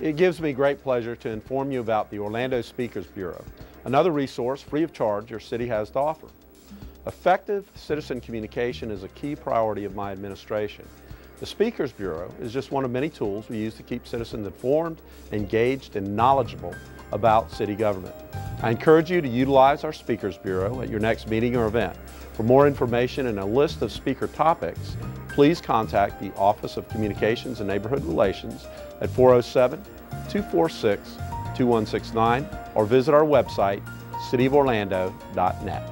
It gives me great pleasure to inform you about the Orlando Speakers Bureau, another resource free of charge your city has to offer. Effective citizen communication is a key priority of my administration. The Speakers Bureau is just one of many tools we use to keep citizens informed, engaged, and knowledgeable about city government. I encourage you to utilize our Speakers Bureau at your next meeting or event. For more information and a list of speaker topics, please contact the Office of Communications and Neighborhood Relations at 407-246-2169 or visit our website, cityoforlando.net.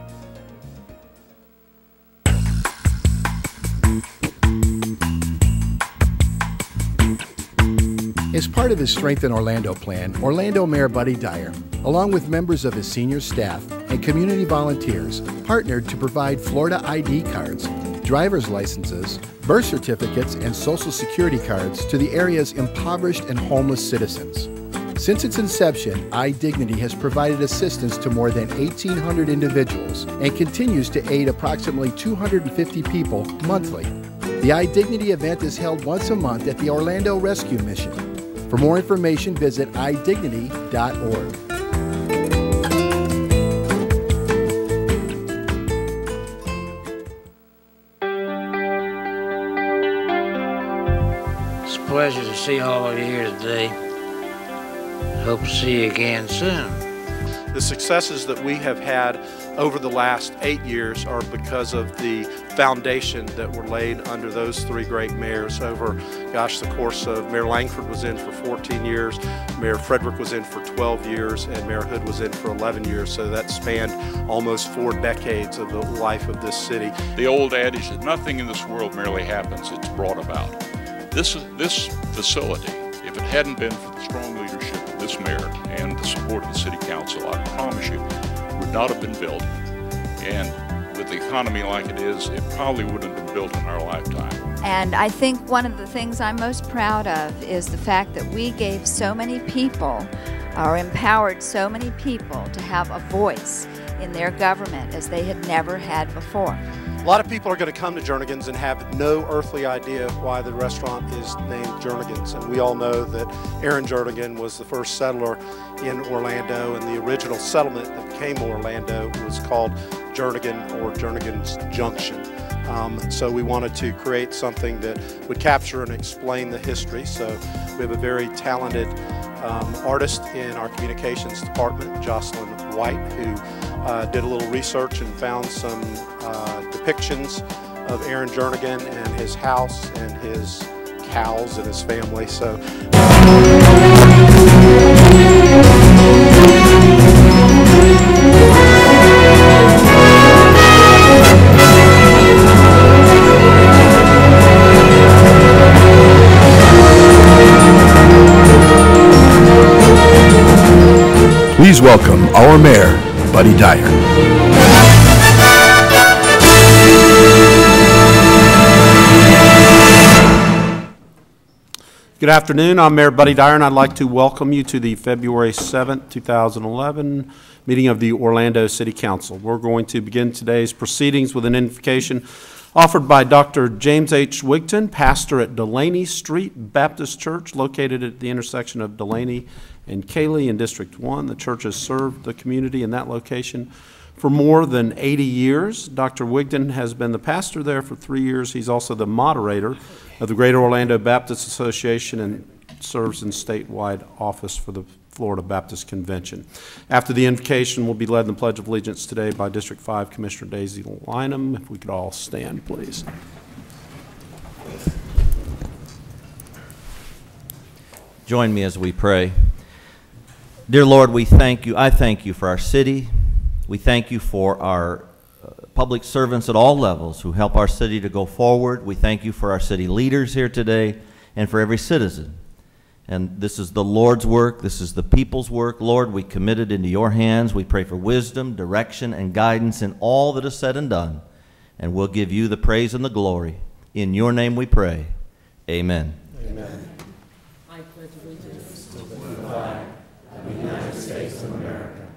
As part of his Strengthen Orlando plan, Orlando Mayor Buddy Dyer, along with members of his senior staff and community volunteers, partnered to provide Florida ID cards, driver's licenses, birth certificates, and Social Security cards to the area's impoverished and homeless citizens. Since its inception, iDignity has provided assistance to more than 1,800 individuals and continues to aid approximately 250 people monthly. The iDignity event is held once a month at the Orlando Rescue Mission. For more information, visit idignity.org. It's a pleasure to see all of you here today. Hope to see you again soon. The successes that we have had over the last 8 years are because of the foundation that were laid under those three great mayors over, the course of Mayor Langford was in for 14 years, Mayor Frederick was in for 12 years, and Mayor Hood was in for 11 years. So that spanned almost 4 decades of the life of this city. The old adage that nothing in this world merely happens, it's brought about. This facility, if it hadn't been for the strong leadership of this mayor and the support of the city council, I promise you, would not have been built. And with the economy like it is, it probably wouldn't have been built in our lifetime. And I think one of the things I'm most proud of is the fact that we gave so many people, or empowered so many people, to have a voice in their government as they had never had before. A lot of people are going to come to Jernigan's and have no earthly idea why the restaurant is named Jernigan's. And we all know that Aaron Jernigan was the first settler in Orlando, and the original settlement that became Orlando was called Jernigan or Jernigan's Junction. So we wanted to create something that would capture and explain the history. So we have a very talented artist in our communications department, Jocelyn White, who did a little research and found some depictions of Aaron Jernigan and his house and his cows and his family. So Please welcome our Mayor, Buddy Dyer. good afternoon, I'm Mayor Buddy Dyer, and I'd like to welcome you to the February 7th, 2011 meeting of the Orlando City Council. We're going to begin today's proceedings with an invocation offered by Dr. James H. Wigton, pastor at Delaney Street Baptist Church, located at the intersection of Delaney and Cayley in District 1. The church has served the community in that location for more than 80 years. Dr. Wigton has been the pastor there for 3 years. He's also the moderator of the Greater Orlando Baptist Association and serves in statewide office for the Florida Baptist Convention. After the invocation, we'll be led in the Pledge of Allegiance today by District 5 Commissioner Daisy Lynham. If we could all stand, please. Join me as we pray. Dear Lord, we thank you. I thank you for our city. We thank you for our public servants at all levels who help our city to go forward. We thank you for our city leaders here today and for every citizen. And this is the Lord's work. This is the people's work. Lord, we commit it into your hands. We pray for wisdom, direction, and guidance in all that is said and done. And we'll give you the praise and the glory. In your name we pray. Amen. Amen. I pledge allegiance to the flag of the United States of America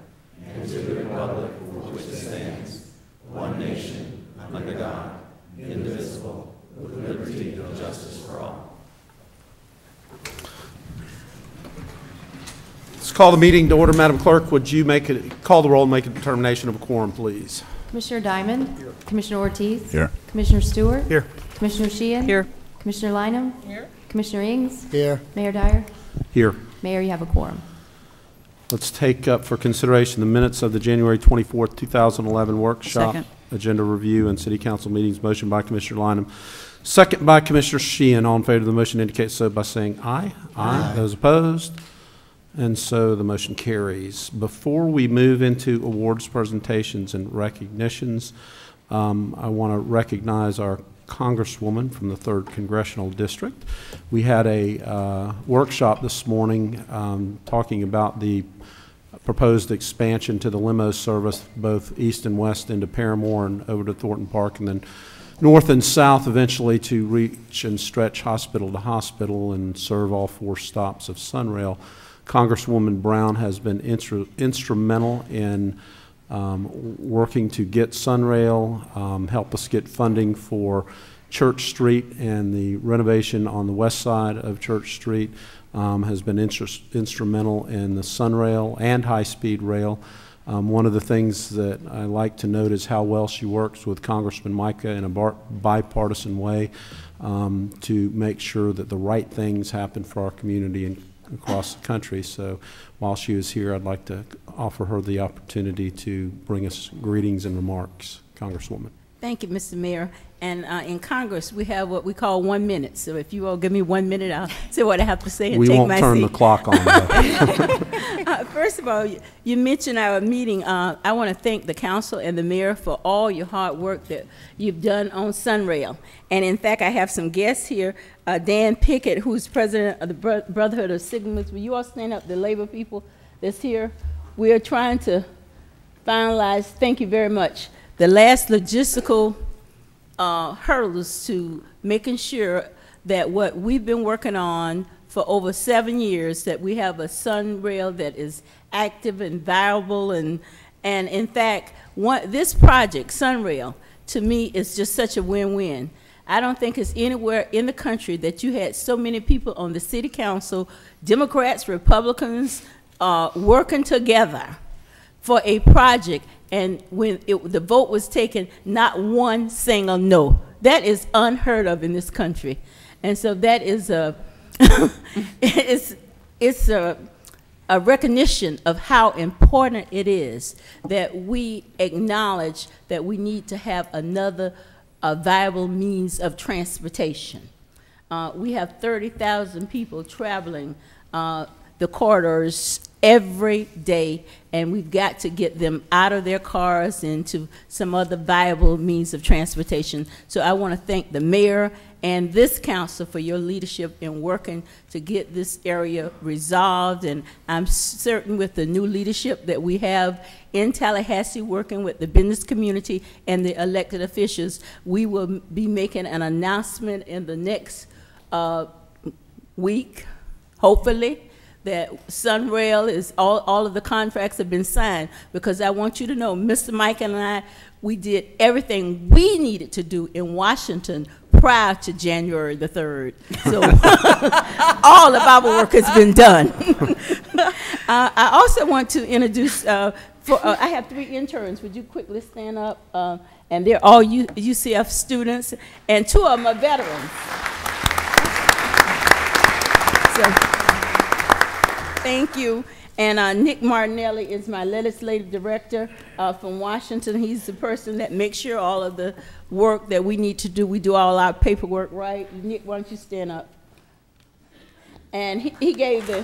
and to the republic for which it stands, one nation, under God, indivisible, with liberty and justice for all. Let's call the meeting to order. Madam Clerk, would you call the roll and make a determination of a quorum, please? Commissioner Diamond? Here. Commissioner Ortiz? Here. Commissioner Stewart? Here. Commissioner Sheehan? Here. Commissioner Lineham? Here. Commissioner Ings? Here. Mayor Dyer? Here. Mayor, you have a quorum. Let's take up for consideration the minutes of the January 24th, 2011 workshop, Second. agenda review, and city council meetings. Motion by Commissioner Lineham, second by Commissioner Sheehan. All in favor of the motion indicate so by saying aye. Aye. Those opposed? And so the motion carries. Before we move into awards presentations and recognitions, I want to recognize our Congresswoman from the 3rd Congressional District. We had a workshop this morning talking about the proposed expansion to the limo service, both east and west into Paramore and over to Thornton Park, and then north and south eventually to reach and stretch hospital to hospital and serve all 4 stops of Sunrail. Congresswoman Brown has been instrumental in working to get Sunrail, help us get funding for Church Street, and the renovation on the west side of Church Street has been instrumental in the Sunrail and high-speed rail. One of the things that I like to note is how well she works with Congressman Mica in a bipartisan way to make sure that the right things happen for our community and across the country. So while she is here, I'd like to offer her the opportunity to bring us greetings and remarks. Congresswoman. Thank you, Mr. Mayor. And in Congress, we have what we call 1 minute. So if you all give me 1 minute, I'll say what I have to say and take my seat. We won't turn the clock on. First of all, you mentioned our meeting. I want to thank the council and the mayor for all your hard work that you've done on Sunrail. And in fact, I have some guests here. Dan Pickett, who's president of the Brotherhood of Signalers. Will you all stand up, the labor people that's here? We are trying to finalize, thank you very much, the last logistical hurdles to making sure that what we've been working on for over 7 years, that we have a Sunrail that is active and viable, and in fact, this project, Sunrail, to me is just such a win-win. I don't think it's anywhere in the country that you had so many people on the city council, Democrats, Republicans, working together for a project, and when the vote was taken, not one single no. That is unheard of in this country. And so that is it's a recognition of how important it is that we acknowledge that we need to have another viable means of transportation. We have 30,000 people traveling the corridors every day, and we've got to get them out of their cars into some other viable means of transportation. So I want to thank the mayor and this council for your leadership in working to get this area resolved, and I'm certain with the new leadership that we have in Tallahassee working with the business community and the elected officials, we will be making an announcement in the next week, hopefully, that Sunrail is, all of the contracts have been signed, because I want you to know, Mr. Mike and I, we did everything we needed to do in Washington prior to January the 3rd. So all of our work has been done. I also want to introduce, I have 3 interns. Would you quickly stand up? And they're all UCF students, and 2 of them are veterans. So, thank you. And Nick Martinelli is my legislative director from Washington. He's the person that makes sure all of the work that we need to do, we do all our paperwork right. Nick, why don't you stand up? And he gave the,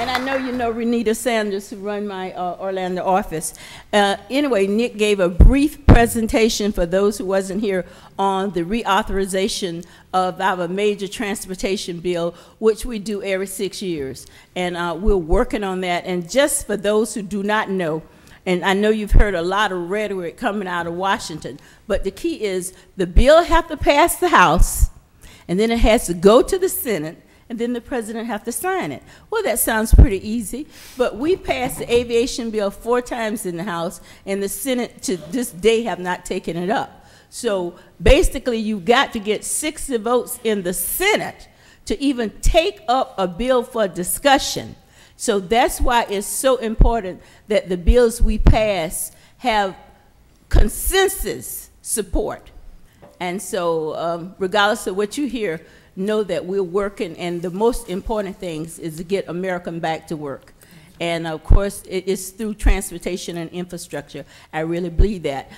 and I know you know Renita Sanders, who run my Orlando office. Anyway, Nick gave a brief presentation for those who wasn't here on the reauthorization of our major transportation bill, which we do every 6 years. And we're working on that. And just for those who do not know, and I know you've heard a lot of rhetoric coming out of Washington, but the key is the bill has to pass the House, and then it has to go to the Senate, and then the president has to sign it. Well, that sounds pretty easy, but we passed the aviation bill 4 times in the House, and the Senate to this day have not taken it up. So basically, you've got to get 60 votes in the Senate to even take up a bill for discussion. So that's why it's so important that the bills we pass have consensus support. And so regardless of what you hear, know that we're working, and the most important things is to get America back to work. And of course, it's through transportation and infrastructure. I really believe that.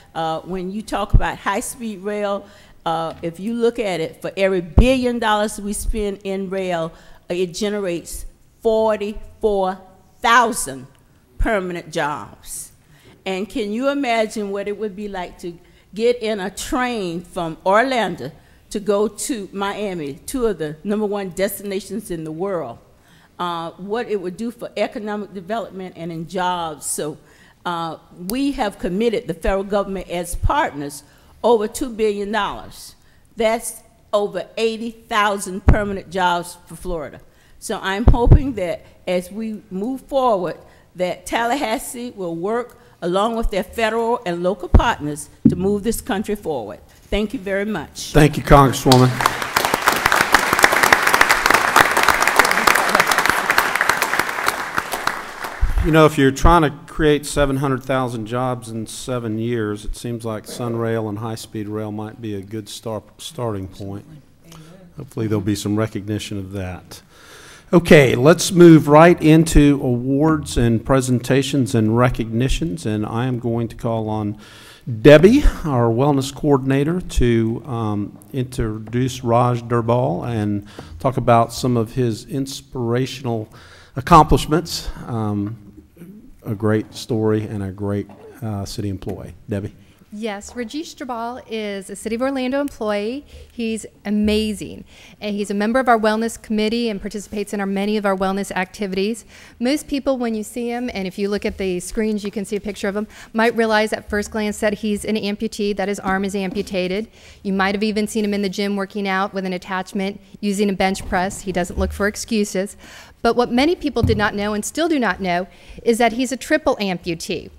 When you talk about high-speed rail, if you look at it, for every $1 billion we spend in rail, it generates 44,000 permanent jobs. And can you imagine what it would be like to get in a train from Orlando to go to Miami, two of the #1 destinations in the world? What it would do for economic development and in jobs. So we have committed, the federal government as partners, over $2 billion. That's over 80,000 permanent jobs for Florida. So I'm hoping that as we move forward, that Tallahassee will work along with their federal and local partners to move this country forward. Thank you very much. Thank you, Congresswoman. You know, if you're trying to create 700,000 jobs in 7 years, it seems like Sunrail and high-speed rail might be a good starting point. Hopefully there'll be some recognition of that. Okay, let's move right into awards and presentations and recognitions, and I am going to call on Debbie, our wellness coordinator, to introduce Raj Durbal and talk about some of his inspirational accomplishments. A great story and a great city employee. Debbie? Yes, Rajesh Durbal is a City of Orlando employee. He's amazing, and he's a member of our wellness committee and participates in many of our wellness activities. Most people, when you see him, and if you look at the screens, you can see a picture of him, might realize at first glance that he's an amputee, that his arm is amputated. You might have even seen him in the gym working out with an attachment, using a bench press. He doesn't look for excuses. But what many people did not know and still do not know is that he's a triple amputee.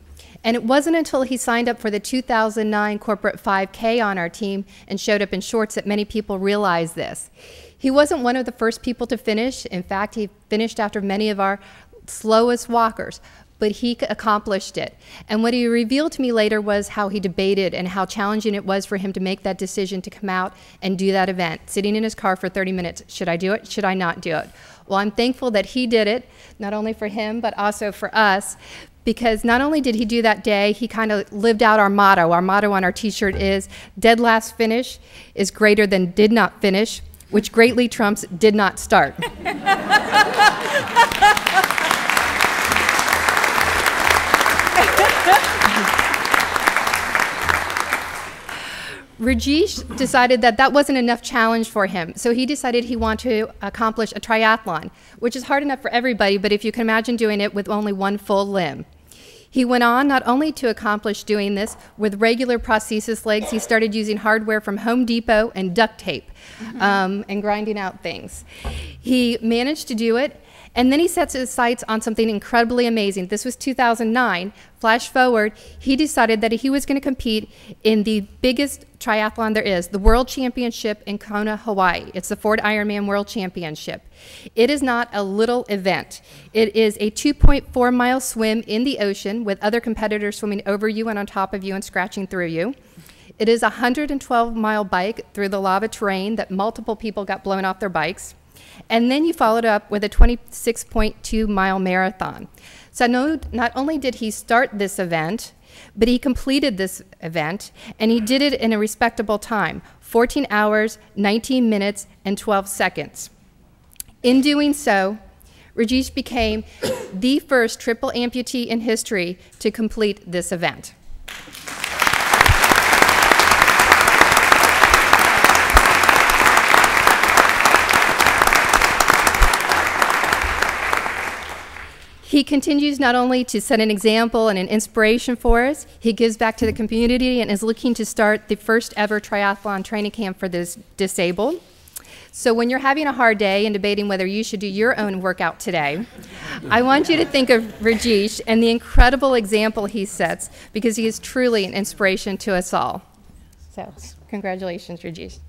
And it wasn't until he signed up for the 2009 corporate 5K on our team and showed up in shorts that many people realized this. He wasn't one of the first people to finish. In fact, he finished after many of our slowest walkers, but he accomplished it. And what he revealed to me later was how he debated and how challenging it was for him to make that decision to come out and do that event, sitting in his car for 30 minutes. Should I do it? Should I not do it? Well, I'm thankful that he did it, not only for him, but also for us, because not only did he do that day, he kind of lived out our motto. Our motto on our t-shirt is, dead last finish is greater than did not finish, which greatly trumps did not start. Rajesh decided that that wasn't enough challenge for him, so he decided he wanted to accomplish a triathlon, which is hard enough for everybody, but if you can imagine doing it with only one full limb. He went on not only to accomplish doing this with regular prosthesis legs, he started using hardware from Home Depot and duct tape and grinding out things. He managed to do it, and then he sets his sights on something incredibly amazing. This was 2009. Flash forward, he decided that he was going to compete in the biggest triathlon there is, the World Championship in Kona, Hawaii. It's the Ford Ironman World Championship. It is not a little event. It is a 2.4-mile swim in the ocean with other competitors swimming over you and on top of you and scratching through you. It is a 112-mile bike through the lava terrain that multiple people got blown off their bikes. And then you followed up with a 26.2-mile marathon. So not only did he start this event, but he completed this event, and he did it in a respectable time, 14 hours, 19 minutes, and 12 seconds. In doing so, Rajesh became the first triple amputee in history to complete this event. He continues not only to set an example and an inspiration for us, he gives back to the community and is looking to start the first ever triathlon training camp for the disabled. So when you're having a hard day and debating whether you should do your own workout today, I want you to think of Rajesh and the incredible example he sets, because he is truly an inspiration to us all. So congratulations, Rajesh.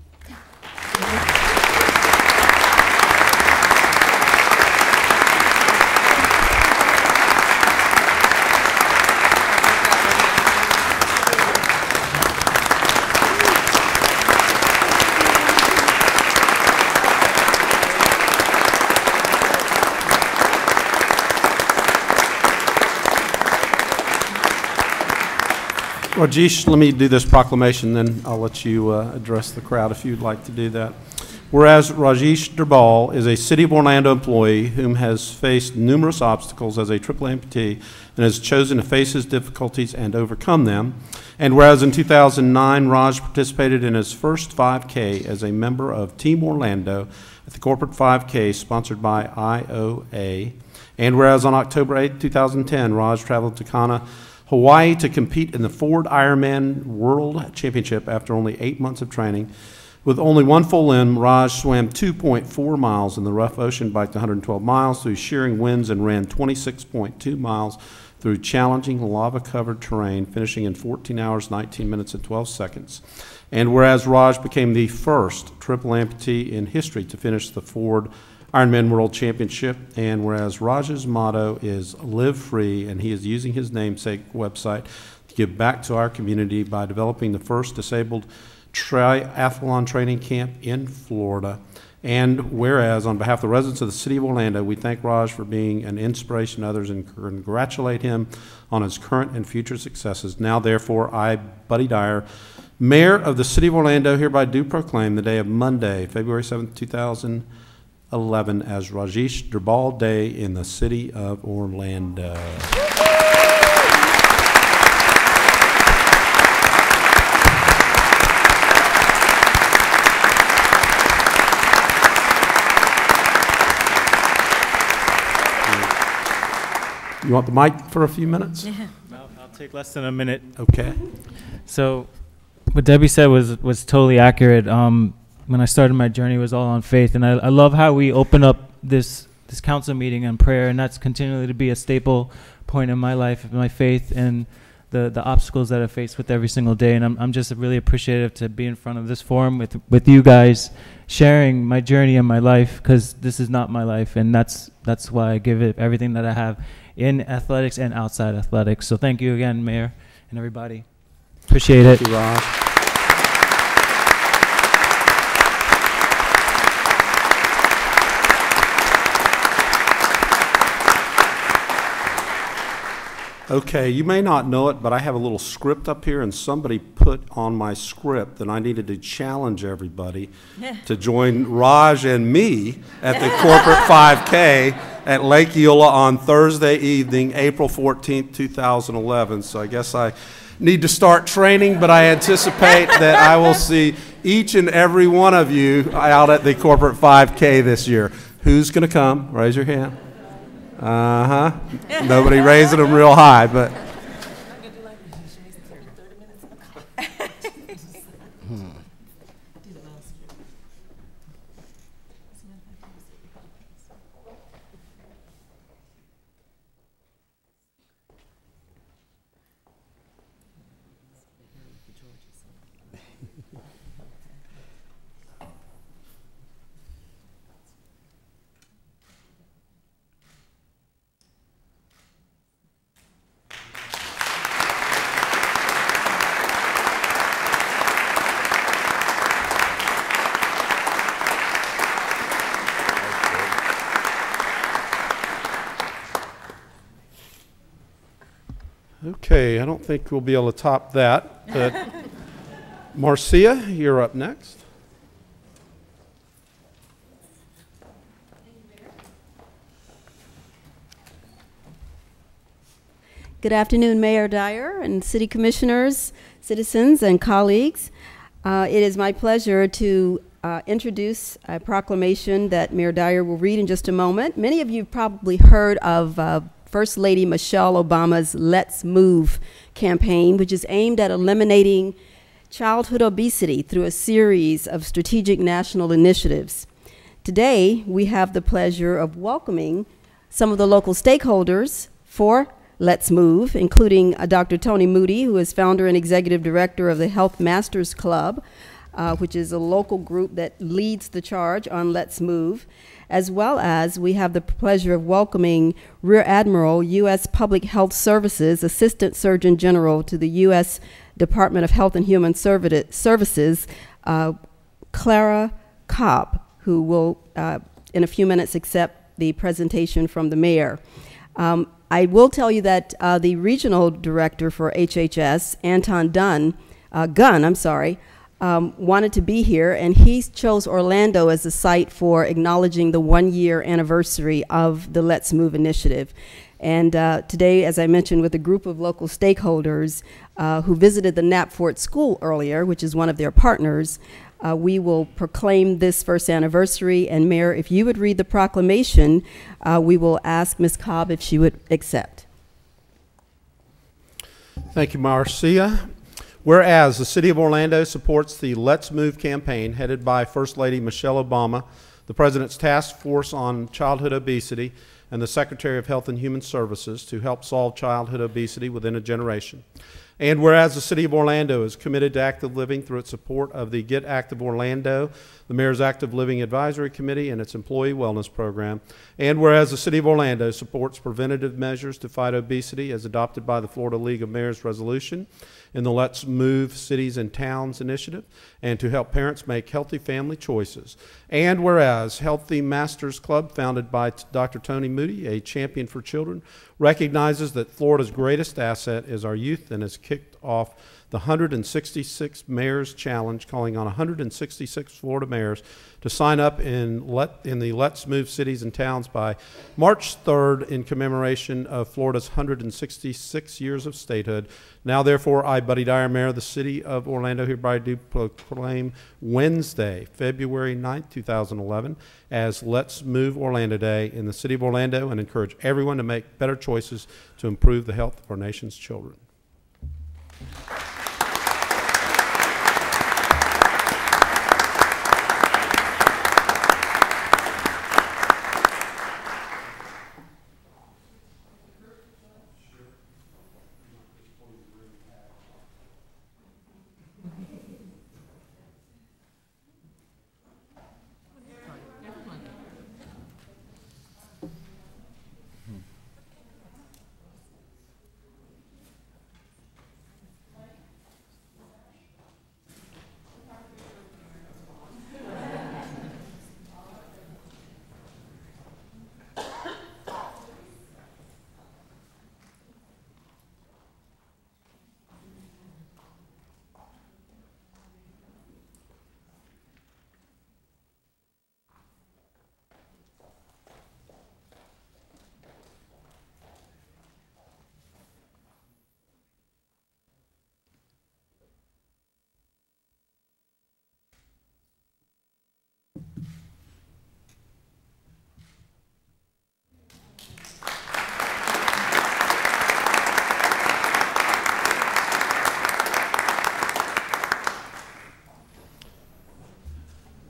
Rajesh, let me do this proclamation, then I'll let you address the crowd if you'd like to do that. Whereas Rajesh Durbal is a City of Orlando employee whom has faced numerous obstacles as a triple amputee and has chosen to face his difficulties and overcome them. And whereas in 2009, Raj participated in his first 5K as a member of Team Orlando at the Corporate 5K sponsored by IOA. And whereas on October 8, 2010, Raj traveled to Kona, Hawaii to compete in the Ford Ironman World Championship after only 8 months of training. With only one full limb, Raj swam 2.4 miles in the rough ocean, biked 112 miles through shearing winds, and ran 26.2 miles through challenging lava-covered terrain, finishing in 14 hours, 19 minutes, and 12 seconds. And whereas Raj became the first triple amputee in history to finish the Ford Ironman World Championship, and whereas Raj's motto is Live Free, and he is using his namesake website to give back to our community by developing the first disabled triathlon training camp in Florida. And whereas, on behalf of the residents of the City of Orlando, we thank Raj for being an inspiration to others and congratulate him on his current and future successes. Now, therefore, I, Buddy Dyer, Mayor of the City of Orlando, hereby do proclaim the day of Monday, February 7th, 2011, as Rajesh Durbal Day in the City of Orlando. You want the mic for a few minutes? Yeah. I'll take less than a minute. Okay. So what Debbie said was totally accurate. When I started my journey, it was all on faith. And I love how we open up this council meeting on prayer, and that's continually to be a staple point in my life, my faith, and the obstacles that I face with every single day. And I'm just really appreciative to be in front of this forum with you guys, sharing my journey and my life, because this is not my life, and that's why I give it everything that I have in athletics and outside athletics. So thank you again, Mayor, and everybody. Appreciate it. Thank you, Raj. Okay, you may not know it, but I have a little script up here, and somebody put on my script that I needed to challenge everybody to join Raj and me at the Corporate 5K at Lake Eola on Thursday evening, April 14th, 2011. So I guess I need to start training, but I anticipate that I will see each and every one of you out at the Corporate 5K this year. Who's going to come? Raise your hand. Nobody raising them real high, but. Okay, I don't think we'll be able to top that, but Marcia, you're up next. Good afternoon, Mayor Dyer and City Commissioners, citizens, and colleagues. It is my pleasure to introduce a proclamation that Mayor Dyer will read in just a moment. Many of you probably heard of First Lady Michelle Obama's Let's Move campaign, which is aimed at eliminating childhood obesity through a series of strategic national initiatives. Today, we have the pleasure of welcoming some of the local stakeholders for Let's Move, including Dr. Tony Moody, who is founder and executive director of the Health Masters Club, which is a local group that leads the charge on Let's Move, as well as we have the pleasure of welcoming Rear Admiral, U.S. Public Health Services, Assistant Surgeon General to the U.S. Department of Health and Human Services, Clara Cobb, who will, in a few minutes, accept the presentation from the mayor. I will tell you that the regional director for HHS, Anton Gunn, wanted to be here, and he chose Orlando as the site for acknowledging the 1-year anniversary of the Let's Move initiative. And today, as I mentioned, with a group of local stakeholders who visited the Knapfort School earlier, which is one of their partners, we will proclaim this first anniversary. And Mayor, if you would read the proclamation, we will ask Ms. Cobb if she would accept. Thank you, Marcia. Whereas the City of Orlando supports the Let's Move campaign headed by First Lady Michelle Obama, the President's Task Force on Childhood Obesity, and the Secretary of Health and Human Services to help solve childhood obesity within a generation. And whereas the City of Orlando is committed to active living through its support of the Get Active Orlando, the Mayor's Active Living Advisory Committee, and its Employee Wellness Program. And whereas the City of Orlando supports preventative measures to fight obesity as adopted by the Florida League of Mayors resolution in the Let's Move Cities and Towns initiative, and to help parents make healthy family choices. And whereas Healthy Masters Club, founded by Dr. Tony Moody, a champion for children, recognizes that Florida's greatest asset is our youth and has kicked off the 166 Mayors Challenge, calling on 166 Florida mayors to sign up in the Let's Move Cities and Towns by March 3rd in commemoration of Florida's 166 years of statehood. Now, therefore, I, Buddy Dyer, Mayor of the City of Orlando, hereby do proclaim Wednesday, February 9th, 2011, as Let's Move Orlando Day in the City of Orlando, and encourage everyone to make better choices to improve the health of our nation's children.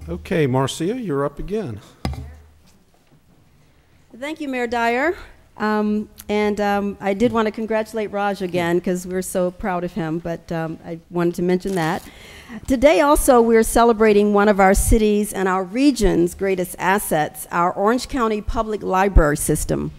Okay, Marcia, you're up again. Thank you, Mayor Dyer. I did want to congratulate Raj again because we're so proud of him, but I wanted to mention that. Today also we're celebrating one of our city's and our region's greatest assets, our Orange County Public Library System,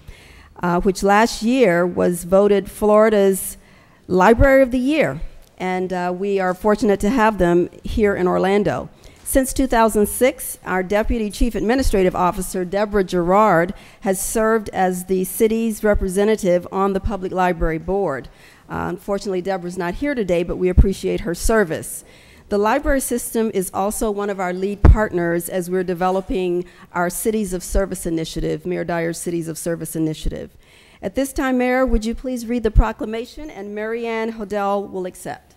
which last year was voted Florida's Library of the Year, and we are fortunate to have them here in Orlando. Since 2006, our Deputy Chief Administrative Officer, Deborah Gerard, has served as the city's representative on the Public Library Board. Unfortunately, Deborah's not here today, but we appreciate her service. The library system is also one of our lead partners as we're developing our Cities of Service initiative, Mayor Dyer's Cities of Service initiative. At this time, Mayor, would you please read the proclamation, and Marianne Hodel will accept.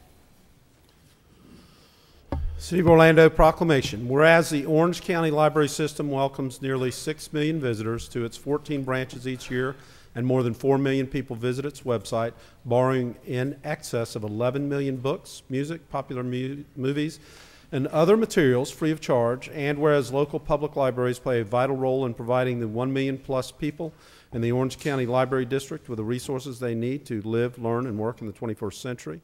City of Orlando proclamation. Whereas the Orange County Library System welcomes nearly 6 million visitors to its 14 branches each year, and more than 4 million people visit its website, borrowing in excess of 11 million books, music, popular movies, and other materials free of charge. And whereas local public libraries play a vital role in providing the 1 million plus people in the Orange County Library District with the resources they need to live, learn, and work in the 21st century.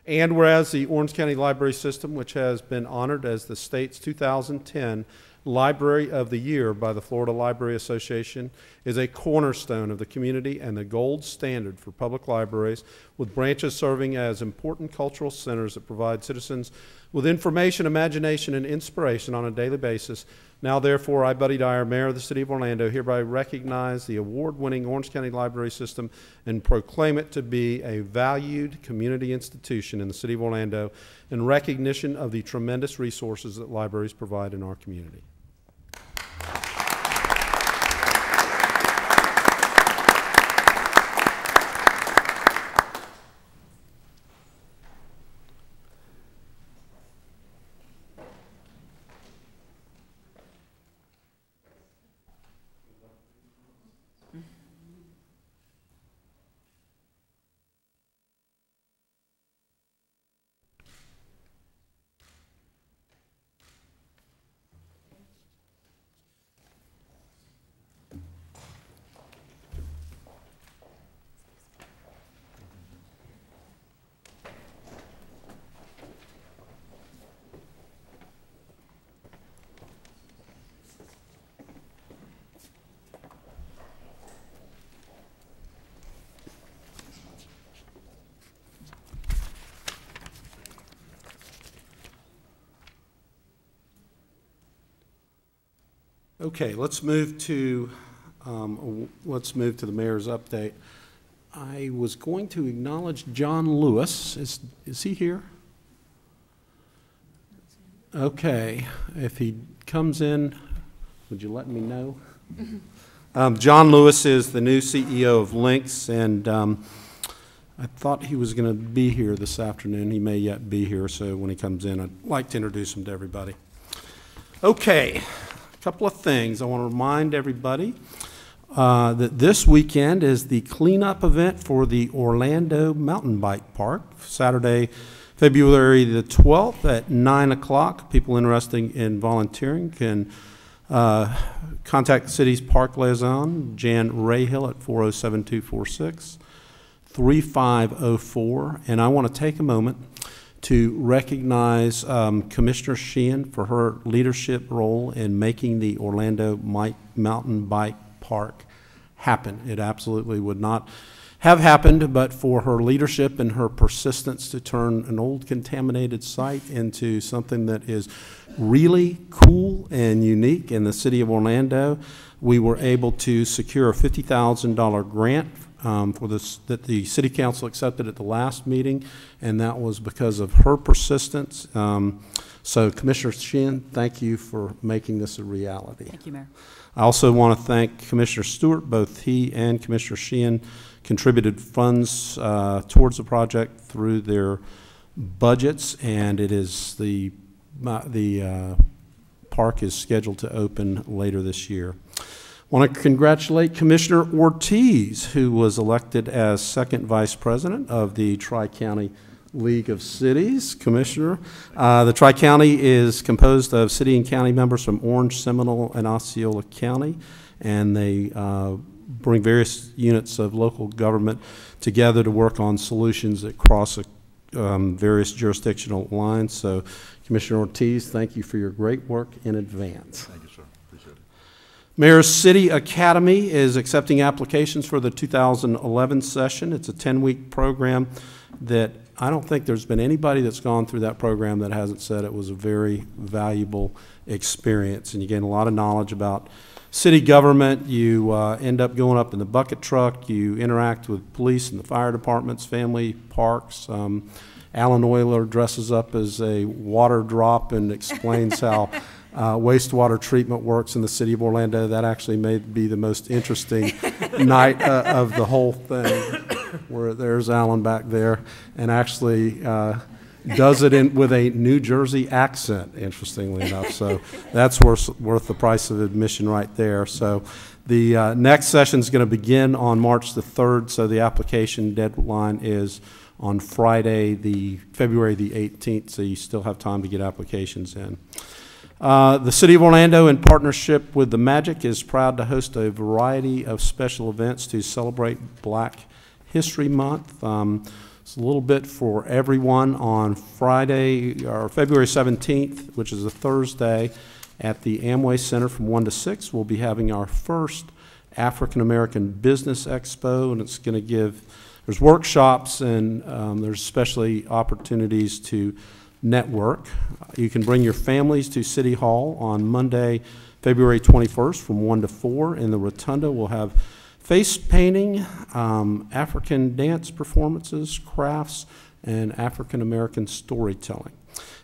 And whereas the Orange County Library System, which has been honored as the state's 2010 Library of the Year by the Florida Library Association, is a cornerstone of the community and the gold standard for public libraries, with branches serving as important cultural centers that provide citizens with information, imagination, and inspiration on a daily basis. Now, therefore, I, Buddy Dyer, Mayor of the City of Orlando, hereby recognize the award-winning Orange County Library System and proclaim it to be a valued community institution in the City of Orlando in recognition of the tremendous resources that libraries provide in our community. Okay, let's move to the mayor's update. I was going to acknowledge John Lewis. Is he here? Okay, if he comes in, would you let me know? John Lewis is the new CEO of Lynx, and I thought he was going to be here this afternoon. He may yet be here, so when he comes in, I'd like to introduce him to everybody. Okay. Couple of things. I want to remind everybody that this weekend is the cleanup event for the Orlando Mountain Bike Park, Saturday, February the 12th at 9 o'clock. People interested in volunteering can contact the city's park liaison, Jan Rayhill, at 407-246-3504. And I want to take a moment to recognize Commissioner Sheehan for her leadership role in making the Orlando Mountain Bike Park happen. It absolutely would not have happened but for her leadership and her persistence to turn an old contaminated site into something that is really cool and unique in the city of Orlando. We were able to secure a $50,000 grant for this that the City Council accepted at the last meeting, and that was because of her persistence. So Commissioner Sheehan, thank you for making this a reality. Thank you, Mayor. I also want to thank Commissioner Stewart. Both he and Commissioner Sheehan contributed funds towards the project through their budgets, and it is the park is scheduled to open later this year. I want to congratulate Commissioner Ortiz, who was elected as second vice president of the Tri-County League of Cities. Commissioner, the Tri-County is composed of city and county members from Orange, Seminole, and Osceola County, and they bring various units of local government together to work on solutions that cross various jurisdictional lines. So, Commissioner Ortiz, thank you for your great work in advance. Thank you, sir. Appreciate it. Mayor's City Academy is accepting applications for the 2011 session. It's a 10-week program that I don't think there's been anybody that's gone through that program that hasn't said it was a very valuable experience. And you gain a lot of knowledge about city government. You end up going up in the bucket truck. You interact with police and the fire departments, family parks. Alan Euler dresses up as a water drop and explains how wastewater treatment works in the city of Orlando. That actually may be the most interesting night of the whole thing, where there's Alan back there and actually does it with a New Jersey accent, interestingly enough. So that's worth the price of admission right there. So the next session is going to begin on March the 3rd, so the application deadline is on Friday, February the 18th, so you still have time to get applications in. The City of Orlando, in partnership with the Magic, is proud to host a variety of special events to celebrate Black History Month. It's a little bit for everyone. On Friday, or February 17th, which is a Thursday, at the Amway Center from 1 to 6, we'll be having our first African American Business Expo, and it's going to there's workshops and there's especially opportunities to Network. You can bring your families to City Hall on Monday, February 21st from 1 to 4 in the Rotunda. We'll have face painting, African dance performances, crafts, and African American storytelling.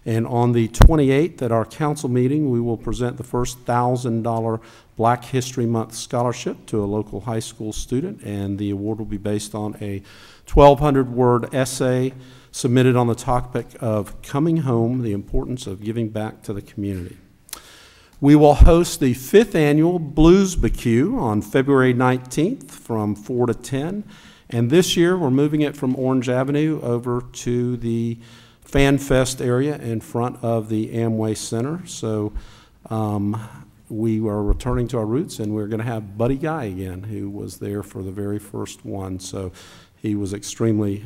And on the 28th at our council meeting, we will present the first $1,000 Black History Month scholarship to a local high school student, and the award will be based on a 1,200-word essay submitted on the topic of coming home, the importance of giving back to the community. We will host the 5th annual Blues BQ on February 19th from 4 to 10, and this year we're moving it from Orange Avenue over to the Fan Fest area in front of the Amway Center. So we are returning to our roots, and we're going to have Buddy Guy again, who was there for the very first one. So he was extremely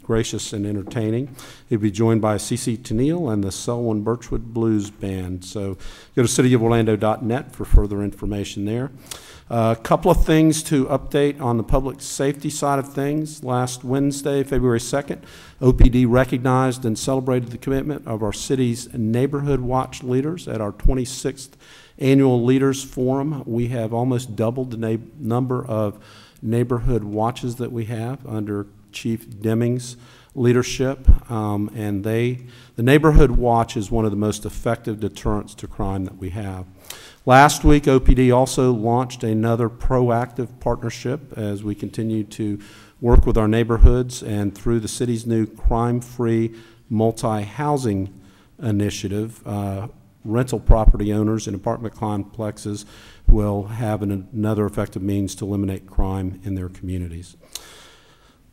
gracious and entertaining. He'll be joined by CeCe Tennille and the Selwyn Birchwood Blues Band. So go to cityoforlando.net for further information there. A couple of things to update on the public safety side of things. Last Wednesday, February 2nd, OPD recognized and celebrated the commitment of our city's Neighborhood Watch leaders at our 26th Annual Leaders Forum. We have almost doubled the number of neighborhood watches that we have under Chief Deming's leadership, and the Neighborhood Watch is one of the most effective deterrents to crime that we have. Last week, OPD also launched another proactive partnership as we continue to work with our neighborhoods, and through the city's new crime-free multi-housing initiative, rental property owners in apartment complexes will have another effective means to eliminate crime in their communities.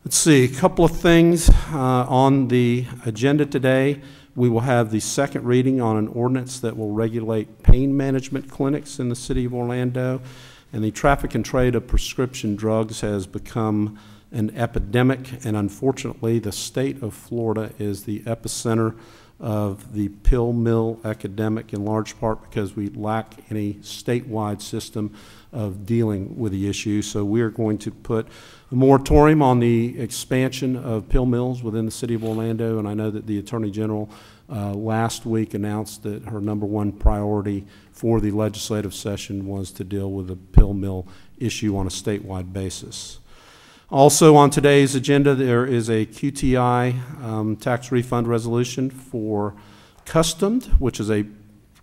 Let's see, a couple of things on the agenda today. We will have the second reading on an ordinance that will regulate pain management clinics in the city of Orlando. And the traffic and trade of prescription drugs has become an epidemic, and unfortunately the state of Florida is the epicenter of the pill mill epidemic, in large part because we lack any statewide system of dealing with the issue. So we are going to put a moratorium on the expansion of pill mills within the city of Orlando, and I know that the Attorney General last week announced that her #1 priority for the legislative session was to deal with the pill mill issue on a statewide basis. Also on today's agenda, there is a QTI tax refund resolution for Customed, which is a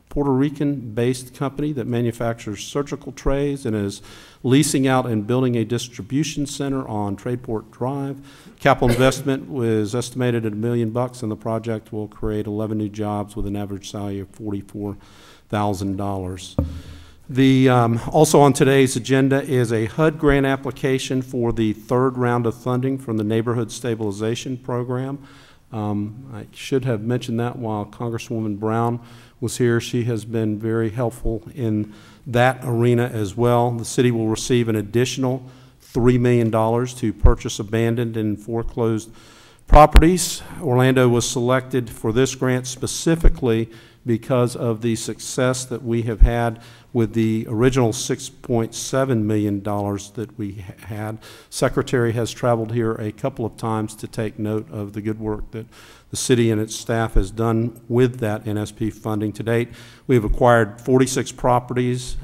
Puerto Rican-based company that manufactures surgical trays and is leasing out and building a distribution center on Tradeport Drive. Capital investment was estimated at $1 million, and the project will create 11 new jobs with an average salary of $44,000. Also on today's agenda is a HUD grant application for the 3rd round of funding from the Neighborhood Stabilization Program. I should have mentioned that while Congresswoman Brown was here. She has been very helpful in that arena as well. The city will receive an additional $3 million to purchase abandoned and foreclosed properties. Orlando was selected for this grant specifically because of the success that we have had with the original $6.7 million that we had. Secretary has traveled here a couple of times to take note of the good work that the city and its staff has done with that NSP funding. To date, we have acquired 46 properties,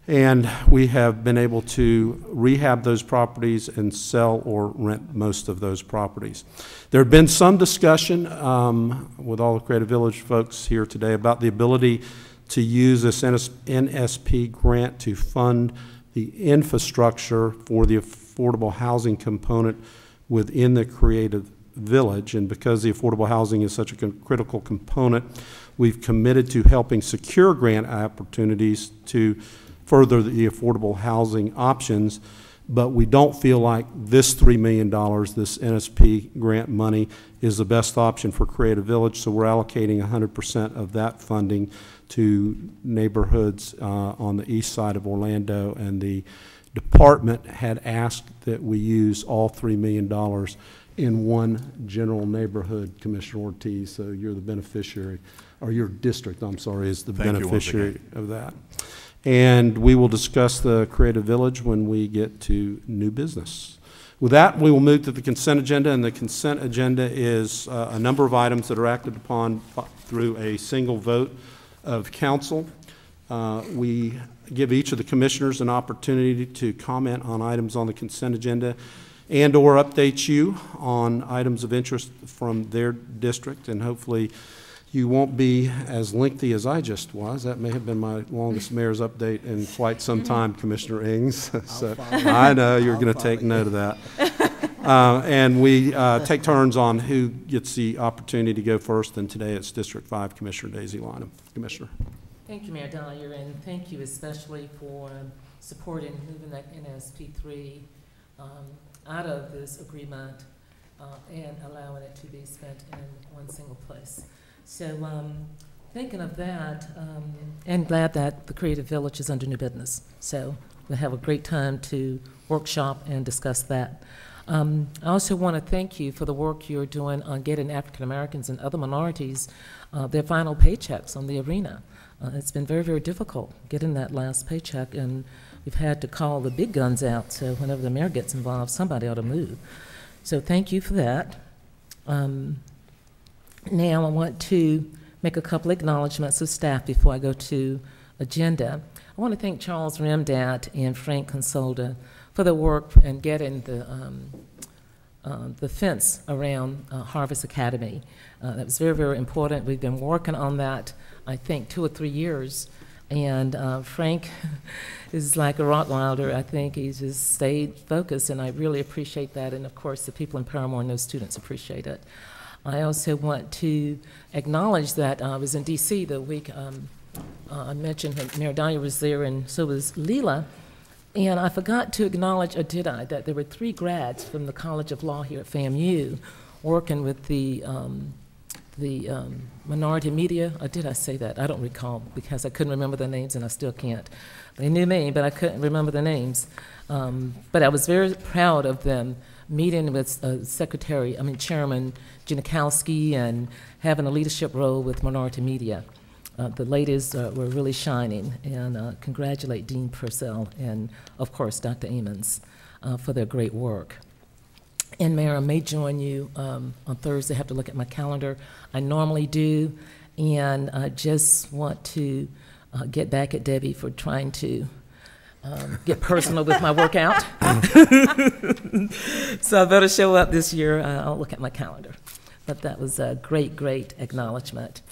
and we have been able to rehab those properties and sell or rent most of those properties. There had been some discussion with all the Creative Village folks here today about the ability to use this NSP grant to fund the infrastructure for the affordable housing component within the Creative Village. And because the affordable housing is such a critical component, we've committed to helping secure grant opportunities to further the affordable housing options, but we don't feel like this $3 million, this NSP grant money, is the best option for Creative Village, so we're allocating 100% of that funding to neighborhoods on the east side of Orlando, and the department had asked that we use all $3 million in one general neighborhood, Commissioner Ortiz, so you're the beneficiary, or your district, I'm sorry, is the beneficiary of that. and we will discuss the Creative Village when we get to new business. With that, we will move to the consent agenda, and the consent agenda is a number of items that are acted upon through a single vote of council. We give each of the commissioners an opportunity to comment on items on the consent agenda and or update you on items of interest from their district, and hopefully you won't be as lengthy as I just was. That may have been my longest mayor's update in quite some time, Commissioner Ings. So I know you're going to take note of that. And we take turns on who gets the opportunity to go first, and today it's District 5 Commissioner Daisy Lynham. Commissioner. Thank you, Mayor Dyer, and thank you especially for supporting moving that NSP3 out of this agreement and allowing it to be spent in one single place. So thinking of that, and glad that the Creative Village is under new business. So we'll have a great time to workshop and discuss that. I also want to thank you for the work you're doing on getting African Americans and other minorities their final paychecks on the arena. It's been very, very difficult getting that last paycheck, and we've had to call the big guns out, so whenever the mayor gets involved, somebody ought to move. So thank you for that. Now I want to make a couple acknowledgments of staff before I go to agenda. I want to thank Charles Remdat and Frank Consolda for their work in getting the fence around Harvest Academy. That was very, very important. We've been working on that, I think, 2 or 3 years. And Frank is like a Rottweiler. I think he's just stayed focused, and I really appreciate that. And of course, the people in Paramore and those students appreciate it. I also want to acknowledge that I was in D.C. the week I mentioned when Mayor Dyer was there, and so was Leela. And I forgot to acknowledge, or did I, that there were 3 grads from the College of Law here at FAMU working with the minority media, or did I say that? I don't recall, because I couldn't remember their names, and I still can't. They knew me, but I couldn't remember their names. But I was very proud of them meeting with Chairman Janikowski, and having a leadership role with minority media. The ladies were really shining, and congratulate Dean Purcell and, of course, Dr. Amons for their great work. And Mayor, I may join you on Thursday. I have to look at my calendar. I normally do, and I just want to get back at Debbie for trying to get personal with my workout. So I better show up this year. I'll look at my calendar. But that was a great, great acknowledgement.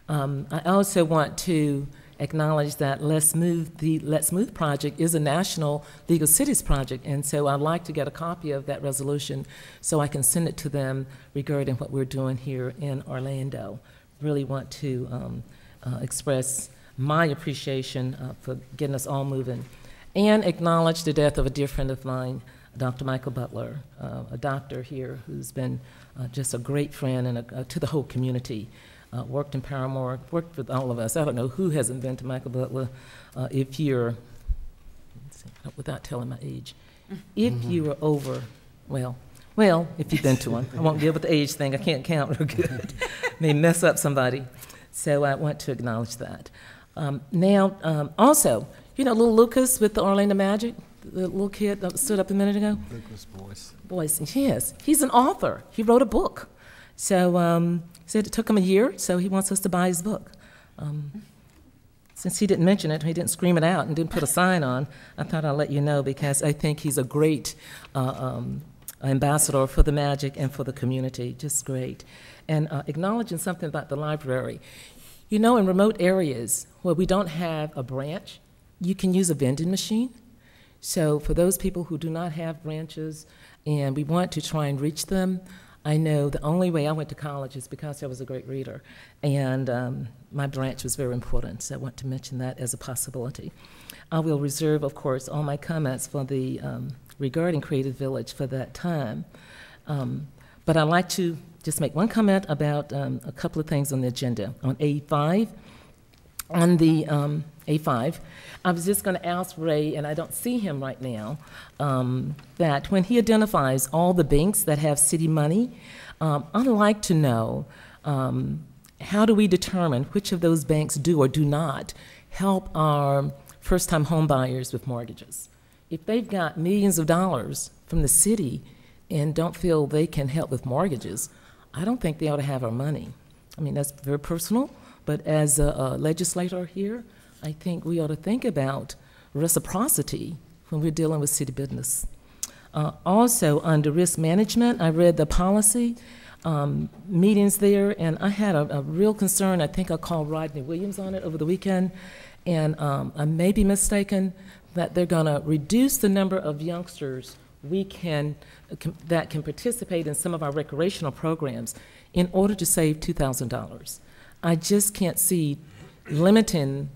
I also want to acknowledge that Let's Move project is a national League of Cities project, and so I'd like to get a copy of that resolution so I can send it to them regarding what we're doing here in Orlando. Really want to express my appreciation for getting us all moving, and acknowledge the death of a dear friend of mine, Dr. Michael Butler, a doctor here who's been just a great friend and to the whole community. Worked in Paramore, worked with all of us. I don't know who hasn't been to Michael Butler. If you're, without telling my age, if you are over, well, if you've been to one. I won't deal with the age thing. I can't count real good. May mess up somebody. So I want to acknowledge that. Also, you know, little Lucas with the Orlando Magic, the little kid that stood up a minute ago? Lucas Boyce. Boyce, yes. He's an author. He wrote a book. So said it took him a year, so he wants us to buy his book. Since he didn't mention it, he didn't scream it out and didn't put a sign on, I thought I'd let you know, because I think he's a great ambassador for the Magic and for the community, just great. And acknowledging something about the library. You know, in remote areas where we don't have a branch, you can use a vending machine. So for those people who do not have branches and we want to try and reach them, I know the only way I went to college is because I was a great reader, and my branch was very important, so I want to mention that as a possibility. I will reserve, of course, all my comments for the regarding Creative Village for that time, but I'd like to just make one comment about a couple of things on the agenda. On A5, A5, I was just going to ask Ray, and I don't see him right now, that when he identifies all the banks that have city money, I'd like to know how do we determine which of those banks do or do not help our first-time home buyers with mortgages. If they've got millions of dollars from the city and don't feel they can help with mortgages, I don't think they ought to have our money. I mean, that's very personal, but as a legislator here, I think we ought to think about reciprocity when we're dealing with city business. Also, under risk management, I read the policy meetings there, and I had a real concern. I think I called Rodney Williams on it over the weekend, and I may be mistaken that they're going to reduce the number of youngsters that can participate in some of our recreational programs in order to save $2,000. I just can't see limiting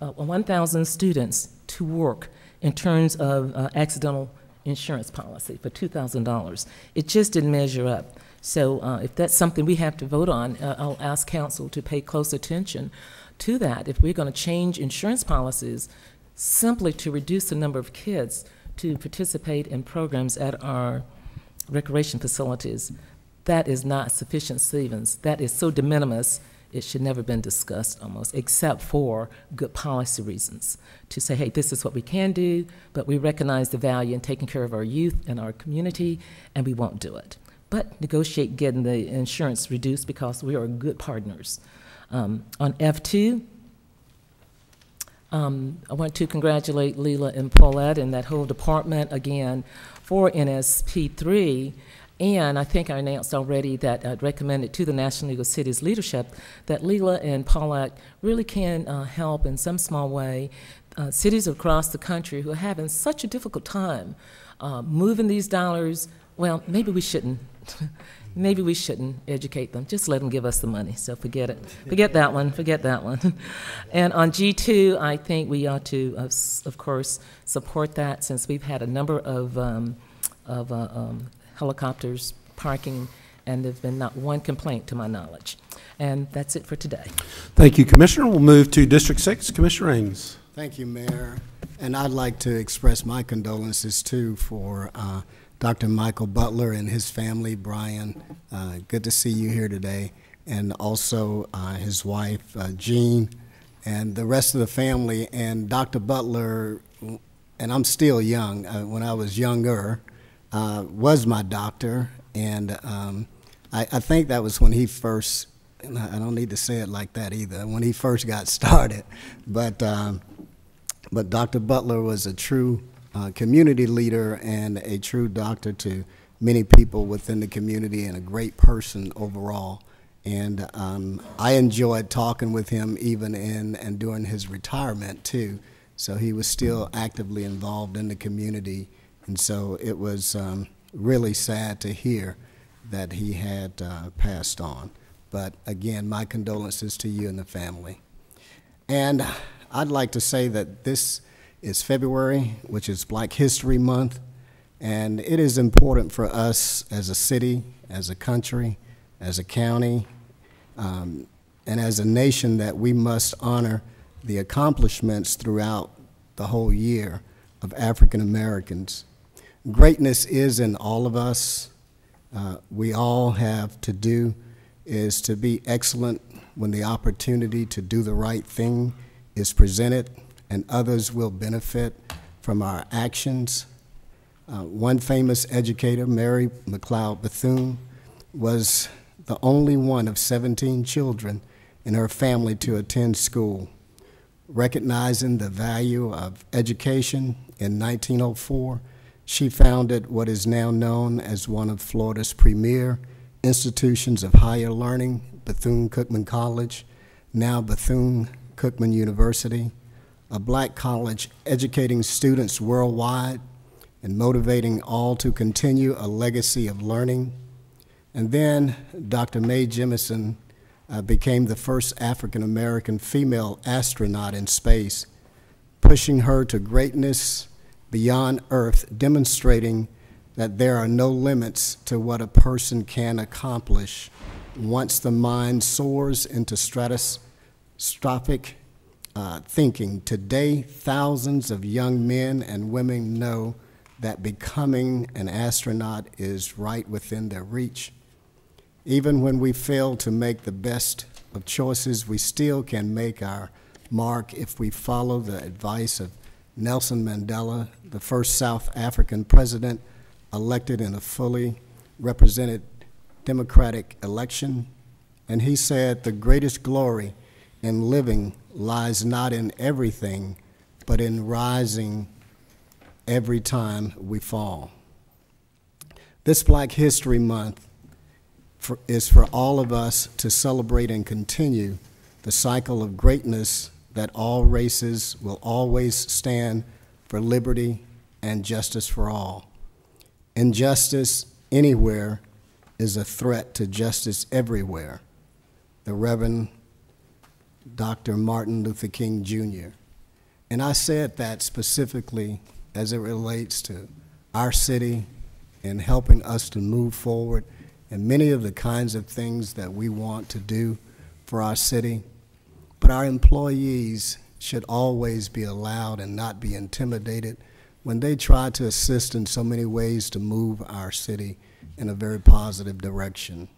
1,000 students to work in terms of accidental insurance policy for $2,000. It just didn't measure up. So if that's something we have to vote on, I'll ask council to pay close attention to that. If we're going to change insurance policies simply to reduce the number of kids to participate in programs at our recreation facilities, that is not sufficient savings. That is so de minimis, it should never have been discussed almost, except for good policy reasons. To say, hey, this is what we can do, but we recognize the value in taking care of our youth and our community, and we won't do it. But negotiate getting the insurance reduced because we are good partners. On F2, I want to congratulate Leila and Paulette and that whole department again for NSP3. And I think I announced already that I'd recommended to the National League of Cities leadership that Leila and Paulette really can help in some small way cities across the country who are having such a difficult time moving these dollars. Well, maybe we shouldn't. Maybe we shouldn't educate them. Just let them give us the money. So forget it. Forget that one. Forget that one. And on G2, I think we ought to, of course, support that since we've had a number of helicopters parking, and there's been not one complaint to my knowledge. And that's it for today. Thank you, Commissioner. We'll move to District 6. Commissioner Ings. Thank you, Mayor. And I'd like to express my condolences, too, for Dr. Michael Butler and his family. Brian, good to see you here today. And also his wife, Jean, and the rest of the family. And Dr. Butler, and I'm still young, when I was younger, was my doctor. And I think that was when he first, and I don't need to say it like that either, when he first got started. But Dr. Butler was a true community leader and a true doctor to many people within the community and a great person overall. And I enjoyed talking with him even in and during his retirement too. So he was still actively involved in the community. And so it was really sad to hear that he had passed on. But again, my condolences to you and the family. And I'd like to say that this is February, which is Black History Month, and it is important for us as a city, as a country, as a county, and as a nation that we must honor the accomplishments throughout the whole year of African Americans. Greatness is in all of us. We all have to do is to be excellent when the opportunity to do the right thing is presented, and others will benefit from our actions. One famous educator, Mary McLeod Bethune, was the only one of 17 children in her family to attend school. Recognizing the value of education, in 1904, she founded what is now known as one of Florida's premier institutions of higher learning, Bethune-Cookman College, now Bethune-Cookman University, a black college educating students worldwide and motivating all to continue a legacy of learning. And then Dr. Mae Jemison became the first African-American female astronaut in space, pushing her to greatness beyond Earth, demonstrating that there are no limits to what a person can accomplish once the mind soars into stratospheric thinking. Today, thousands of young men and women know that becoming an astronaut is right within their reach. Even when we fail to make the best of choices, we still can make our mark if we follow the advice of Nelson Mandela, the first South African president elected in a fully represented democratic election. And he said, "The greatest glory in living lies not in everything, but in rising every time we fall." This Black History Month is for all of us to celebrate and continue the cycle of greatness that all races will always stand for liberty and justice for all. Injustice anywhere is a threat to justice everywhere. The Reverend Dr. Martin Luther King Jr. And I said that specifically as it relates to our city and helping us to move forward and many of the kinds of things that we want to do for our city. But our employees should always be allowed and not be intimidated when they try to assist in so many ways to move our city in a very positive direction.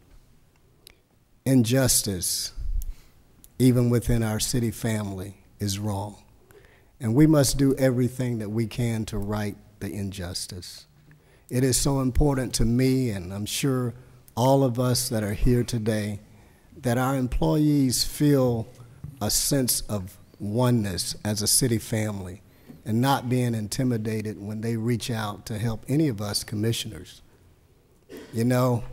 Injustice, even within our city family, is wrong. And we must do everything that we can to right the injustice. It is so important to me, and I'm sure all of us that are here today, that our employees feel a sense of oneness as a city family and not being intimidated when they reach out to help any of us commissioners. You know,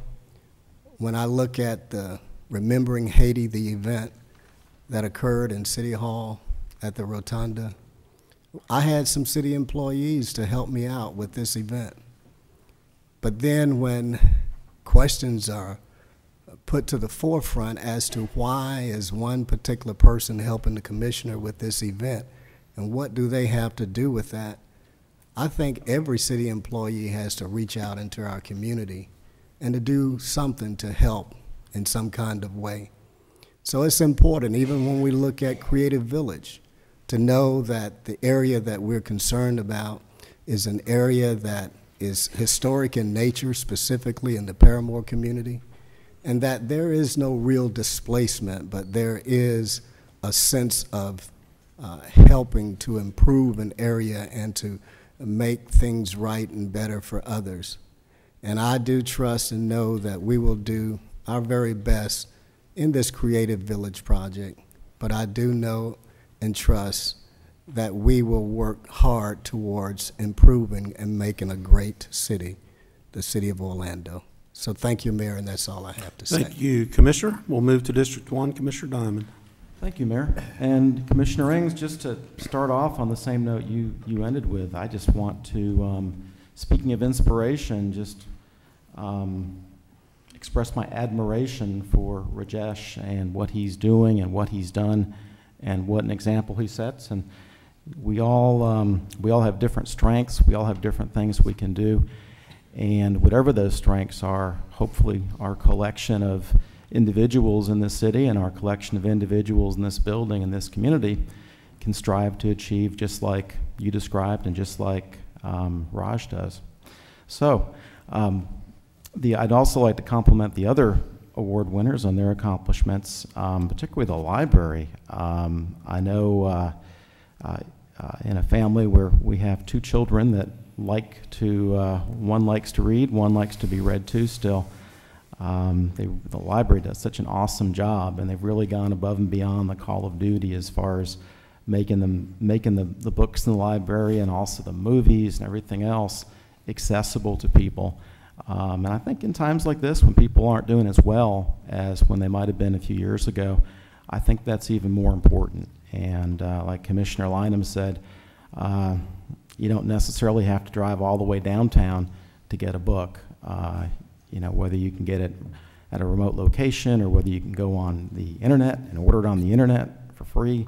when I look at the Remembering Haiti, the event that occurred in City Hall at the Rotunda, I had some city employees to help me out with this event. But then when questions are put to the forefront as to why is one particular person helping the commissioner with this event and what do they have to do with that, I think every city employee has to reach out into our community and to do something to help in some kind of way. So it's important, even when we look at Creative Village, to know that the area that we're concerned about is an area that is historic in nature, specifically in the Paramore community, and that there is no real displacement, but there is a sense of helping to improve an area and to make things right and better for others. And I do trust and know that we will do our very best in this Creative Village project, but I do know and trust that we will work hard towards improving and making a great city, the city of Orlando. So thank you, Mayor, and that's all I have to say. Thank you, Commissioner. We'll move to District 1, Commissioner Diamond. Thank you, Mayor. And Commissioner Ings, just to start off on the same note you ended with, I just want to, speaking of inspiration, just express my admiration for Rajesh and what he's doing and what he's done and what an example he sets. And we all have different strengths. We all have different things we can do. And whatever those strengths are, hopefully our collection of individuals in this city and our collection of individuals in this building and this community can strive to achieve just like you described and just like Raj does. So I'd also like to compliment the other award winners on their accomplishments, particularly the library. I know in a family where we have two children that like to, one likes to read, one likes to be read to still. The library does such an awesome job, and they've really gone above and beyond the call of duty as far as making the books in the library and also the movies and everything else accessible to people. And I think in times like this, when people aren't doing as well as when they might have been a few years ago, I think that's even more important. And like Commissioner Lynham said, you don't necessarily have to drive all the way downtown to get a book. You know, whether you can get it at a remote location or whether you can go on the internet and order it on the internet for free.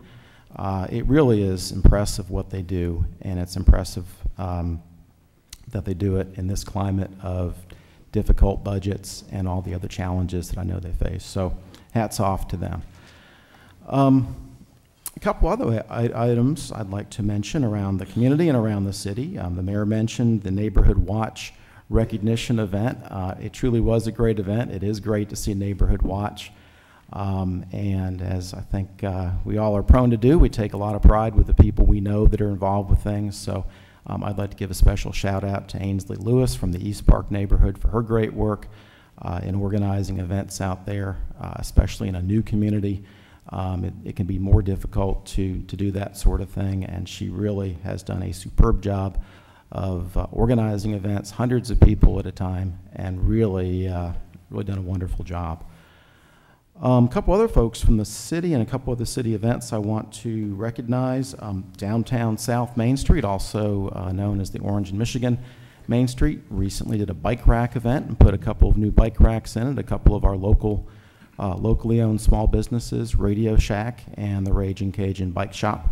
It really is impressive what they do, and it's impressive that they do it in this climate of difficult budgets and all the other challenges that I know they face. So hats off to them. A couple other items I'd like to mention around the community and around the city. The mayor mentioned the Neighborhood Watch recognition event. It truly was a great event. It is great to see Neighborhood Watch And as I think we all are prone to do, we take a lot of pride with the people we know that are involved with things. So I'd like to give a special shout out to Ainsley Lewis from the East Park neighborhood for her great work in organizing events out there, especially in a new community. It can be more difficult to do that sort of thing, and she really has done a superb job of organizing events, hundreds of people at a time, and really done a wonderful job. A couple other folks from the city and a couple of the city events I want to recognize. Downtown South Main Street, also known as the Orange and Michigan Main Street, recently did a bike rack event and put a couple of new bike racks in it. A couple of our locally owned small businesses, Radio Shack and the Raging Cajun Bike Shop.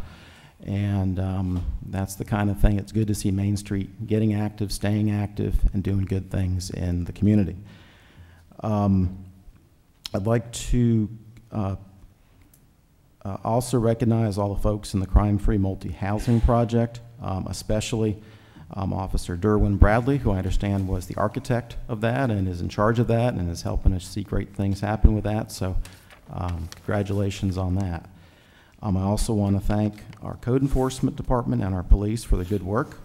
And that's the kind of thing, it's good to see Main Street getting active, staying active, and doing good things in the community. I'd like to also recognize all the folks in the Crime-Free Multi-Housing Project, especially Officer Derwin Bradley, who I understand was the architect of that and is in charge of that and is helping us see great things happen with that. So congratulations on that. I also want to thank our Code Enforcement Department and our police for the good work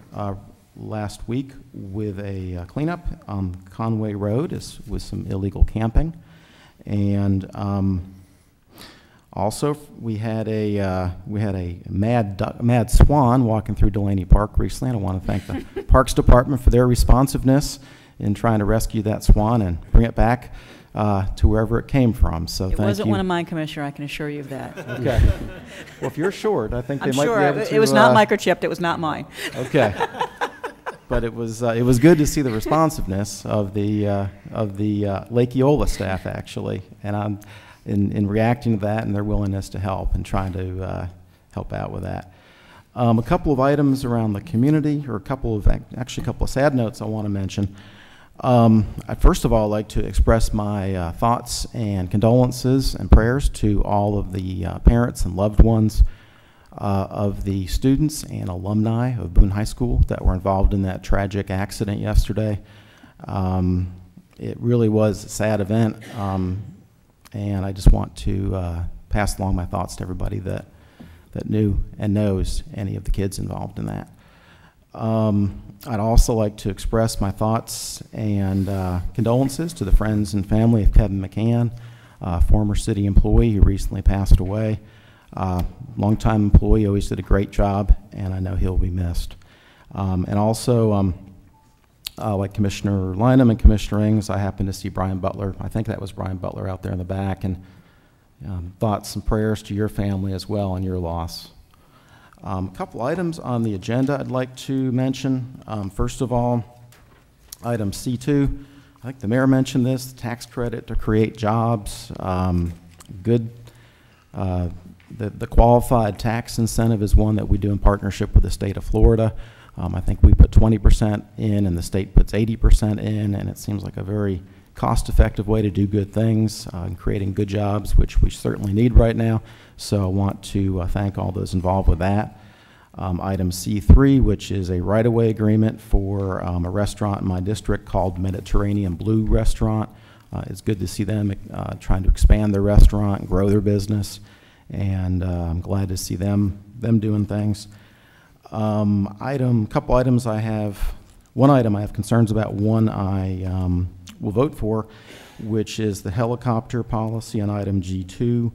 last week with a cleanup on Conway Road with some illegal camping. And also, we had a mad swan walking through Delaney Park recently, and I want to thank the Parks Department for their responsiveness in trying to rescue that swan and bring it back to wherever it came from. So thank you. It wasn't one of mine, Commissioner. I can assure you of that. Okay. Well, if you're short, I think they might be able to. It was not microchipped. It was not mine. Okay. But it was good to see the responsiveness of the Lake Eola staff, actually, and I'm in reacting to that and their willingness to help and trying to help out with that. A couple of items around the community, or actually a couple of sad notes I want to mention. First of all, I'd like to express my thoughts and condolences and prayers to all of the parents and loved ones of the students and alumni of Boone High School that were involved in that tragic accident yesterday. It really was a sad event, and I just want to pass along my thoughts to everybody that knew and knows any of the kids involved in that. I'd also like to express my thoughts and condolences to the friends and family of Kevin McCann, a former city employee who recently passed away. Longtime employee, always did a great job, and I know he'll be missed. And also, like Commissioner Lynham and Commissioner Ings, I happened to see Brian Butler. I think that was Brian Butler out there in the back, and thoughts and prayers to your family as well and your loss. A couple items on the agenda I'd like to mention. First of all, item C2. I think the mayor mentioned this, the tax credit to create jobs. The qualified tax incentive is one that we do in partnership with the state of Florida. I think we put 20% in and the state puts 80% in, and it seems like a very cost-effective way to do good things and creating good jobs, which we certainly need right now. So I want to thank all those involved with that. Item C3, which is a right-of-way agreement for a restaurant in my district called Mediterranean Blue Restaurant. It's good to see them trying to expand their restaurant and grow their business, and I'm glad to see them doing things. Couple items I have. One item I have concerns about. One I will vote for, which is the helicopter policy on item G2.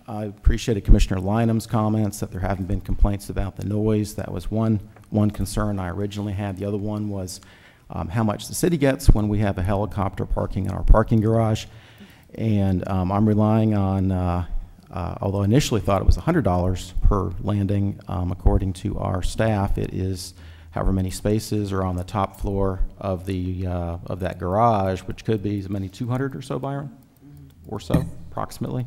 I appreciated Commissioner Lynham's comments that there haven't been complaints about the noise. That was one concern I originally had. The other one was how much the city gets when we have a helicopter parking in our parking garage. And I'm relying on, although I initially thought it was $100 per landing, according to our staff, it is however many spaces are on the top floor of that garage, which could be as many 200 or so, Byron, or so, approximately.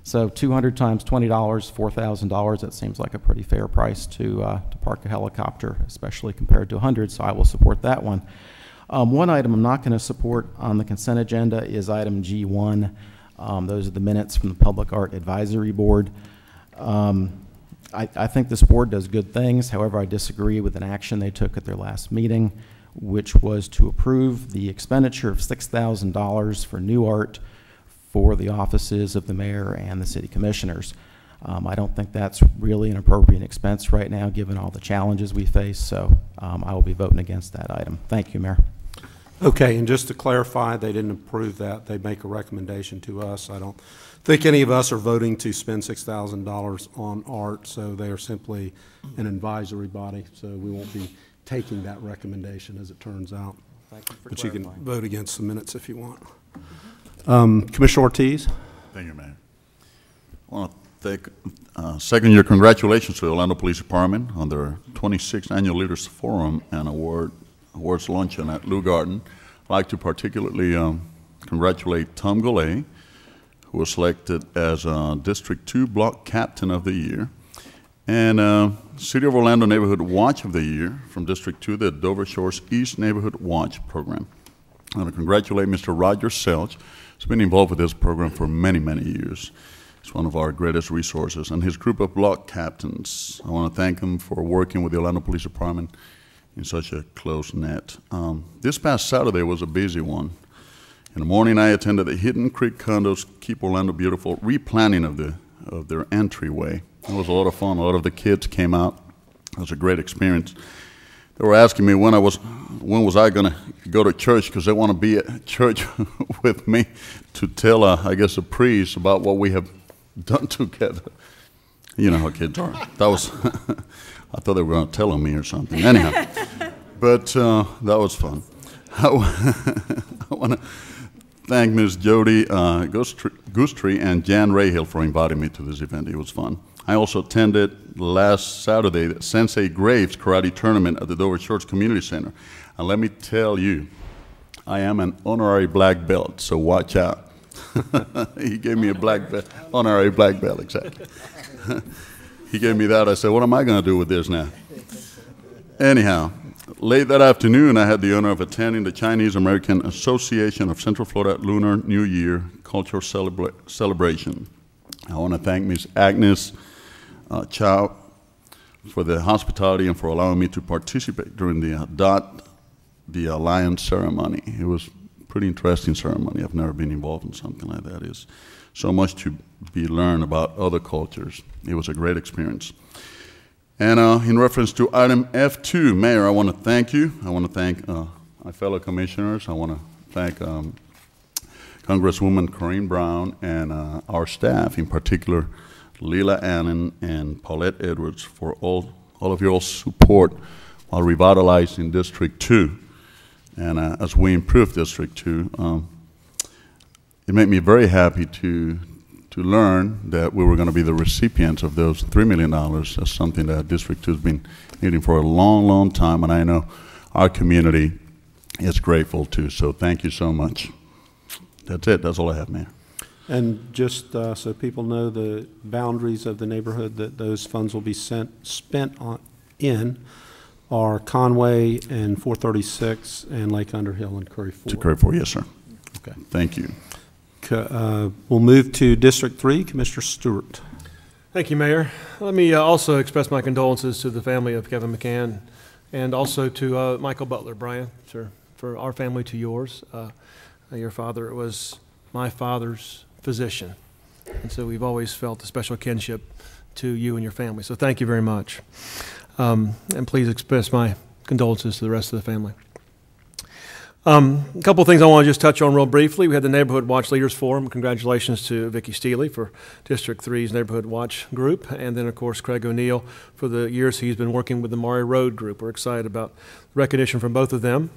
So 200 times $20, $4,000. That seems like a pretty fair price to park a helicopter, especially compared to 100. So I will support that one. One item I'm not going to support on the consent agenda is item G1. Those are the minutes from the Public Art Advisory Board. I think this board does good things. However, I disagree with an action they took at their last meeting, which was to approve the expenditure of $6,000 for new art for the offices of the mayor and the city commissioners. I don't think that's really an appropriate expense right now, given all the challenges we face, so I will be voting against that item. Thank you, Mayor. Okay, and just to clarify, they didn't approve that. They make a recommendation to us. I don't think any of us are voting to spend $6,000 on art, so they are simply an advisory body, so we won't be taking that recommendation as it turns out. Thank you for But you can clarifying. vote against the minutes if you want. Commissioner Ortiz? Thank you, Mayor. I want to thank, second year congratulations to the Orlando Police Department on their 26th Annual Leaders Forum and Awards Luncheon at Lou Garden. I'd like to particularly congratulate Tom Golay, who was selected as District 2 Block Captain of the Year, and City of Orlando Neighborhood Watch of the Year from District 2, the Dover Shores East Neighborhood Watch Program. I want to congratulate Mr. Roger Selch, who's been involved with this program for many, many years. He's one of our greatest resources, and his group of block captains. I want to thank him for working with the Orlando Police Department in such a close net. This past Saturday was a busy one. In the morning, I attended the Hidden Creek Condos Keep Orlando Beautiful replanning of their entryway. It was a lot of fun. A lot of the kids came out. It was a great experience. They were asking me when was I going to go to church, because they want to be at church with me to tell, I guess, the priest about what we have done together. You know how kids are. That was, I thought they were going to tell on me or something. Anyhow, but that was fun. I want to thank Ms. Jody Goosetree and Jan Rahill for inviting me to this event. It was fun. I also attended last Saturday the Sensei Graves Karate Tournament at the Dover Shores Community Center. And let me tell you, I am an honorary black belt, so watch out. He gave me a black belt, honorary black belt, exactly. He gave me that. I said, what am I going to do with this now? Anyhow, late that afternoon, I had the honor of attending the Chinese American Association of Central Florida Lunar New Year Cultural Celebration. I want to thank Ms. Agnes Chow for the hospitality and for allowing me to participate during the Lion ceremony. It was a pretty interesting ceremony. I've never been involved in something like that. It's so much to be learned about other cultures. It was a great experience. And in reference to item F2, Mayor, I want to thank you. I want to thank my fellow commissioners. I want to thank Congresswoman Corrine Brown and our staff, in particular Leila Annan and Paulette Edwards, for all of your support while revitalizing District 2. And as we improve District 2, it made me very happy to learn that we were going to be the recipients of those $3 million. That's something that District 2 has been needing for a long, long time, and I know our community is grateful too. So thank you so much. That's it. That's all I have, Mayor. And just so people know the boundaries of the neighborhood that those funds will be spent in are Conway and 436 and Lake Underhill and Curry 4. To Curry 4, yes, sir. Okay. Thank you. We'll move to District 3. Commissioner Stewart. Thank you, Mayor. Let me also express my condolences to the family of Kevin McCann, and also to Michael Butler, Brian, sir, for our family to yours. Your father was my father's physician, and so we've always felt a special kinship to you and your family. So thank you very much. And please express my condolences to the rest of the family. A couple of things I want to just touch on real briefly. We had the Neighborhood Watch Leaders Forum. Congratulations to Vicki Steele for District 3's Neighborhood Watch group, and then, of course, Craig O'Neill for the years he's been working with the Maury Road group. We're excited about recognition from both of them.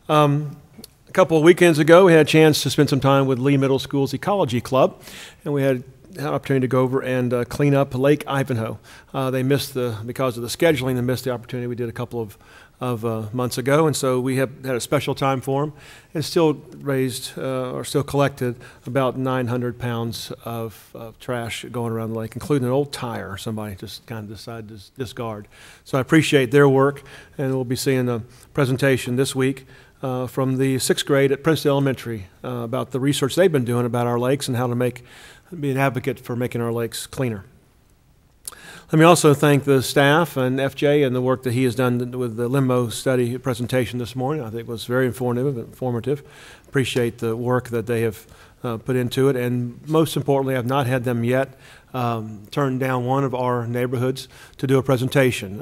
A couple of weekends ago, we had a chance to spend some time with Lee Middle School's Ecology Club, and we had an opportunity to go over and clean up Lake Ivanhoe. They missed because of the scheduling, they missed the opportunity. We did a couple of months ago, and so we have had a special time for them, and still raised or still collected about 900 pounds of trash going around the lake, including an old tire somebody just kind of decided to discard. So I appreciate their work, and we'll be seeing a presentation this week from the 6th grade at Princeton Elementary about the research they've been doing about our lakes and how to be an advocate for making our lakes cleaner. Let me also thank the staff and FJ and the work that he has done with the limo study presentation this morning. I think it was very informative. Appreciate the work that they have put into it. And most importantly, I've not had them yet turn down one of our neighborhoods to do a presentation.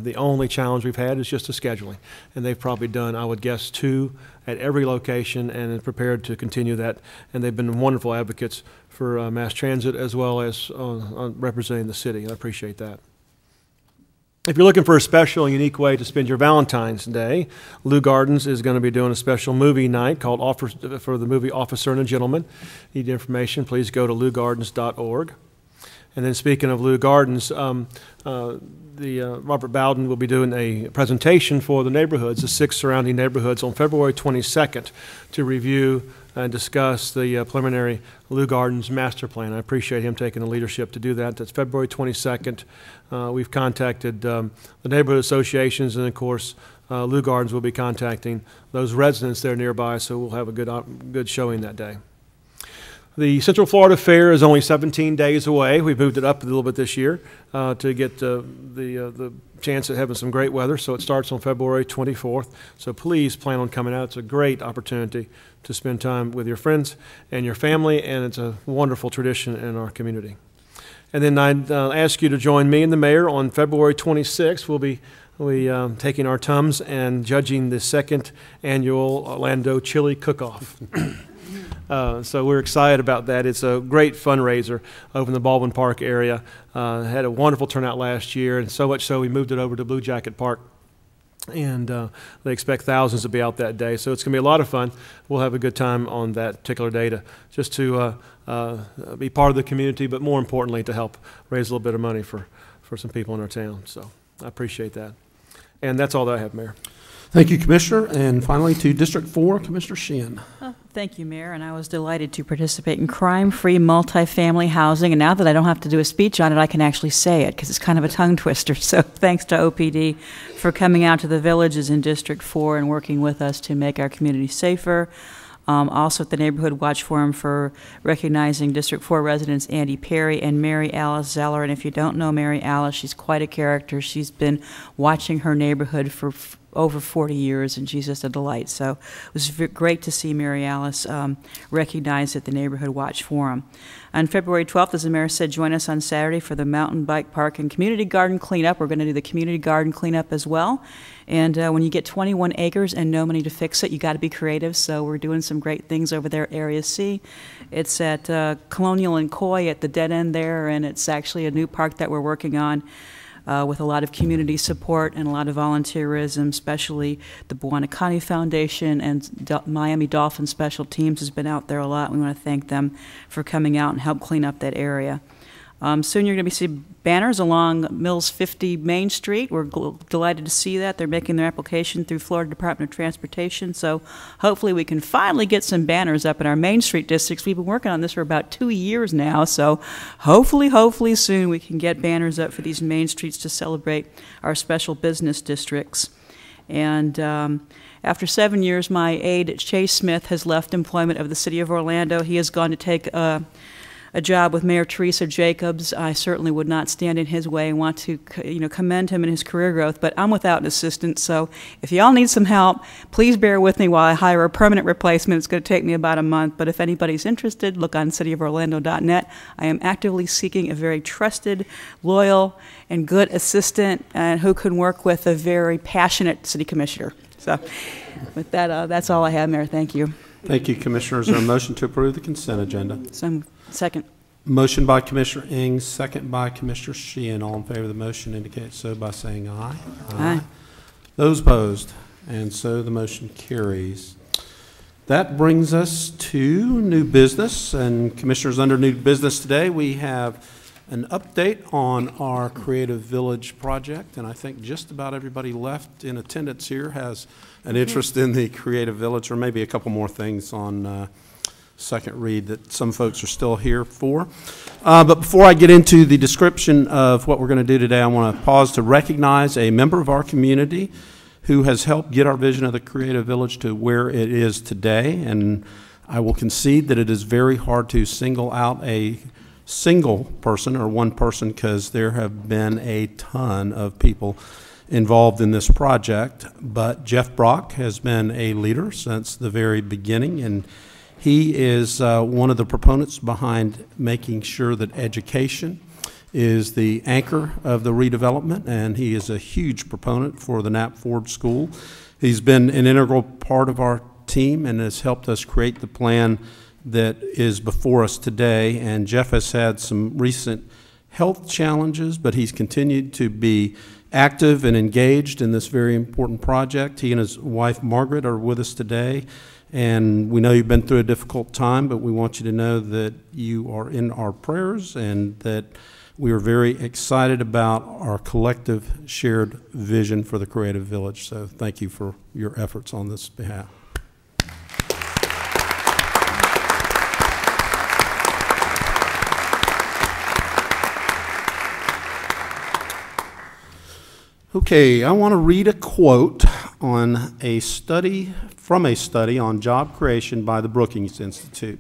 The only challenge we've had is just the scheduling. And they've probably done, I would guess, 2 at every location and are prepared to continue that. And they've been wonderful advocates for mass transit as well as representing the city. I appreciate that. If you're looking for a special and unique way to spend your Valentine's Day, Lou Gardens is going to be doing a special movie night called for the movie Officer and a Gentleman. Need information, please go to lougardens.org. And then speaking of Lou Gardens, Robert Bowden will be doing a presentation for the neighborhoods, the 6 surrounding neighborhoods, on February 22nd to review and discuss the preliminary Lou Gardens master plan. I appreciate him taking the leadership to do that. That's February 22nd. We've contacted the neighborhood associations, and of course, Lou Gardens will be contacting those residents there nearby, so we'll have a good showing that day. The Central Florida Fair is only 17 days away. We've moved it up a little bit this year to get the chance at having some great weather. So it starts on February 24th. So please plan on coming out. It's a great opportunity to spend time with your friends and your family, and it's a wonderful tradition in our community. And then I'd ask you to join me and the mayor on February 26th. We'll be taking our Tums and judging the 2nd annual Orlando Chili Cook-Off. So we're excited about that. It's a great fundraiser over in the Baldwin Park area. Had a wonderful turnout last year, and so much so we moved it over to Blue Jacket Park. And they expect thousands to be out that day. So it's going to be a lot of fun. We'll have a good time on that particular day just to be part of the community, but more importantly to help raise a little bit of money for some people in our town. So I appreciate that. And that's all that I have, Mayor. Thank you, Commissioner. And finally, to District 4, Commissioner Sheehan. Thank you, Mayor, and I was delighted to participate in crime-free multifamily housing, and now that I don't have to do a speech on it, I can actually say it, because it's kind of a tongue twister. So thanks to OPD for coming out to the villages in District 4 and working with us to make our community safer. Also at the Neighborhood Watch Forum for recognizing District 4 residents Andy Perry and Mary Alice Zeller. And if you don't know Mary Alice, she's quite a character. She's been watching her neighborhood for over 40 years, and she's just a delight. So it was great to see Mary Alice recognized at the Neighborhood Watch Forum. On February 12th, as the mayor said, join us on Saturday for the Mountain Bike Park and Community Garden Cleanup. We're going to do the Community Garden Cleanup as well. And when you get 21 acres and no money to fix it, you got to be creative. So we're doing some great things over there at Area C. It's at Colonial and Coy at the dead end there, and it's actually a new park that we're working on. With a lot of community support and a lot of volunteerism, especially the Buonacani Foundation and Miami Dolphin Special Teams has been out there a lot. We want to thank them for coming out and help clean up that area. Soon you're going to see banners along Mills 50 Main Street. We're delighted to see that. They're making their application through Florida Department of Transportation, so hopefully we can finally get some banners up in our Main Street districts. We've been working on this for about 2 years now, so hopefully soon we can get banners up for these Main Streets to celebrate our special business districts. And after 7 years, my aide, Chase Smith, has left employment of the City of Orlando. He has gone to take a job with Mayor Teresa Jacobs. I certainly would not stand in his way and want to commend him in his career growth, but I'm without an assistant, so if y'all need some help, please bear with me while I hire a permanent replacement. It's going to take me about a month, but if anybody's interested, look on cityoforlando.net. I am actively seeking a very trusted, loyal, and good assistant who can work with a very passionate city commissioner. So with that, that's all I have, Mayor. Thank you. Thank you, Commissioner. Is there a motion to approve the consent agenda? Second. Motion by Commissioner Ings, second by Commissioner Sheehan. All in favor of the motion indicate so by saying aye. Aye. Those opposed? And so the motion carries. That brings us to new business. And Commissioners, under new business today, we have an update on our Creative Village project. And I think just about everybody left in attendance here has an interest in the Creative Village, or maybe a couple more things on second read that some folks are still here for. But before I get into the description of what we're going to do today, I want to pause to recognize a member of our community who has helped get our vision of the Creative Village to where it is today. And I will concede that it is very hard to single out a single person or one person, because there have been a ton of people involved in this project. But Jeff Brock has been a leader since the very beginning, and He is one of the proponents behind making sure that education is the anchor of the redevelopment, and he is a huge proponent for the Knapp Ford School. He's been an integral part of our team and has helped us create the plan that is before us today. And Jeff has had some recent health challenges, but he's continued to be active and engaged in this very important project. He and his wife Margaret are with us today, and we know you've been through a difficult time, but we want you to know that you are in our prayers and that we are very excited about our collective shared vision for the Creative Village. So thank you for your efforts on this behalf. Okay, I want to read a quote on a study, from a study on job creation by the Brookings Institute.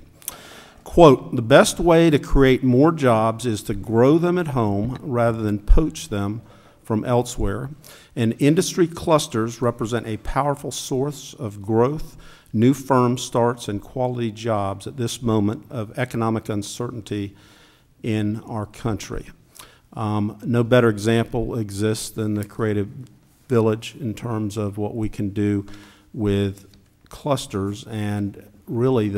Quote, "The best way to create more jobs is to grow them at home rather than poach them from elsewhere. And industry clusters represent a powerful source of growth, new firm starts, and quality jobs at this moment of economic uncertainty in our country." No better example exists than the Creative Village in terms of what we can do with clusters, and really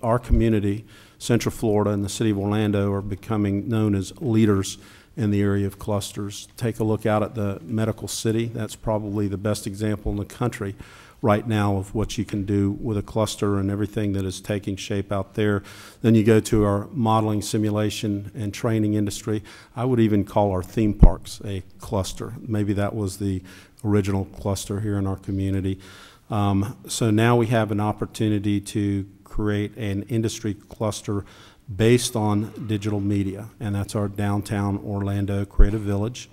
our community, Central Florida and the city of Orlando, are becoming known as leaders in the area of clusters. Take a look out at the Medical City. That's probably the best example in the country right now of what you can do with a cluster and everything that is taking shape out there. Then you go to our modeling, simulation, and training industry. I would even call our theme parks a cluster. Maybe that was the original cluster here in our community. So now we have an opportunity to create an industry cluster based on digital media, and that's our downtown Orlando Creative Village.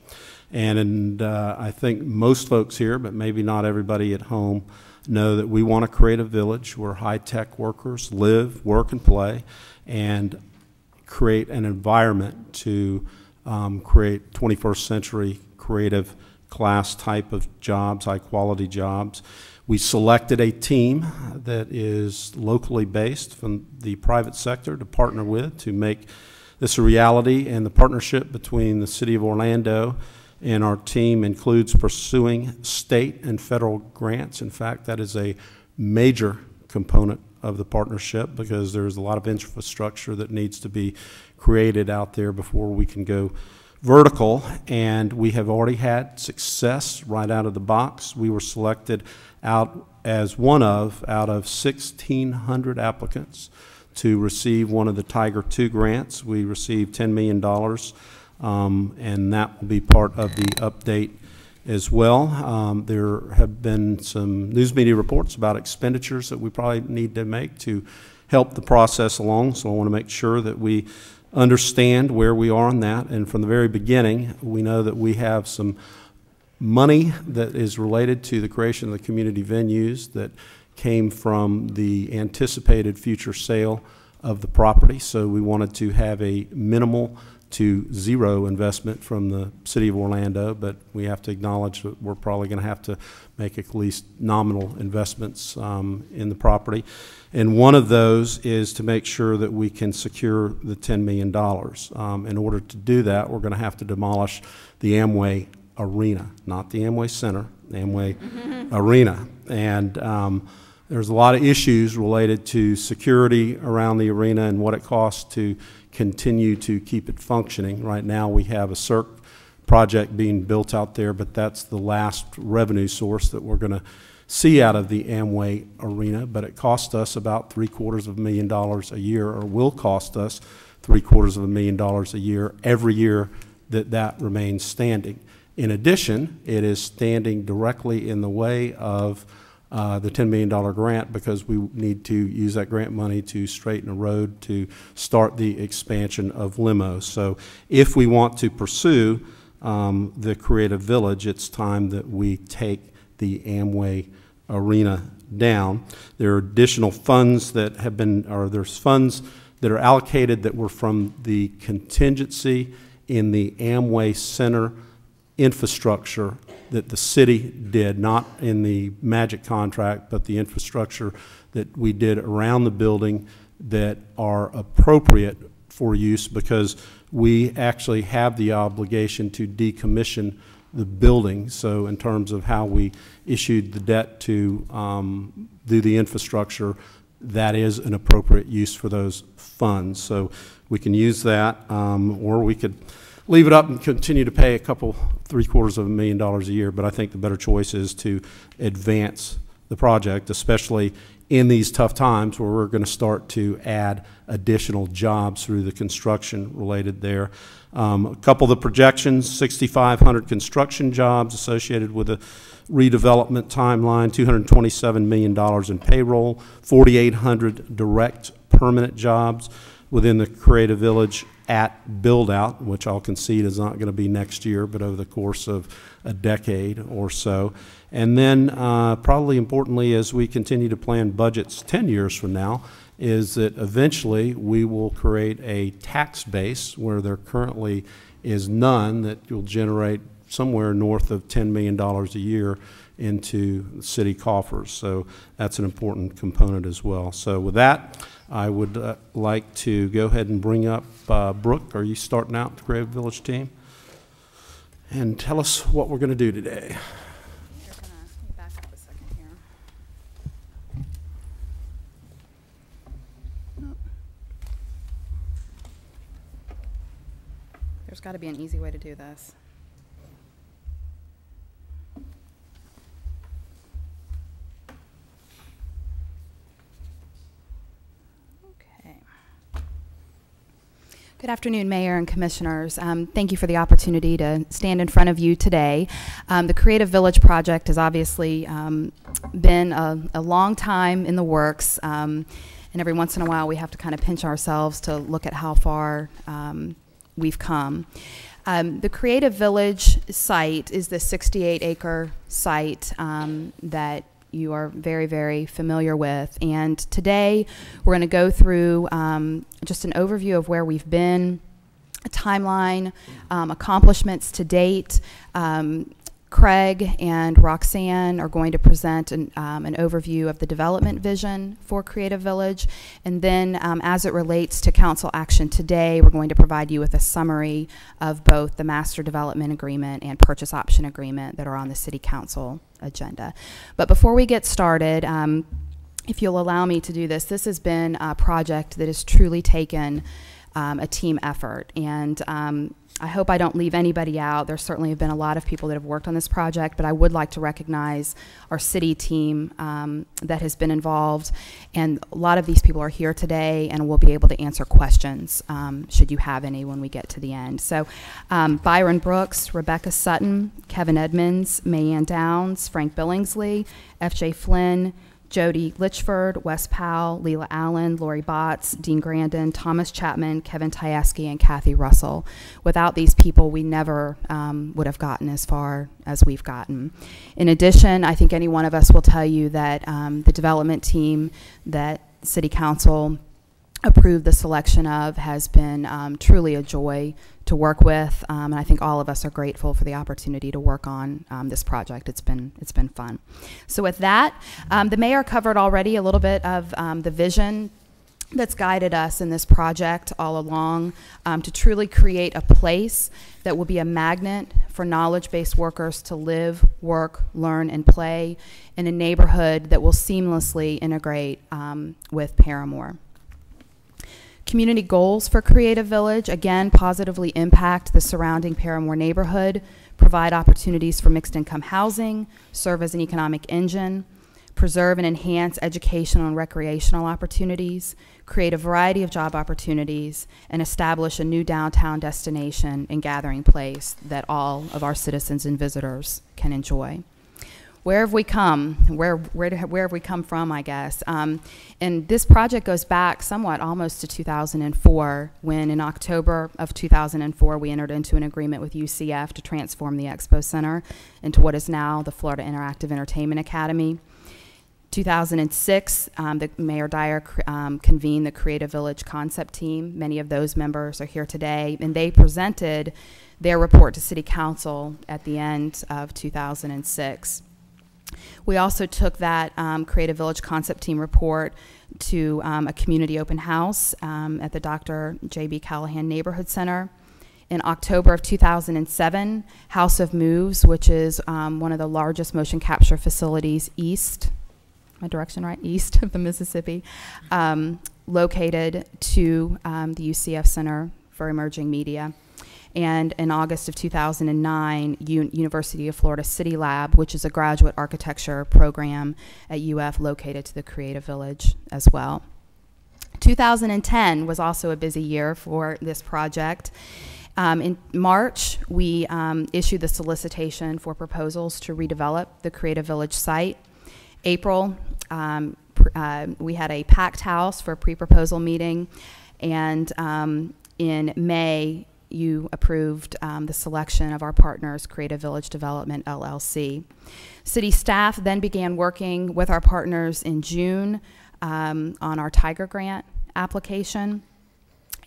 And I think most folks here, but maybe not everybody at home, know that we want to create a village where high-tech workers live, work, and play, and create an environment to create 21st century creative class type of jobs, high-quality jobs. We selected a team that is locally based from the private sector to partner with to make this a reality, and the partnership between the City of Orlando and our team includes pursuing state and federal grants. In fact, that is a major component of the partnership because there's a lot of infrastructure that needs to be created out there before we can go vertical, and we have already had success right out of the box. We were selected out as one of out of 1,600 applicants to receive one of the Tiger II grants. We received $10 million. And that will be part of the update as well. There have been some news media reports about expenditures that we probably need to make to help the process along, so I want to make sure that we understand where we are on that. And from the very beginning, we know that we have some money that is related to the creation of the community venues that came from the anticipated future sale of the property, so we wanted to have a minimal to zero investment from the City of Orlando, but we have to acknowledge that we're probably going to have to make at least nominal investments in the property. And one of those is to make sure that we can secure the $10 million. In order to do that, we're going to have to demolish the Amway Arena, not the Amway Center, the Amway Arena. And there's a lot of issues related to security around the arena and what it costs to continue to keep it functioning. Right now we have a CERC project being built out there, but that's the last revenue source that we're going to see out of the Amway Arena. But it costs us about $750,000 a year, or will cost us $750,000 a year every year that remains standing. In addition, it is standing directly in the way of the $10 million grant, because we need to use that grant money to straighten a road to start the expansion of limos. So if we want to pursue the Creative Village, it's time that we take the Amway Arena down. There are additional funds that have been, or there's funds that are allocated that were from the contingency in the Amway Center infrastructure that the city did, not in the magic contract, but the infrastructure that we did around the building that are appropriate for use, because we actually have the obligation to decommission the building. So in terms of how we issued the debt to do the infrastructure, that is an appropriate use for those funds. So we can use that, or we could leave it up and continue to pay $750,000 a year. But I think the better choice is to advance the project, especially in these tough times where we're going to start to add additional jobs through the construction related there. A couple of the projections: 6,500 construction jobs associated with a redevelopment timeline, $227 million in payroll, 4,800 direct permanent jobs within the Creative Village at build-out, which I'll concede is not going to be next year, but over the course of a decade or so. And then probably importantly, as we continue to plan budgets 10 years from now, is that eventually we will create a tax base where there currently is none, that will generate somewhere north of $10 million a year into city coffers. So that's an important component as well. So with that, I would like to go ahead and bring up Brooke. Are you starting out with the Creative Village team? And tell us what we're going to do today. You're going to back up a second here. Oh. There's got to be an easy way to do this. Good afternoon, Mayor and Commissioners. Thank you for the opportunity to stand in front of you today. The Creative Village project has obviously been a long time in the works, and every once in a while we have to kind of pinch ourselves to look at how far we've come. The Creative Village site is the 68-acre site that you are very, very familiar with. And today we're going to go through just an overview of where we've been, a timeline, accomplishments to date. Craig and Roxanne are going to present an overview of the development vision for Creative Village. And then as it relates to council action today, we're going to provide you with a summary of both the master development agreement and purchase option agreement that are on the city council agenda. But before we get started, if you'll allow me to do this, this has been a project that has truly taken a team effort. And I hope I don't leave anybody out. There certainly have been a lot of people that have worked on this project, but I would like to recognize our city team that has been involved. And a lot of these people are here today and will be able to answer questions should you have any when we get to the end. So Byron Brooks, Rebecca Sutton, Kevin Edmonds, Mayanne Downs, Frank Billingsley, F.J. Flynn, Jody Litchford, Wes Powell, Leela Allen, Lori Botts, Dean Grandin, Thomas Chapman, Kevin Tyaski, and Kathy Russell. Without these people, we never would have gotten as far as we've gotten. In addition, I think any one of us will tell you that the development team that City Council approved the selection of has been truly a joy to work with, and I think all of us are grateful for the opportunity to work on this project. It's been fun. So with that, the mayor covered already a little bit of the vision that's guided us in this project all along, to truly create a place that will be a magnet for knowledge-based workers to live, work, learn, and play in a neighborhood that will seamlessly integrate with Paramore. Community goals for Creative Village, again, positively impact the surrounding Paramore neighborhood, provide opportunities for mixed income housing, serve as an economic engine, preserve and enhance educational and recreational opportunities, create a variety of job opportunities, and establish a new downtown destination and gathering place that all of our citizens and visitors can enjoy. Where have we come? Where have we come from, I guess? And this project goes back somewhat almost to 2004, when in October of 2004, we entered into an agreement with UCF to transform the Expo Center into what is now the Florida Interactive Entertainment Academy. 2006, Mayor Dyer convened the Creative Village Concept Team. Many of those members are here today, and they presented their report to City Council at the end of 2006. We also took that Creative Village Concept Team report to a community open house at the Dr. J.B. Callahan Neighborhood Center. In October of 2007, House of Moves, which is one of the largest motion capture facilities east, my direction right, east of the Mississippi, located to the UCF Center for Emerging Media. And in August of 2009, University of Florida City Lab, which is a graduate architecture program at UF located to the Creative Village as well. 2010 was also a busy year for this project. In March, we issued the solicitation for proposals to redevelop the Creative Village site. April, we had a packed house for a pre-proposal meeting, and in May, you approved the selection of our partners, Creative Village Development, LLC. City staff then began working with our partners in June on our Tiger Grant application.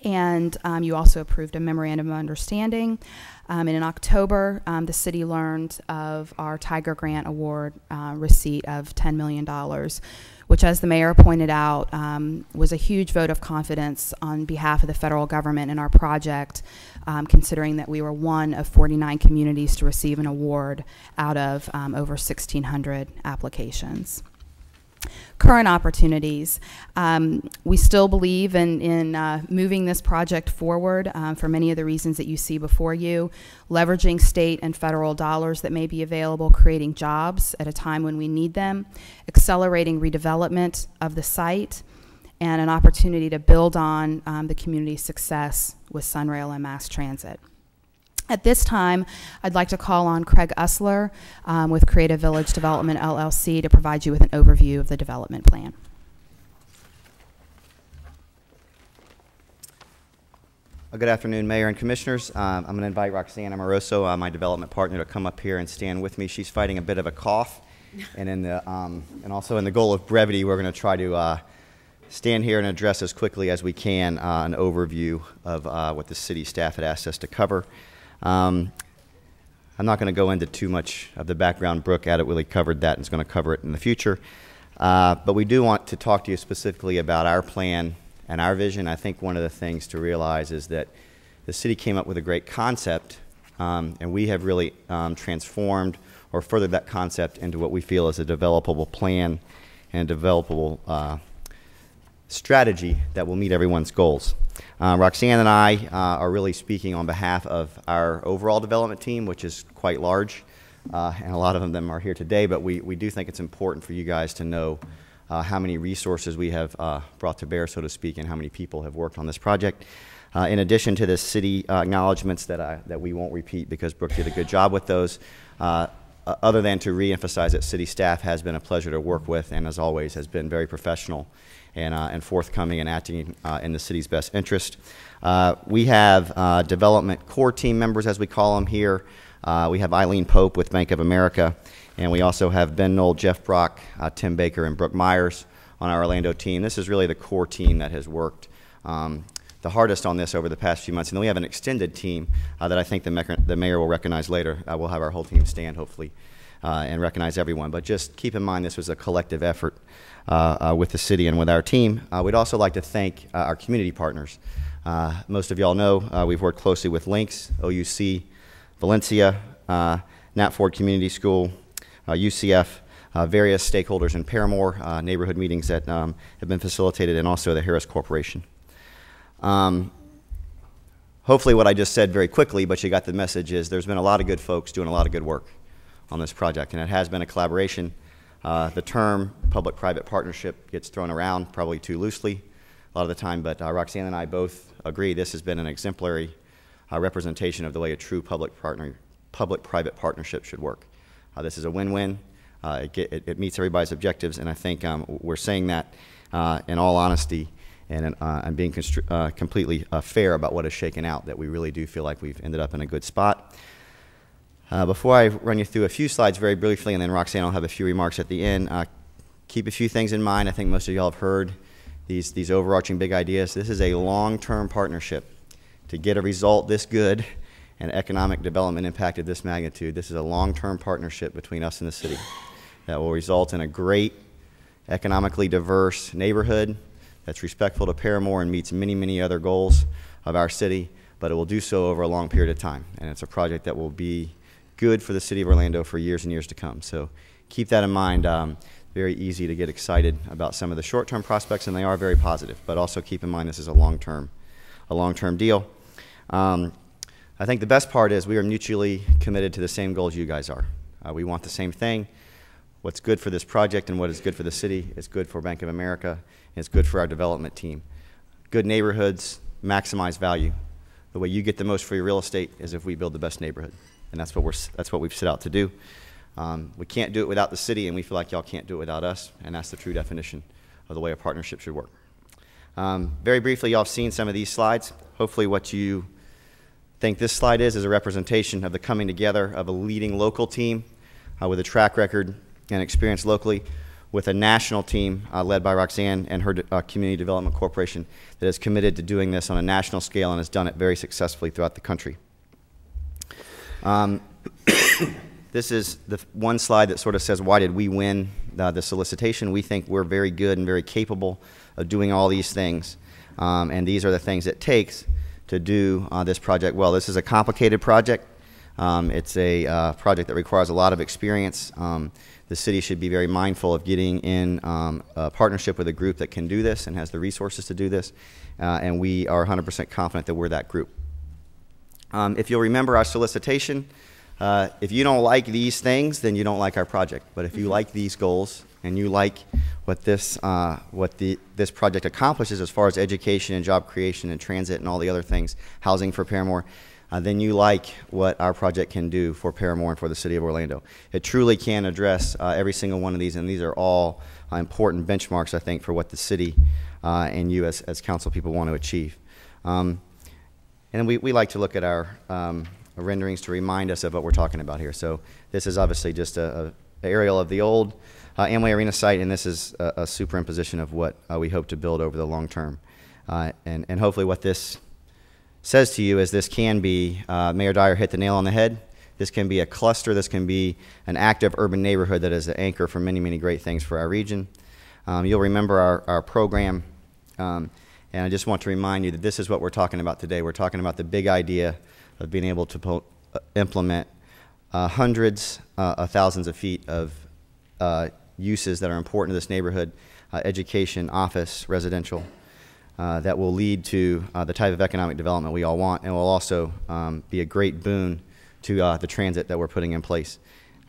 And you also approved a memorandum of understanding. And in October, the city learned of our Tiger Grant Award receipt of $10 million, which, as the mayor pointed out, was a huge vote of confidence on behalf of the federal government in our project, considering that we were one of 49 communities to receive an award out of over 1,600 applications. Current opportunities. We still believe in moving this project forward for many of the reasons that you see before you, leveraging state and federal dollars that may be available, creating jobs at a time when we need them, accelerating redevelopment of the site, and an opportunity to build on the community's success with Sunrail and mass transit. At this time, I'd like to call on Craig Usler with Creative Village Development, LLC, to provide you with an overview of the development plan. Good afternoon, Mayor and Commissioners. I'm going to invite Roxanne Amoroso, my development partner, to come up here and stand with me. She's fighting a bit of a cough, and also in the goal of brevity, we're going to try to stand here and address as quickly as we can an overview of what the city staff had asked us to cover. I'm not going to go into too much of the background. Brooke adequately covered that and is going to cover it in the future. But we do want to talk to you specifically about our plan and our vision. I think one of the things to realize is that the city came up with a great concept, and we have really transformed or furthered that concept into what we feel is a developable plan and a developable strategy that will meet everyone's goals. Roxanne and I are really speaking on behalf of our overall development team, which is quite large, and a lot of them are here today, but we do think it's important for you guys to know how many resources we have brought to bear, so to speak, and how many people have worked on this project. In addition to the city acknowledgments that we won't repeat because Brooke did a good job with those, other than to reemphasize that city staff has been a pleasure to work with and, as always, has been very professional and forthcoming and acting in the city's best interest. We have development core team members, as we call them here. We have Eileen Pope with Bank of America, and we also have Ben Knoll, Jeff Brock, Tim Baker, and Brooke Myers on our Orlando team. This is really the core team that has worked the hardest on this over the past few months. And then we have an extended team that I think the mayor will recognize later. We'll have our whole team stand, hopefully, and recognize everyone. But just keep in mind this was a collective effort with the city and with our team. We'd also like to thank our community partners. Most of y'all know we've worked closely with Lynx, OUC, Valencia, Nat Ford Community School, UCF, various stakeholders in Paramore, neighborhood meetings that have been facilitated, and also the Harris Corporation. Hopefully what I just said very quickly, but you got the message, is there's been a lot of good folks doing a lot of good work on this project, and it has been a collaboration. The term public-private partnership gets thrown around probably too loosely a lot of the time, but Roxanne and I both agree this has been an exemplary representation of the way a true public-private partnership should work. This is a win-win. It meets everybody's objectives, and I think we're saying that in all honesty and being completely fair about what is shaken out, that we really do feel like we've ended up in a good spot. Before I run you through a few slides very briefly, and then Roxanne will have a few remarks at the end, keep a few things in mind. I think most of y'all have heard these overarching big ideas. This is a long-term partnership. To get a result this good and economic development impact of this magnitude, this is a long-term partnership between us and the city that will result in a great, economically diverse neighborhood that's respectful to Paramore and meets many, many other goals of our city, but it will do so over a long period of time. And it's a project that will be good for the city of Orlando for years and years to come. So keep that in mind. Very easy to get excited about some of the short-term prospects, and they are very positive, but also keep in mind this is a long-term deal. I think the best part is we are mutually committed to the same goals you guys are. We want the same thing. What's good for this project and what is good for the city is good for Bank of America, and it's good for our development team. Good neighborhoods maximize value. The way you get the most for your real estate is if we build the best neighborhood, and that's what we've set out to do. We can't do it without the city, and we feel like y'all can't do it without us, and that's the true definition of the way a partnership should work. Very briefly, y'all have seen some of these slides. Hopefully what you think this slide is a representation of the coming together of a leading local team with a track record and experience locally with a national team led by Roxanne and her Community Development Corporation that is committed to doing this on a national scale and has done it very successfully throughout the country. This is the one slide that sort of says, why did we win the solicitation? We think we're very good and very capable of doing all these things. And these are the things it takes to do this project well. This is a complicated project. It's a project that requires a lot of experience. The city should be very mindful of getting in a partnership with a group that can do this and has the resources to do this. And we are 100% confident that we're that group. If you'll remember our solicitation, if you don't like these things, then you don't like our project. But if you like these goals and you like what this project accomplishes as far as education and job creation and transit and all the other things, housing for Paramore, then you like what our project can do for Paramore and for the city of Orlando. It truly can address every single one of these, and these are all important benchmarks, I think, for what the city and you as council people want to achieve. And we like to look at our renderings to remind us of what we're talking about here. So this is obviously just an aerial of the old Amway Arena site, and this is a superimposition of what we hope to build over the long term. And hopefully what this says to you is this can be, Mayor Dyer hit the nail on the head. This can be a cluster. This can be an active urban neighborhood that is the anchor for many, many great things for our region. You'll remember our program, and I just want to remind you that this is what we're talking about today. We're talking about the big idea of being able to implement hundreds of thousands of feet of uses that are important to this neighborhood, education, office, residential, that will lead to the type of economic development we all want, and will also be a great boon to the transit that we're putting in place.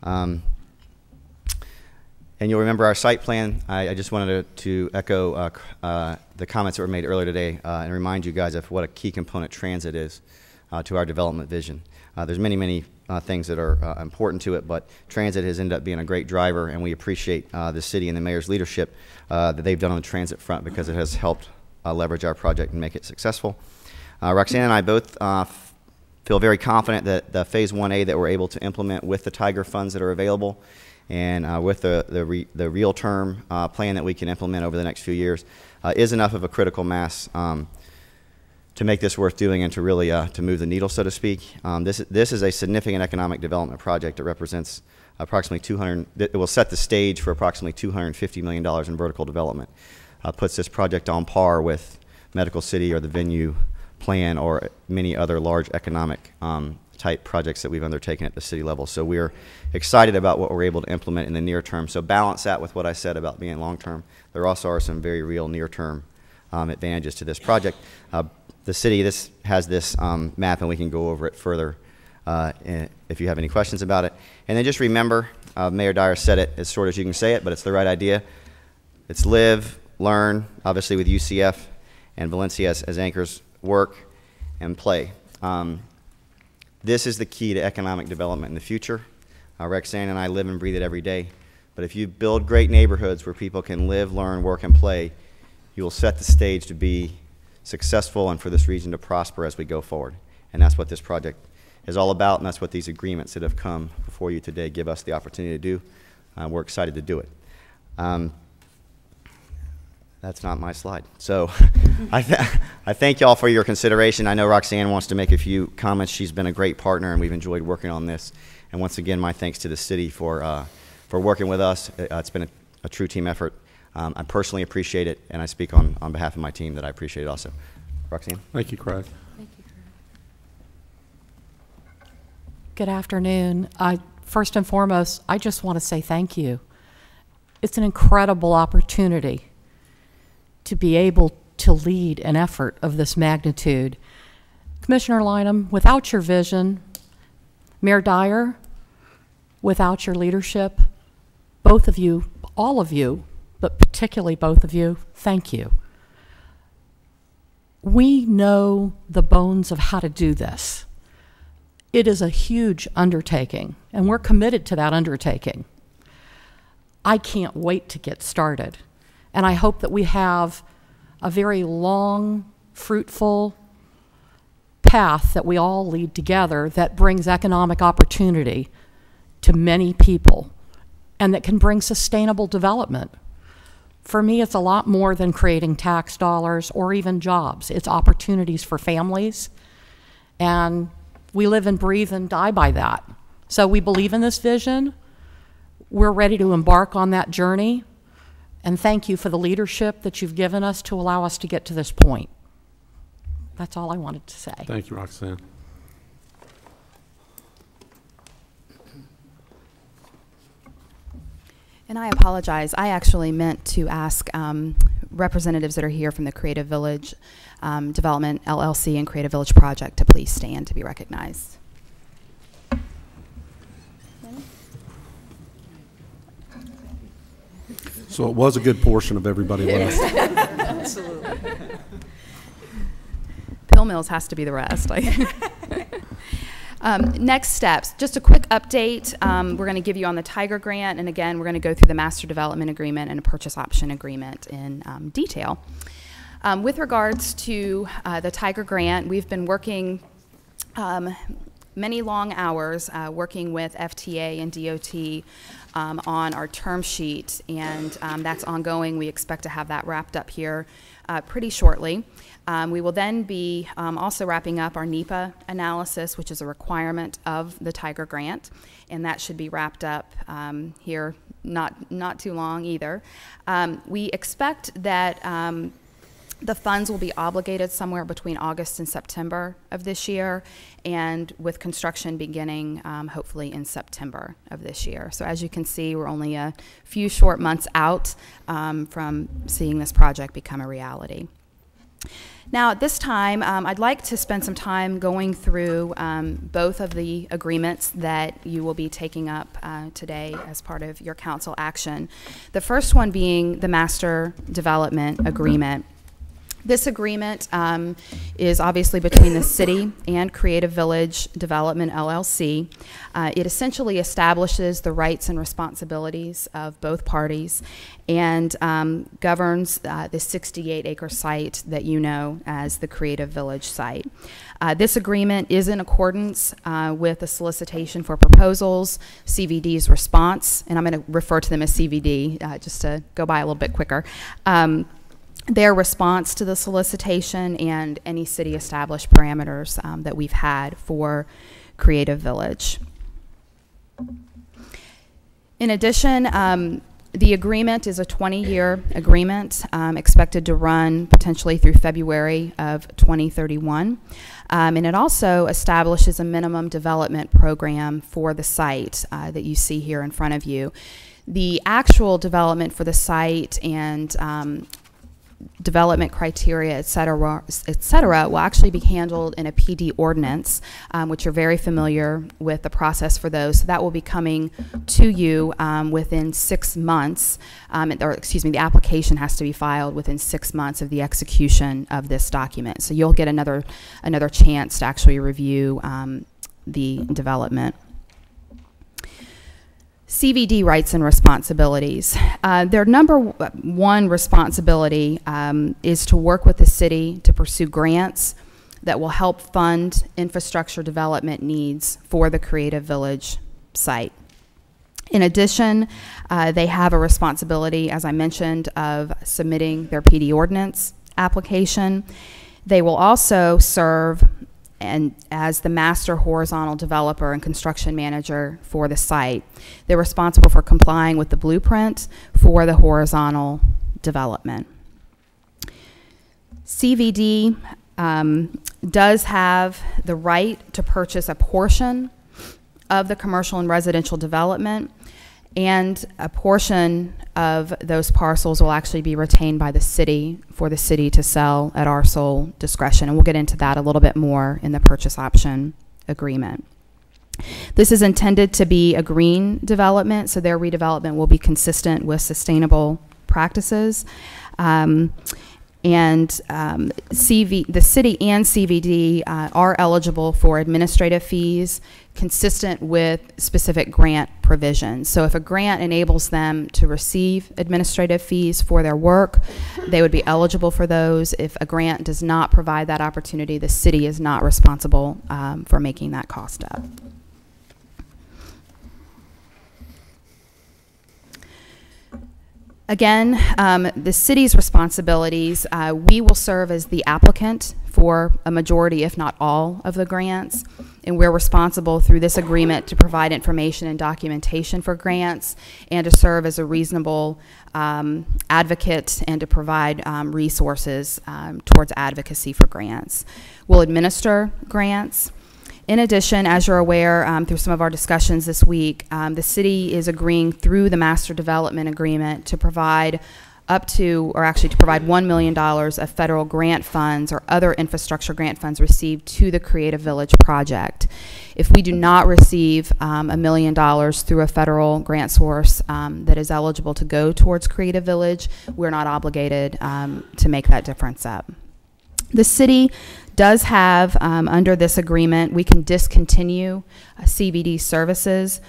And you'll remember our site plan. I just wanted to echo the comments that were made earlier today and remind you guys of what a key component transit is to our development vision. There's many, many things that are important to it, but transit has ended up being a great driver, and we appreciate the city and the mayor's leadership that they've done on the transit front, because it has helped leverage our project and make it successful. Roxanne and I both feel very confident that the Phase 1A that we're able to implement with the Tiger funds that are available and with the real term plan that we can implement over the next few years is enough of a critical mass to make this worth doing and to really to move the needle, so to speak. This is a significant economic development project that represents approximately it will set the stage for approximately $250 million in vertical development. Puts this project on par with Medical City or the Venue Plan or many other large economic type projects that we've undertaken at the city level. So we're excited about what we're able to implement in the near term. So balance that with what I said about being long term. There also are some very real near term advantages to this project. The city has this map, and we can go over it further if you have any questions about it. And then just remember, Mayor Dyer said it as short as you can say it, but it's the right idea. It's live, learn, obviously with UCF and Valencia as anchors, work, and play. This is the key to economic development in the future. Roxanne and I live and breathe it every day. But if you build great neighborhoods where people can live, learn, work, and play, you will set the stage to be successful and for this region to prosper as we go forward. And that's what this project is all about, and that's what these agreements that have come before you today give us the opportunity to do. We're excited to do it. That's not my slide. So I thank y'all for your consideration. I know Roxanne wants to make a few comments. She's been a great partner, and we've enjoyed working on this. And once again, my thanks to the city for working with us. It's been a true team effort. I personally appreciate it, and I speak on behalf of my team that I appreciate it also. Roxanne? Thank you, Craig. Good afternoon. First and foremost, I just want to say thank you. It's an incredible opportunity to be able to lead an effort of this magnitude. Commissioner Lineham, without your vision, Mayor Dyer, without your leadership, both of you, all of you, but particularly both of you, thank you. We know the bones of how to do this. It is a huge undertaking, and we're committed to that undertaking. I can't wait to get started, and I hope that we have a very long, fruitful path that we all lead together that brings economic opportunity to many people and that can bring sustainable development. For me, it's a lot more than creating tax dollars or even jobs. It's opportunities for families, and we live and breathe and die by that. So we believe in this vision. We're ready to embark on that journey, and thank you for the leadership that you've given us to allow us to get to this point. That's all I wanted to say. Thank you, Roxanne. And I apologize. I actually meant to ask representatives that are here from the Creative Village Development LLC and Creative Village Project to please stand to be recognized. So it was a good portion of everybody left. Absolutely. Pill Mills has to be the rest. Next steps, just a quick update. We're going to give you on the Tiger Grant, and again, we're going to go through the Master Development Agreement and a Purchase Option Agreement in detail. With regards to the Tiger Grant, we've been working many long hours working with FTA and DOT on our term sheet, and that's ongoing. We expect to have that wrapped up here pretty shortly. We will then be also wrapping up our NEPA analysis, which is a requirement of the Tiger Grant, and that should be wrapped up here not too long either. We expect that the funds will be obligated somewhere between August and September of this year, and with construction beginning hopefully in September of this year. So as you can see, we're only a few short months out from seeing this project become a reality. Now at this time, I'd like to spend some time going through both of the agreements that you will be taking up today as part of your council action. The first one being the Master Development Agreement. This agreement is obviously between the city and Creative Village Development LLC. It essentially establishes the rights and responsibilities of both parties and governs the 68-acre site that you know as the Creative Village site. This agreement is in accordance with the solicitation for proposals, CVD's response, and I'm going to refer to them as CVD just to go by a little bit quicker. Their response to the solicitation and any city established parameters that we've had for Creative Village. In addition, the agreement is a 20-year agreement expected to run potentially through February of 2031. And it also establishes a minimum development program for the site that you see here in front of you. The actual development for the site and development criteria, et cetera, will actually be handled in a PD ordinance, which you're very familiar with the process for those. So that will be coming to you within 6 months, or excuse me, the application has to be filed within 6 months of the execution of this document. So you'll get another chance to actually review the development. CVD rights and responsibilities. Their number one responsibility is to work with the city to pursue grants that will help fund infrastructure development needs for the Creative Village site. In addition, they have a responsibility, as I mentioned, of submitting their PD ordinance application. They will also serve as the master horizontal developer and construction manager for the site. They're responsible for complying with the blueprint for the horizontal development. CVD does have the right to purchase a portion of the commercial and residential development, and a portion of those parcels will actually be retained by the city for the city to sell at our sole discretion. And we'll get into that a little bit more in the purchase option agreement. This is intended to be a green development, so their redevelopment will be consistent with sustainable practices. The city and CVD are eligible for administrative fees consistent with specific grant provisions. So if a grant enables them to receive administrative fees for their work, they would be eligible for those. If a grant does not provide that opportunity, the city is not responsible for making that cost up. Again, the city's responsibilities, we will serve as the applicant for a majority, if not all, of the grants, and we're responsible through this agreement to provide information and documentation for grants and to serve as a reasonable advocate and to provide resources towards advocacy for grants. We'll administer grants. In addition, as you're aware, through some of our discussions this week, the city is agreeing through the master development agreement to provide to provide $1 million of federal grant funds or other infrastructure grant funds received to the Creative Village project. If we do not receive $1 million through a federal grant source that is eligible to go towards Creative Village, we're not obligated to make that difference up. The city does have, under this agreement, we can discontinue CVD services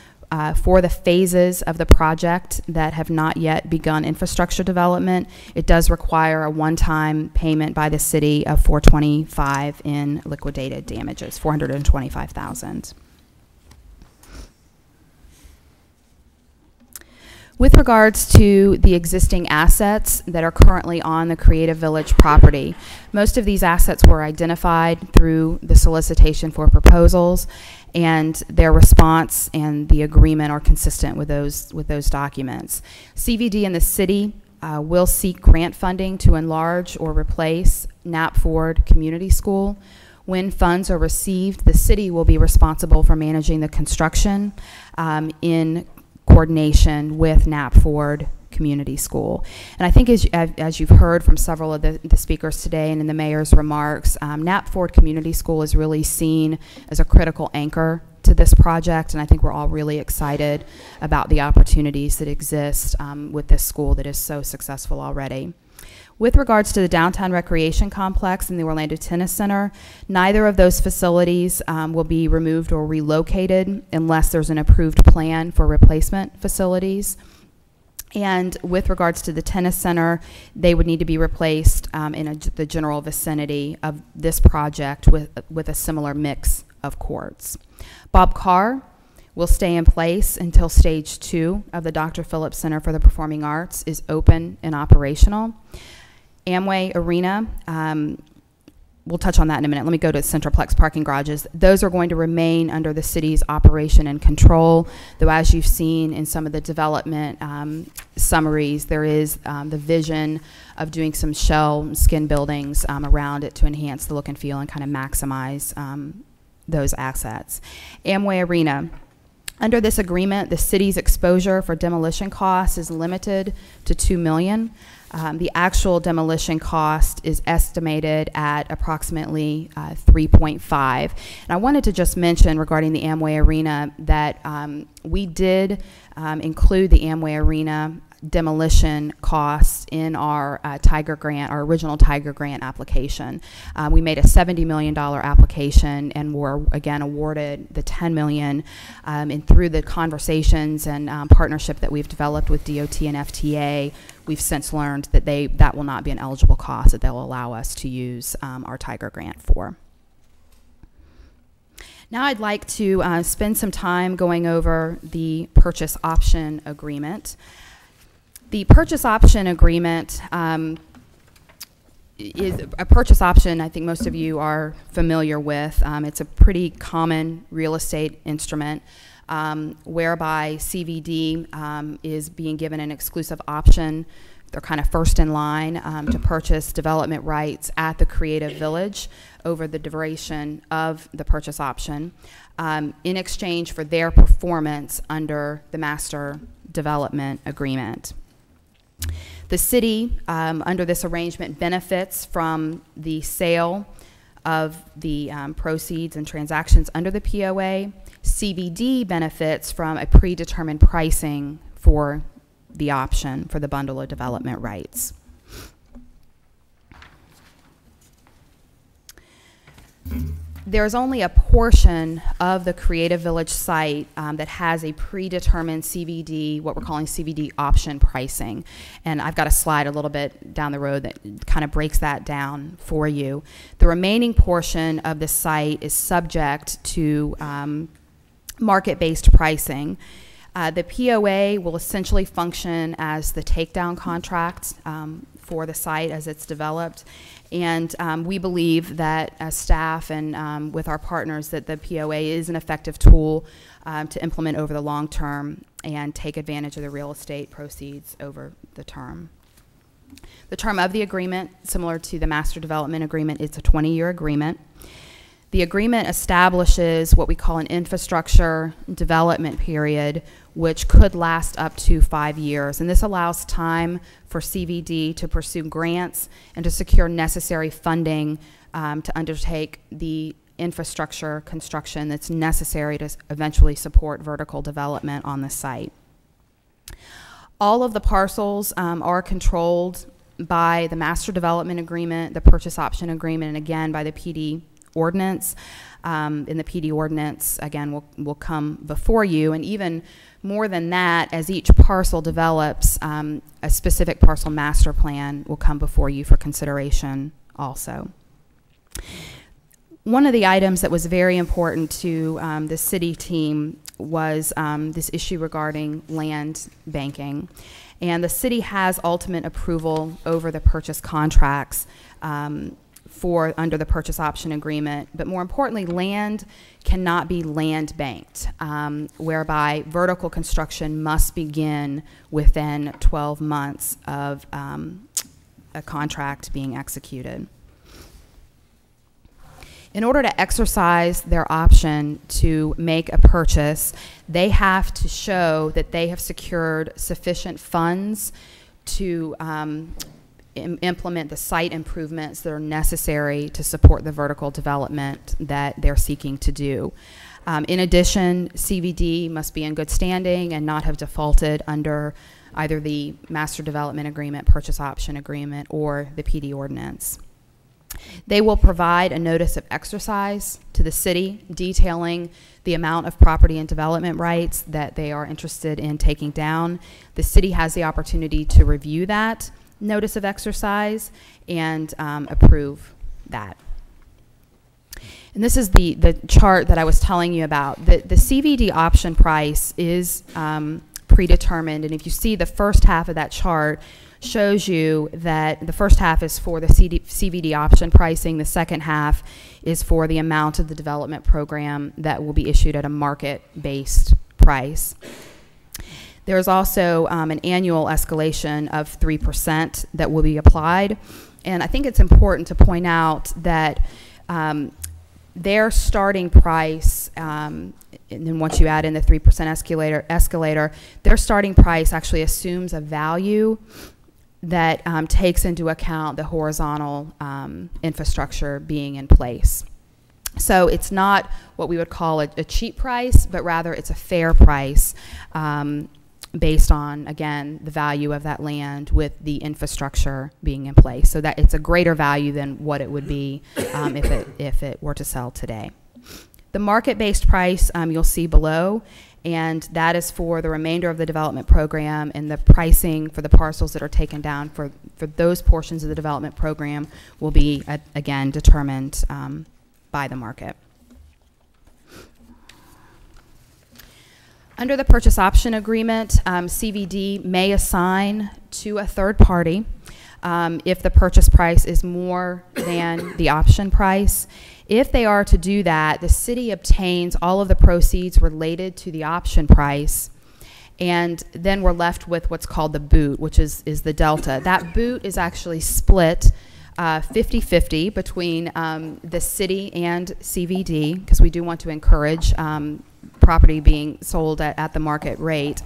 for the phases of the project that have not yet begun infrastructure development. It does require a one-time payment by the city of $425,000 in liquidated damages, $425,000. With regards to the existing assets that are currently on the Creative Village property, most of these assets were identified through the solicitation for proposals, and their response and the agreement are consistent with those documents. CVD and the city will seek grant funding to enlarge or replace Knapp Ford Community School. When funds are received, the city will be responsible for managing the construction in coordination with Knapp Ford Community School. And I think as you've heard from several of the speakers today and in the mayor's remarks, Knapp Ford Community School is really seen as a critical anchor to this project, and I think we're all really excited about the opportunities that exist with this school that is so successful already. With regards to the downtown recreation complex and the Orlando Tennis Center, neither of those facilities will be removed or relocated unless there's an approved plan for replacement facilities. And with regards to the tennis center, they would need to be replaced in the general vicinity of this project with a similar mix of courts. Bob Carr will stay in place until stage 2 of the Dr. Phillips Center for the Performing Arts is open and operational. Amway Arena, we'll touch on that in a minute. Let me go to Centroplex parking garages. Those are going to remain under the city's operation and control, though as you've seen in some of the development summaries, there is the vision of doing some shell skin buildings around it to enhance the look and feel and kind of maximize those assets. Amway Arena. Under this agreement, the city's exposure for demolition costs is limited to $2 million. The actual demolition cost is estimated at approximately 3.5. And I wanted to just mention regarding the Amway Arena that we did include the Amway Arena demolition costs in our Tiger Grant, our original Tiger Grant application. We made a $70 million application and were again awarded the $10 million. And through the conversations and partnership that we've developed with DOT and FTA, we've since learned that that will not be an eligible cost that they'll allow us to use our Tiger Grant for. Now I'd like to spend some time going over the purchase option agreement. The purchase option agreement is a purchase option I think most of you are familiar with. It's a pretty common real estate instrument whereby CVD is being given an exclusive option. They're kind of first in line to purchase development rights at the Creative Village over the duration of the purchase option in exchange for their performance under the Master Development Agreement. The city, under this arrangement, benefits from the sale of the proceeds and transactions under the POA. CVD benefits from a predetermined pricing for the option for the bundle of development rights. There's only a portion of the Creative Village site that has a predetermined CVD, what we're calling CVD option pricing. And I've got a slide a little bit down the road that kind of breaks that down for you. The remaining portion of the site is subject to market-based pricing. The POA will essentially function as the takedown contract for the site as it's developed. And we believe that as staff and with our partners that the POA is an effective tool to implement over the long term and take advantage of the real estate proceeds over the term. The term of the agreement, similar to the Master Development Agreement, it's a 20-year agreement. The agreement establishes what we call an infrastructure development period, which could last up to 5 years. And this allows time for CVD to pursue grants and to secure necessary funding to undertake the infrastructure construction that's necessary to eventually support vertical development on the site. All of the parcels are controlled by the Master Development Agreement, the Purchase Option Agreement, and again by the PD ordinance. In the PD ordinance, again, will come before you. And even more than that, as each parcel develops, a specific parcel master plan will come before you for consideration also. One of the items that was very important to the city team was this issue regarding land banking. And the city has ultimate approval over the purchase contracts under the purchase option agreement, but more importantly, land cannot be land banked, whereby vertical construction must begin within 12 months of a contract being executed. In order to exercise their option to make a purchase, they have to show that they have secured sufficient funds to implement the site improvements that are necessary to support the vertical development that they're seeking to do. In addition, CVD must be in good standing and not have defaulted under either the Master Development Agreement, Purchase Option Agreement, or the PD ordinance. They will provide a notice of exercise to the city detailing the amount of property and development rights that they are interested in taking down. The city has the opportunity to review that notice of exercise and approve that. And this is the chart that I was telling you about. The CVD option price is predetermined, and if you see the first half of that chart shows you that the first half is for the CVD option pricing, the second half is for the amount of the development program that will be issued at a market-based price. There's also an annual escalation of 3% that will be applied. And I think it's important to point out that their starting price, and then once you add in the 3% escalator, their starting price actually assumes a value that takes into account the horizontal infrastructure being in place. So it's not what we would call a cheap price, but rather it's a fair price based on, again, the value of that land with the infrastructure being in place. So that it's a greater value than what it would be if it were to sell today. The market-based price you'll see below, and that is for the remainder of the development program, and the pricing for the parcels that are taken down for those portions of the development program will be, again, determined by the market. Under the purchase option agreement, CVD may assign to a third party if the purchase price is more than the option price. If they are to do that, the city obtains all of the proceeds related to the option price, and then we're left with what's called the boot, which is the delta. That boot is actually split 50-50 between the city and CVD, because we do want to encourage property being sold at the market rate.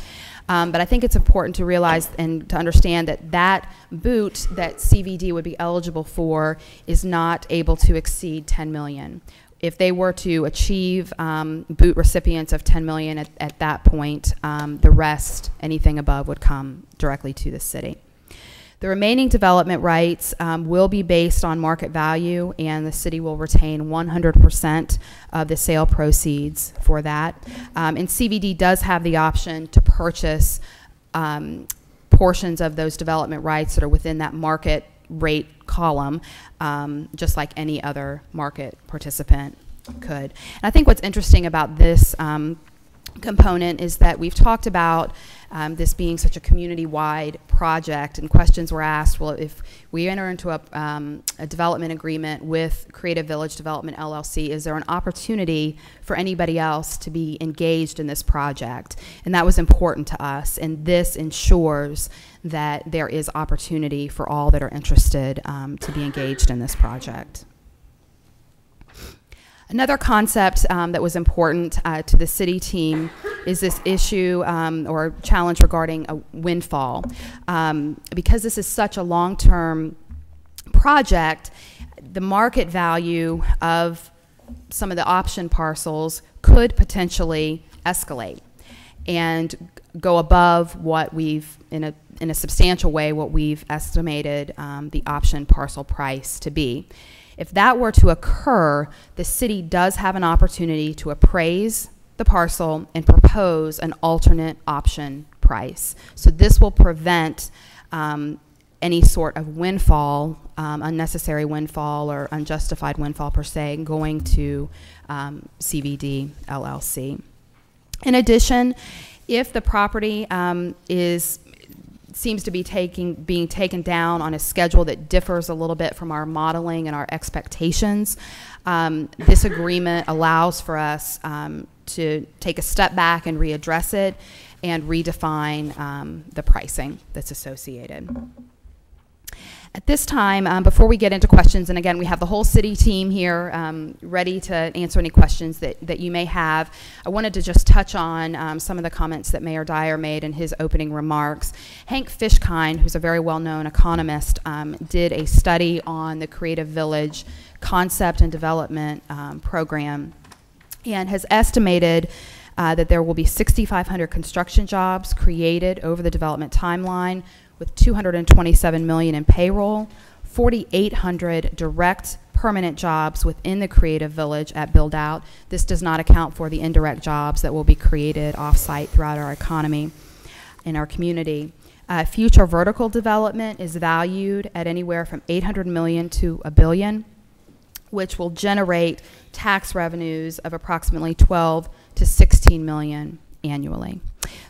But I think it's important to realize and to understand that that boot that CVD would be eligible for is not able to exceed $10 million. If they were to achieve boot recipients of $10 million at that point, the rest, anything above, would come directly to the city. The remaining development rights will be based on market value, and the city will retain 100% of the sale proceeds for that. And CVD does have the option to purchase portions of those development rights that are within that market rate column, just like any other market participant could. And I think what's interesting about this component is that we've talked about this being such a community-wide project, and questions were asked, well, if we enter into a development agreement with Creative Village Development LLC, is there an opportunity for anybody else to be engaged in this project? And that was important to us, and this ensures that there is opportunity for all that are interested to be engaged in this project. Another concept that was important to the city team is this issue or challenge regarding a windfall. Because this is such a long-term project, the market value of some of the option parcels could potentially escalate and go above what we've, in a substantial way, what we've estimated the option parcel price to be. If that were to occur, the city does have an opportunity to appraise the parcel and propose an alternate option price. So this will prevent any sort of windfall, unnecessary windfall or unjustified windfall per se, going to CVD LLC. In addition, if the property seems to be being taken down on a schedule that differs a little bit from our modeling and our expectations, this agreement allows for us to take a step back and readdress it and redefine the pricing that's associated. At this time, before we get into questions, and again, we have the whole city team here ready to answer any questions that you may have, I wanted to just touch on some of the comments that Mayor Dyer made in his opening remarks. Hank Fishkind, who's a very well-known economist, did a study on the Creative Village concept and development program, and has estimated that there will be 6,500 construction jobs created over the development timeline, with $227 million in payroll, 4,800 direct permanent jobs within the Creative Village at build-out. This does not account for the indirect jobs that will be created off-site throughout our economy in our community. Future vertical development is valued at anywhere from $800 million to $1 billion, which will generate tax revenues of approximately $12 to $16 million annually.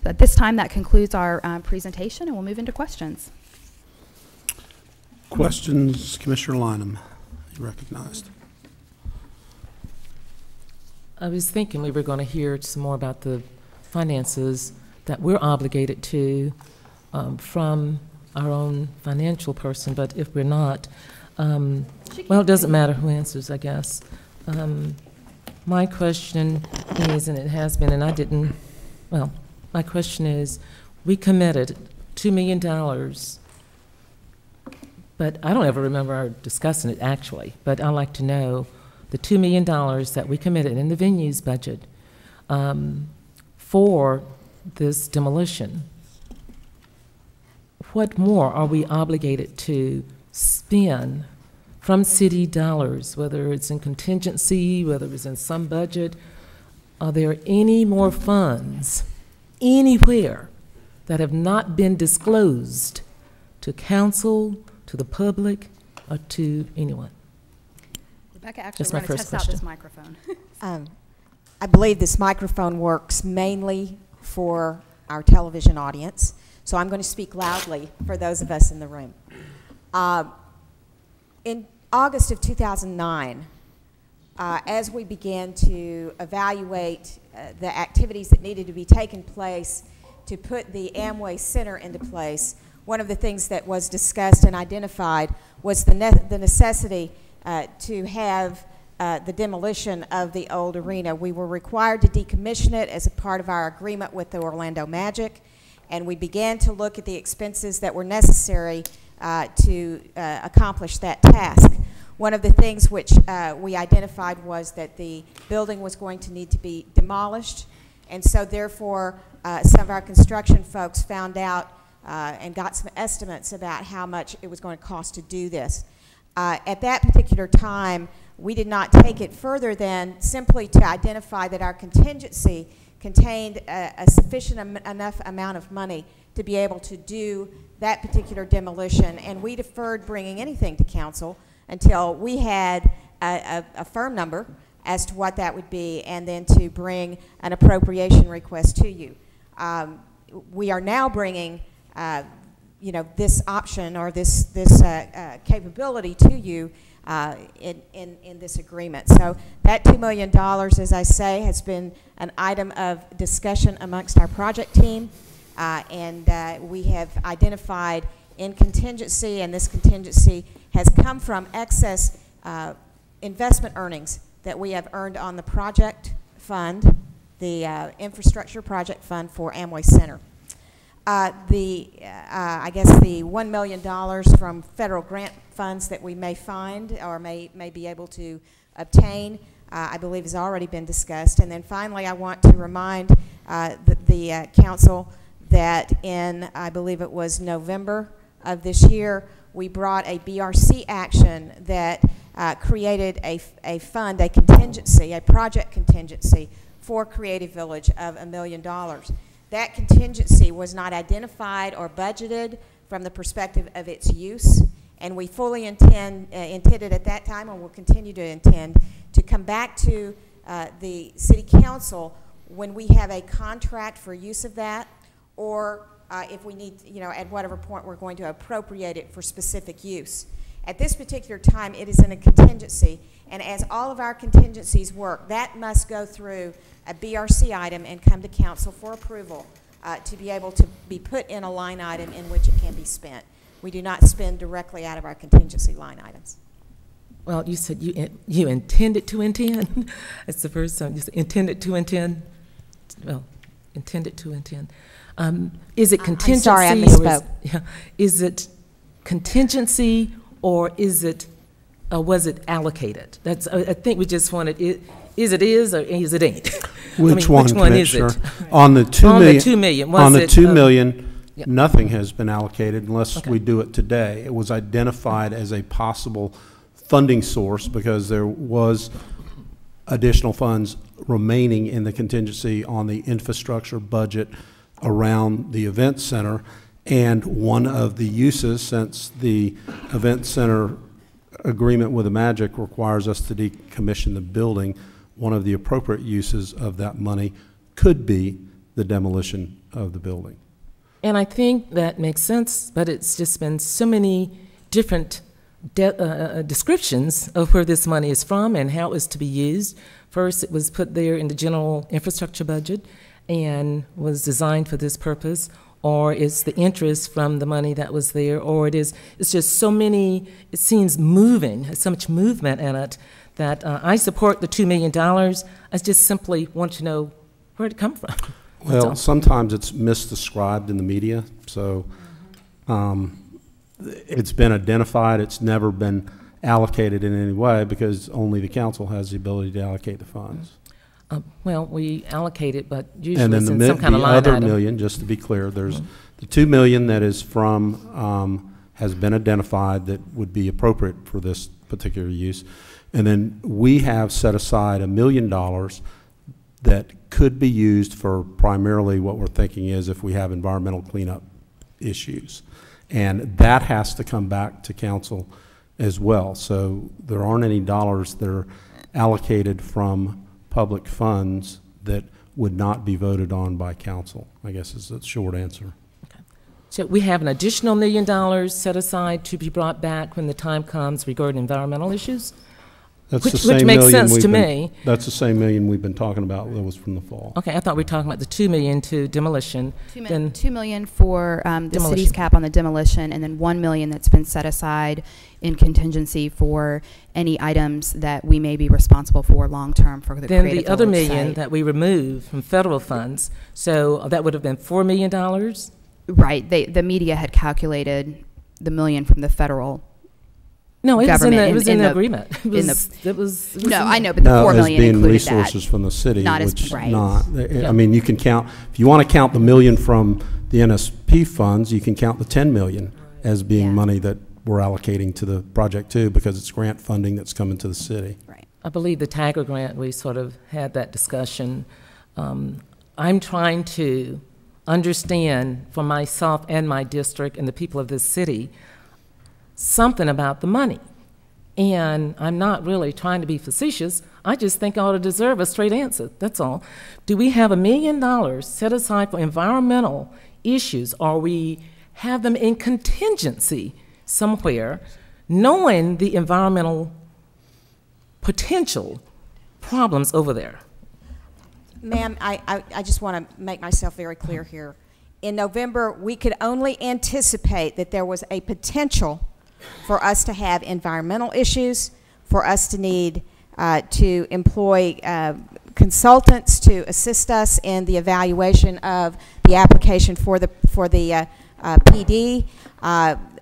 So at this time, that concludes our presentation, and we'll move into questions. Questions, Commissioner Lineham, you're recognized. I was thinking we were going to hear some more about the finances that we're obligated to from our own financial person, but if we're not, well, it doesn't matter who answers, I guess. My question is, and it has been, and I didn't, well, my question is, we committed $2 million, but I don't ever remember discussing it actually, but I'd like to know the $2 million that we committed in the venues budget for this demolition. What more are we obligated to spend from city dollars, whether it's in contingency, whether it's in some budget? Are there any more funds anywhere that have not been disclosed to council, to the public, or to anyone? Rebecca, actually, That's we're going to test out this microphone. I believe this microphone works mainly for our television audience, so I'm going to speak loudly for those of us in the room. In August of 2009, as we began to evaluate the activities that needed to be taken place to put the Amway Center into place, one of the things that was discussed and identified was the necessity to have the demolition of the old arena. We were required to decommission it as a part of our agreement with the Orlando Magic, and we began to look at the expenses that were necessary to accomplish that task. One of the things which we identified was that the building was going to need to be demolished, and so therefore some of our construction folks found out and got some estimates about how much it was going to cost to do this. At that particular time, we did not take it further than simply to identify that our contingency contained a sufficient enough amount of money to be able to do that particular demolition, and we deferred bringing anything to council until we had a firm number as to what that would be, and then to bring an appropriation request to you. We are now bringing you know, this option or this capability to you in this agreement. So that $2 million, as I say, has been an item of discussion amongst our project team, and we have identified in contingency, and this contingency has come from excess investment earnings that we have earned on the project fund, the infrastructure project fund for Amway Center. I guess the $1 million from federal grant funds that we may find or may be able to obtain, I believe has already been discussed. And then finally, I want to remind the council that in, I believe it was November of this year, we brought a BRC action that created a fund, a contingency, a project contingency for Creative Village of $1 million. That contingency was not identified or budgeted from the perspective of its use, and we fully intended at that time, and will continue to intend, to come back to the City Council when we have a contract for use of that, or if we need, you know, at whatever point we're going to appropriate it for specific use. At this particular time, it is in a contingency, and as all of our contingencies work, that must go through a BRC item and come to council for approval to be able to be put in a line item in which it can be spent. We do not spend directly out of our contingency line items. Well, you said you intended to intend. It's the first time you said intended to intend. Well, intended to intend. Is it contingency? I'm sorry, I misspoke. Is it contingency, or is it was it allocated? That's. I think we just wanted it. Is it is or is it ain't? Which one is it? On the $2 million. On the $2 million, nothing has been allocated unless we do it today. It was identified as a possible funding source because there was additional funds remaining in the contingency on the infrastructure budget around the event center, and one of the uses, since the event center agreement with the Magic requires us to decommission the building, one of the appropriate uses of that money could be the demolition of the building. And I think that makes sense, but it's just been so many different descriptions of where this money is from and how it's to be used. First, it was put there in the general infrastructure budget and was designed for this purpose, or it's the interest from the money that was there, or it's just so many, it seems moving, so much movement in it, that I support the $2 million. I just simply want to know where it come from. Well, sometimes it's misdescribed in the media, so it's been identified. It's never been allocated in any way because only the council has the ability to allocate the funds. Well, we allocate it, but usually and then it's in some kind of line other item. million, just to be clear, there's the $2 million that is from, has been identified that would be appropriate for this particular use. And then we have set aside $1 million that could be used for primarily what we're thinking is if we have environmental cleanup issues. And that has to come back to council as well. So there aren't any dollars that are allocated from public funds that would not be voted on by council, I guess is the short answer. So we have an additional $1 million set aside to be brought back when the time comes regarding environmental issues? That's which, the same which makes million sense to me. That's the same million we've been talking about that was from the fall. Okay, I thought we were talking about the $2 million to demolition. Then $2 million for the demolition. city's cap on the demolition, and then $1 million that's been set aside in contingency for any items that we may be responsible for long term for the then Creative the other Village million site. that we removed from federal funds, so that would have been $4 million? Right. The media had calculated the million from the federal. No, it was in government the, it was in the agreement. It in was, no, I know, but the $4 million being included resources that. from the city, Not as which right. not. Yeah. I mean, you can count, if you want to count the million from the NSP funds, you can count the 10 million as being money that we're allocating to the project too, because it's grant funding that's coming to the city. Right. I believe the Tiger Grant, we sort of had that discussion. I'm trying to understand for myself and my district and the people of this city something about the money. And I'm not really trying to be facetious. I just think I ought to deserve a straight answer. That's all. Do we have $1 million set aside for environmental issues, or we have them in contingency somewhere, knowing the environmental potential problems over there? Ma'am, I just want to make myself very clear here. In November, we could only anticipate that there was a potential for us to have environmental issues, for us to need to employ consultants to assist us in the evaluation of the application for the PD.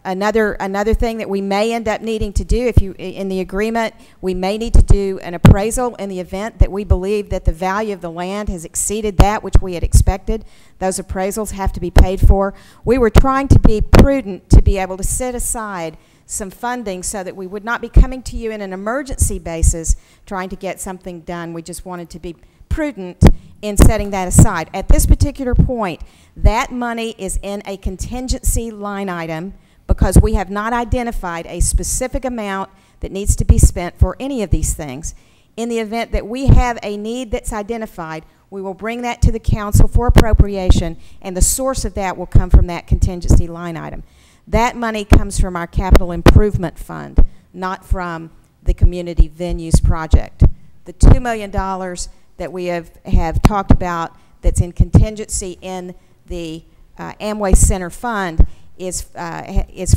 Another thing that we may end up needing to do, if you in the agreement, we may need to do an appraisal in the event that we believe that the value of the land has exceeded that which we had expected. Those appraisals have to be paid for. We were trying to be prudent to be able to set aside some funding so that we would not be coming to you in an emergency basis trying to get something done. We just wanted to be prudent in setting that aside. At this particular point, that money is in a contingency line item because we have not identified a specific amount that needs to be spent for any of these things. In the event that we have a need that's identified, we will bring that to the council for appropriation, and the source of that will come from that contingency line item. That money comes from our capital improvement fund, not from the community venues project. The $2 million that we have talked about that's in contingency in the Amway Center fund is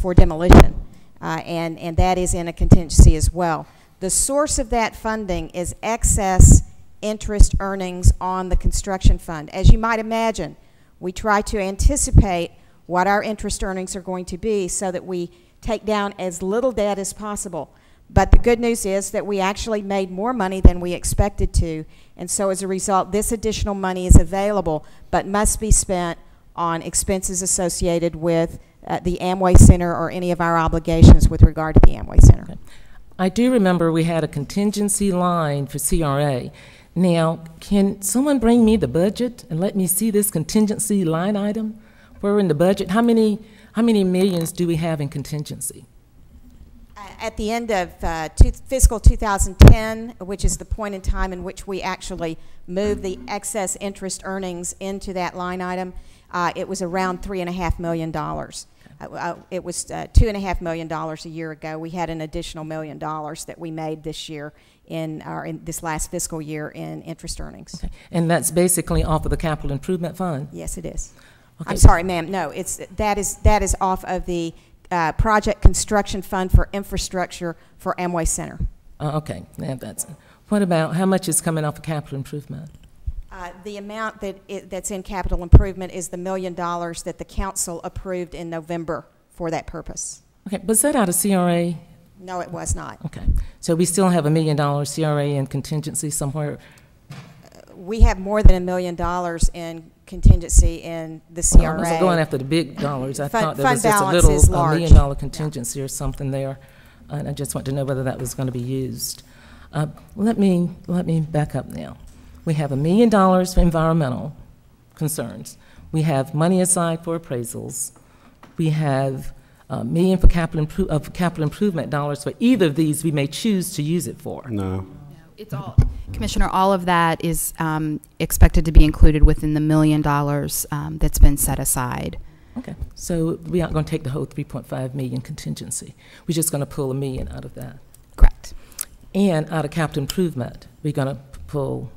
for demolition, and that is in a contingency as well. The source of that funding is excess interest earnings on the construction fund. As you might imagine, we try to anticipate what our interest earnings are going to be so that we take down as little debt as possible. But the good news is that we actually made more money than we expected to, and so as a result, this additional money is available but must be spent on expenses associated with the Amway Center or any of our obligations with regard to the Amway Center. Okay. I do remember we had a contingency line for CRA. Now, can someone bring me the budget and let me see this contingency line item? Where in the budget? How many millions do we have in contingency? At the end of fiscal 2010, which is the point in time in which we actually moved the excess interest earnings into that line item, it was around $3.5 million. It was $2.5 million a year ago. We had an additional $1 million that we made this year in this last fiscal year in interest earnings. Okay. And that's basically off of the capital improvement fund? Yes, it is. Okay. I'm sorry, ma'am. No, that is off of the project construction fund for infrastructure for Amway Center. Okay. What about how much is coming off of capital improvement? The amount that's in capital improvement is the $1 million that the council approved in November for that purpose. Okay. Was that out of CRA? No, it was not. Okay. So we still have $1 million CRA in contingency somewhere? We have more than $1 million in contingency in the CRA. Well, I wasn't going after the big dollars. I thought there was fund just a balance little is $1 large. million contingency or something there. And I just want to know whether that was going to be used. Let me back up now. We have $1 million for environmental concerns. We have money aside for appraisals. We have $1 million for capital improvement dollars. For either of these, we may choose to use it for. No. It's all. Commissioner, all of that is expected to be included within the $1 million that's been set aside. Okay, so we aren't going to take the whole 3.5 million contingency. We're just going to pull $1 million out of that. Correct. And out of capital improvement, we're going to pull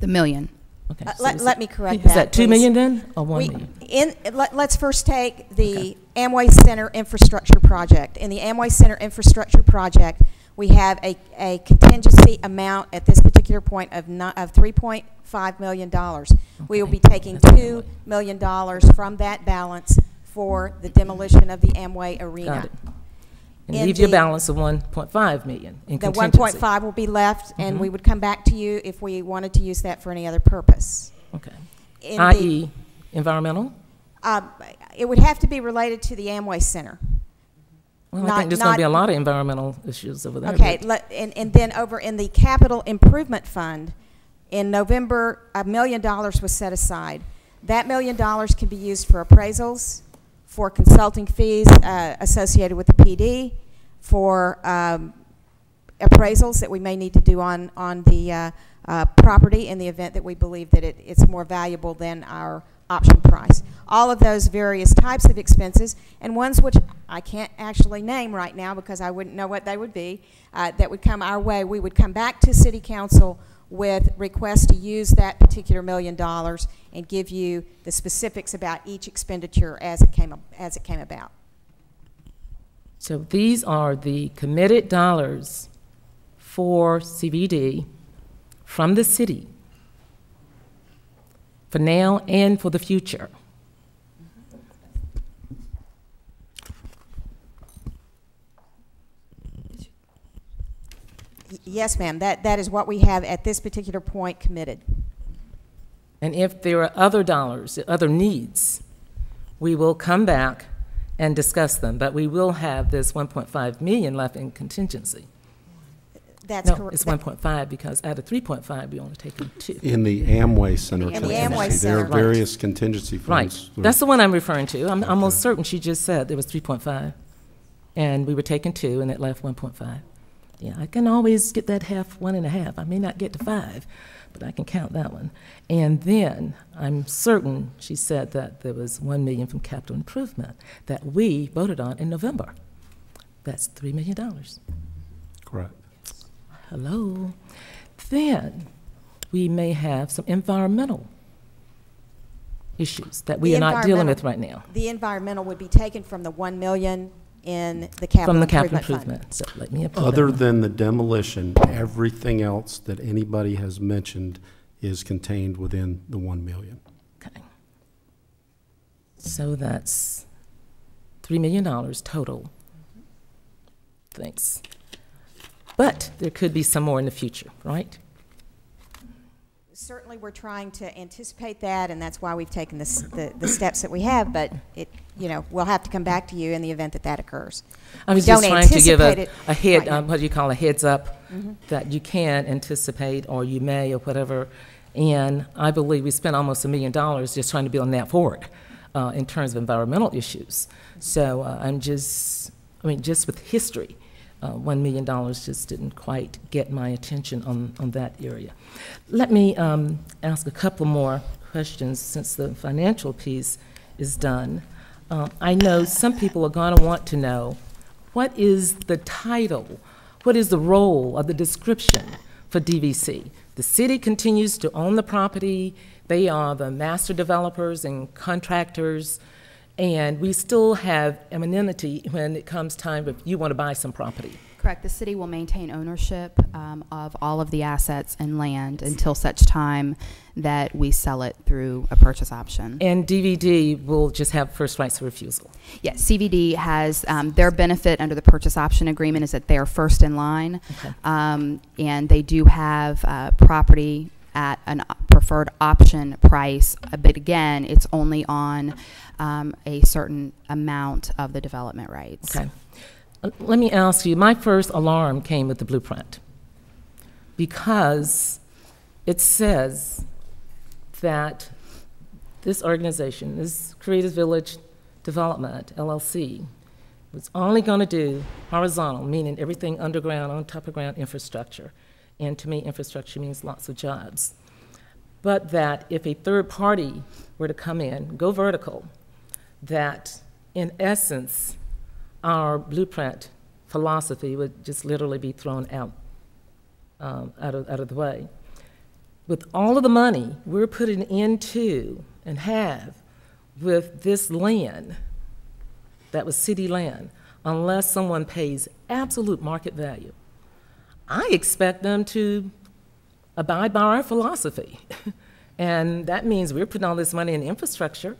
the $1 million. Okay. Let me correct that. Is that $2 please. million then, or $1 million? Let's first take the Amway Center infrastructure project. In the Amway Center infrastructure project, we have a contingency amount at this particular point of $3.5 million. Okay. We will be taking $2 million from that balance for the demolition of the Amway Arena. Got it. And leave your balance of $1.5 million in the contingency. 1.5 will be left, and we would come back to you if we wanted to use that for any other purpose. Okay. I.e. environmental? It would have to be related to the Amway Center. Well, I think there's going to be a lot of environmental issues over there. Okay, and then over in the Capital Improvement Fund, in November, $1 million was set aside. That $1 million can be used for appraisals, for consulting fees associated with the PD, for appraisals that we may need to do on the property in the event that we believe that it's more valuable than our option price. All of those various types of expenses, and ones which I can't actually name right now because I wouldn't know what they would be, that would come our way. We would come back to City Council with requests to use that particular $1 million and give you the specifics about each expenditure as it came about. So these are the committed dollars for CVD from the city for now and for the future. Yes, ma'am. That is what we have at this particular point committed. And if there are other dollars, other needs, we will come back and discuss them. But we will have this $1.5 million left in contingency. That's no, correct. It's 1.5 because out of 3.5, we only taken 2. In the Amway Center In the contingency, Amway there Center. are various contingency funds. Right. That's the one I'm referring to. I'm almost certain she just said there was 3.5, and we were taking 2, and it left 1.5. Yeah, I can always get that half, 1.5. I may not get to 5, but I can count that one. And then I'm certain she said that there was $1 million from capital improvement that we voted on in November. That's $3 million. Correct. Hello. Then we may have some environmental issues that we are not dealing with right now. The environmental would be taken from the $1 million in the capital improvement fund. So let me Other than the demolition, everything else that anybody has mentioned is contained within the $1 million. Okay. So that's $3 million total. Thanks. But there could be some more in the future, right? Certainly, we're trying to anticipate that, and that's why we've taken the steps that we have. But we'll have to come back to you in the event that occurs. I was just trying to give a head, what do you call a heads up, that you can anticipate, or you may, or whatever. And I believe we spent almost $1 million just trying to build that forward in terms of environmental issues. So just with history. $1 million just didn't quite get my attention on that area. Let me ask a couple more questions since the financial piece is done. I know some people are going to want to know, what is the title, what is the role of the description for DVC? The city continues to own the property. They are the master developers and contractors. And we still have anonymity when it comes time if you want to buy some property. Correct. The city will maintain ownership of all of the assets and land until such time that we sell it through a purchase option. And DVD will just have first rights of refusal. Yes, CVD has their benefit under the purchase option agreement is that they are first in line, okay. And they do have property at a preferred option price, but again, it's only on a certain amount of the development rights. Okay. Let me ask you, my first alarm came with the blueprint because it says that this organization, this Creative Village Development, LLC, was only going to do horizontal, meaning everything underground, on top of ground infrastructure, And to me, infrastructure means lots of jobs. But that if a third party were to come in, go vertical, that in essence, our blueprint philosophy would just literally be thrown out of the way. With all of the money we're putting into and have with this land that was city land, unless someone pays absolute market value, I expect them to abide by our philosophy. And that means we're putting all this money in infrastructure.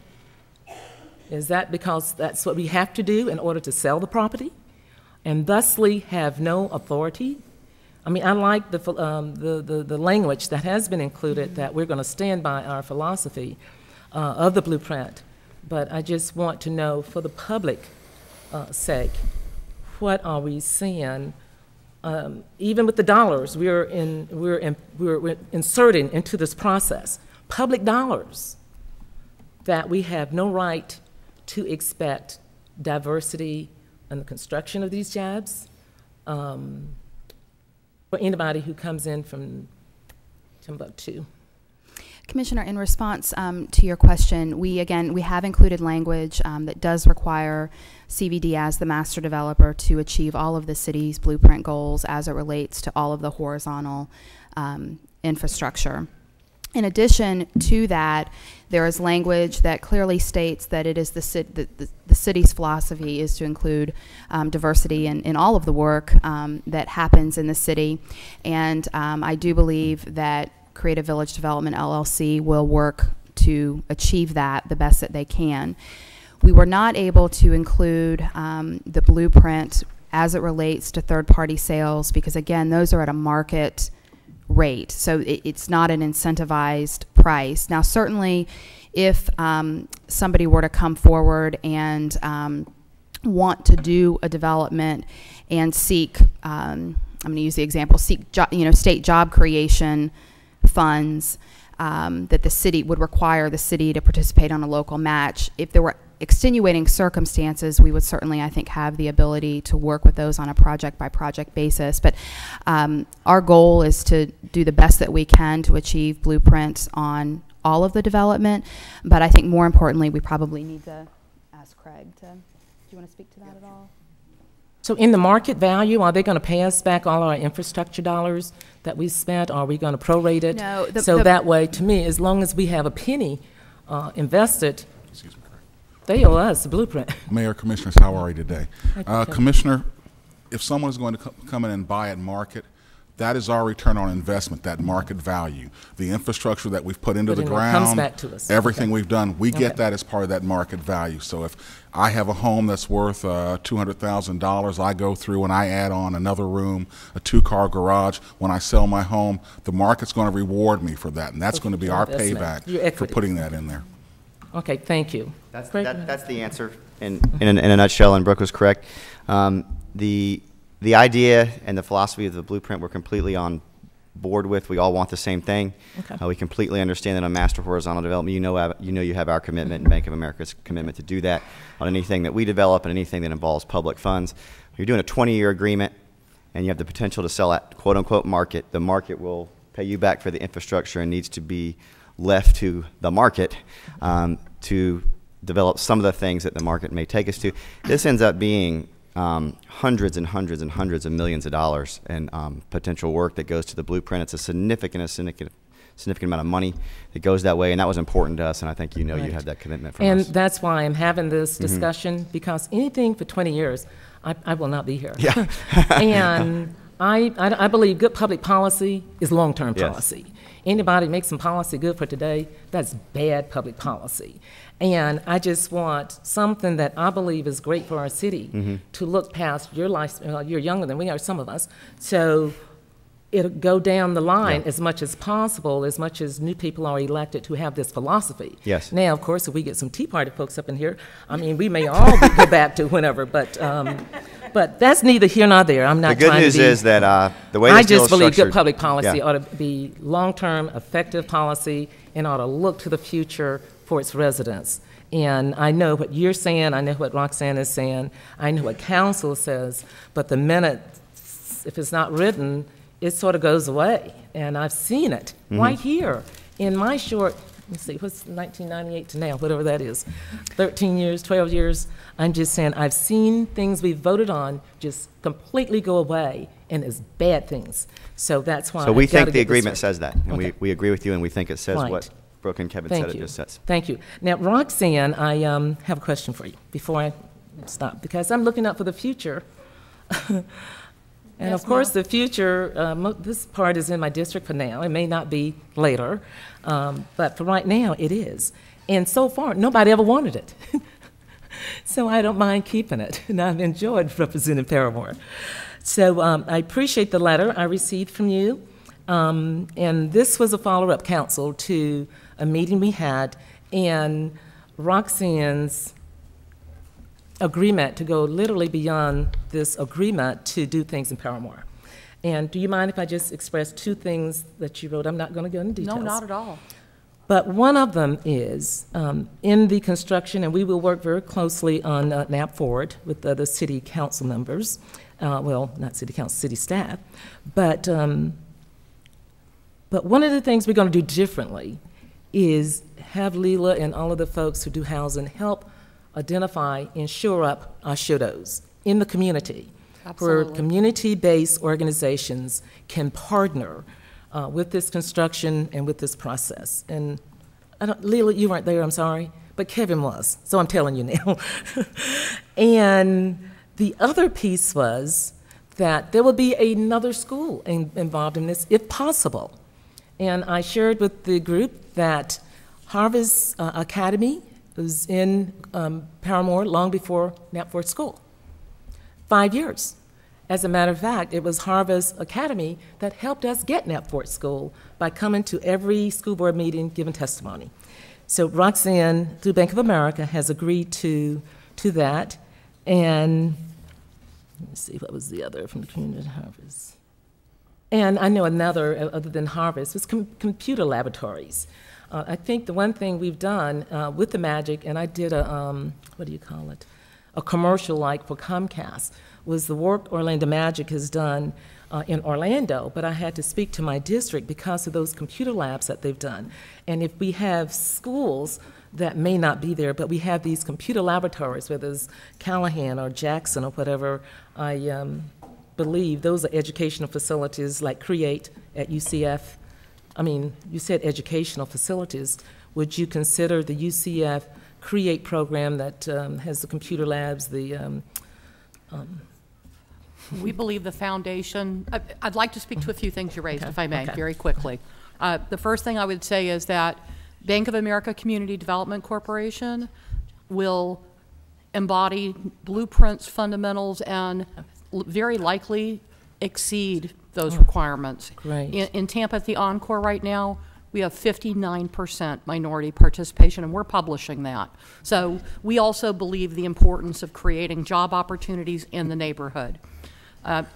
Is that because that's what we have to do in order to sell the property and thusly have no authority? I mean, I like the language that has been included, that we're going to stand by our philosophy of the blueprint. But I just want to know, for the public sake, what are we seeing? Even with the dollars we're inserting into this process, public dollars, that we have no right to expect diversity in the construction of these jobs for anybody who comes in from Timbuktu. Commissioner, in response to your question, we have included language that does require CVD as the master developer to achieve all of the city's blueprint goals as it relates to all of the horizontal infrastructure. In addition to that, there is language that clearly states that it is the city's philosophy is to include diversity in all of the work that happens in the city. And I do believe that Creative Village Development LLC will work to achieve that the best that they can. We were not able to include the blueprint as it relates to third-party sales because, again, those are at a market rate, so it's not an incentivized price. Now, certainly, if somebody were to come forward and want to do a development and seek, I'm going to use the example, seek state job creation funds, that the city would require the city to participate on a local match. If there were extenuating circumstances, we would certainly, I think, have the ability to work with those on a project-by-project basis. But our goal is to do the best that we can to achieve blueprints on all of the development. But I think more importantly, we probably need to ask Craig to, do you want to speak to that at all? So in the market value, are they going to pay us back all our infrastructure dollars that we spent? Or are we going to prorate it? No. That way, to me, as long as we have a penny invested, they owe us a blueprint. Mayor, Commissioners, how are you today? Commissioner, if someone is going to come in and buy at market, that is our return on investment, that market value. The infrastructure that we've put into the ground, comes back to us. Everything we've done, we get that as part of that market value. So if I have a home that's worth $200,000, I go through and I add on another room, a 2-car garage. When I sell my home, the market's going to reward me for that, and that's going to be our payback for putting that in there. Okay, thank you. That's the answer in a nutshell, and Brooke was correct. The idea and the philosophy of the blueprint we're completely on board with. We all want the same thing. Okay. We completely understand that on master horizontal development, you have our commitment and Bank of America's commitment to do that on anything that we develop and anything that involves public funds. You're doing a 20-year agreement, and you have the potential to sell at quote-unquote market. The market will pay you back for the infrastructure and needs to be left to the market to develop some of the things that the market may take us to. This ends up being hundreds and hundreds and hundreds of millions of dollars in potential work that goes to the blueprint. It's a significant amount of money that goes that way, and that was important to us, and I think you have that commitment from us. And that's why I'm having this discussion, because anything for 20 years, I will not be here. Yeah. And I believe good public policy is long-term policy. Anybody makes some policy good for today, that's bad public policy. And I just want something that I believe is great for our city to look past your life. You're younger than we are, some of us. So it'll go down the line as much as possible, as much as new people are elected who have this philosophy. Yes. Now, of course, if we get some Tea Party folks up in here, I mean, we may all go back to whenever, but that's neither here nor there. I'm not trying to be... The good news is that the way I this deal just is believe structured, good public policy ought to be long-term, effective policy, and ought to look to the future for its residents. And I know what you're saying, I know what Roxanne is saying, I know what council says, but the minute, if it's not written, it sort of goes away. And I've seen it right here in my short, let's see, what's 1998 to now, whatever that is, 13 years, 12 years. I'm just saying I've seen things we voted on just completely go away, and it's bad things. So that's why. So we think the agreement says that, and we agree with you, and we think it says Right. what Brooke and Kevin Thank said you. it just says. Thank you. Now, Roxanne, I have a question for you before I stop, because I'm looking out for the future. And Yes, of course, ma'am. the future, this part is in my district for now. It may not be later, but for right now, it is. And so far, nobody ever wanted it. So I don't mind keeping it, and I've enjoyed representing Paramore. So I appreciate the letter I received from you. And this was a follow-up, council, to a meeting we had, and Roxanne's agreement to go literally beyond this agreement to do things in Paramore. And do you mind if I just express two things that you wrote? I'm not going to go into details. No, not at all. But one of them is in the construction, and we will work very closely on NAP Forward with the city council members. Well, not city council, city staff. But one of the things we're going to do differently is have Leela and all of the folks who do housing help identify and shore up our should-os in the community, where Absolutely. community-based organizations can partner with this construction and with this process. And Leela, you weren't there, I'm sorry, but Kevin was, so I'm telling you now. And the other piece was that there will be another school involved in this, if possible. And I shared with the group that Harvest Academy was in Paramore long before Knapford School. 5 years. As a matter of fact, it was Harvest Academy that helped us get Knapford School by coming to every school board meeting, giving testimony. So Roxanne, through Bank of America, has agreed to that. And let me see, what was the other from the community Harvest? And I know another, other than Harvest, was computer laboratories. I think the one thing we've done with the Magic, and I did a, what do you call it, a commercial like for Comcast, was the work Orlando Magic has done in Orlando, but I had to speak to my district because of those computer labs that they've done. And if we have schools that may not be there, but we have these computer laboratories, whether it's Callahan or Jackson or whatever, I believe those are educational facilities like CREATE at UCF. I mean, you said educational facilities. Would you consider the UCF CREATE program that has the computer labs, the We believe the foundation, I'd like to speak to a few things you raised, if I may, very quickly. The first thing I would say is that Bank of America Community Development Corporation will embody blueprints, fundamentals, and very likely exceed those requirements. Great. In Tampa at the Encore right now, we have 59% minority participation, and we're publishing that. So we also believe the importance of creating job opportunities in the neighborhood.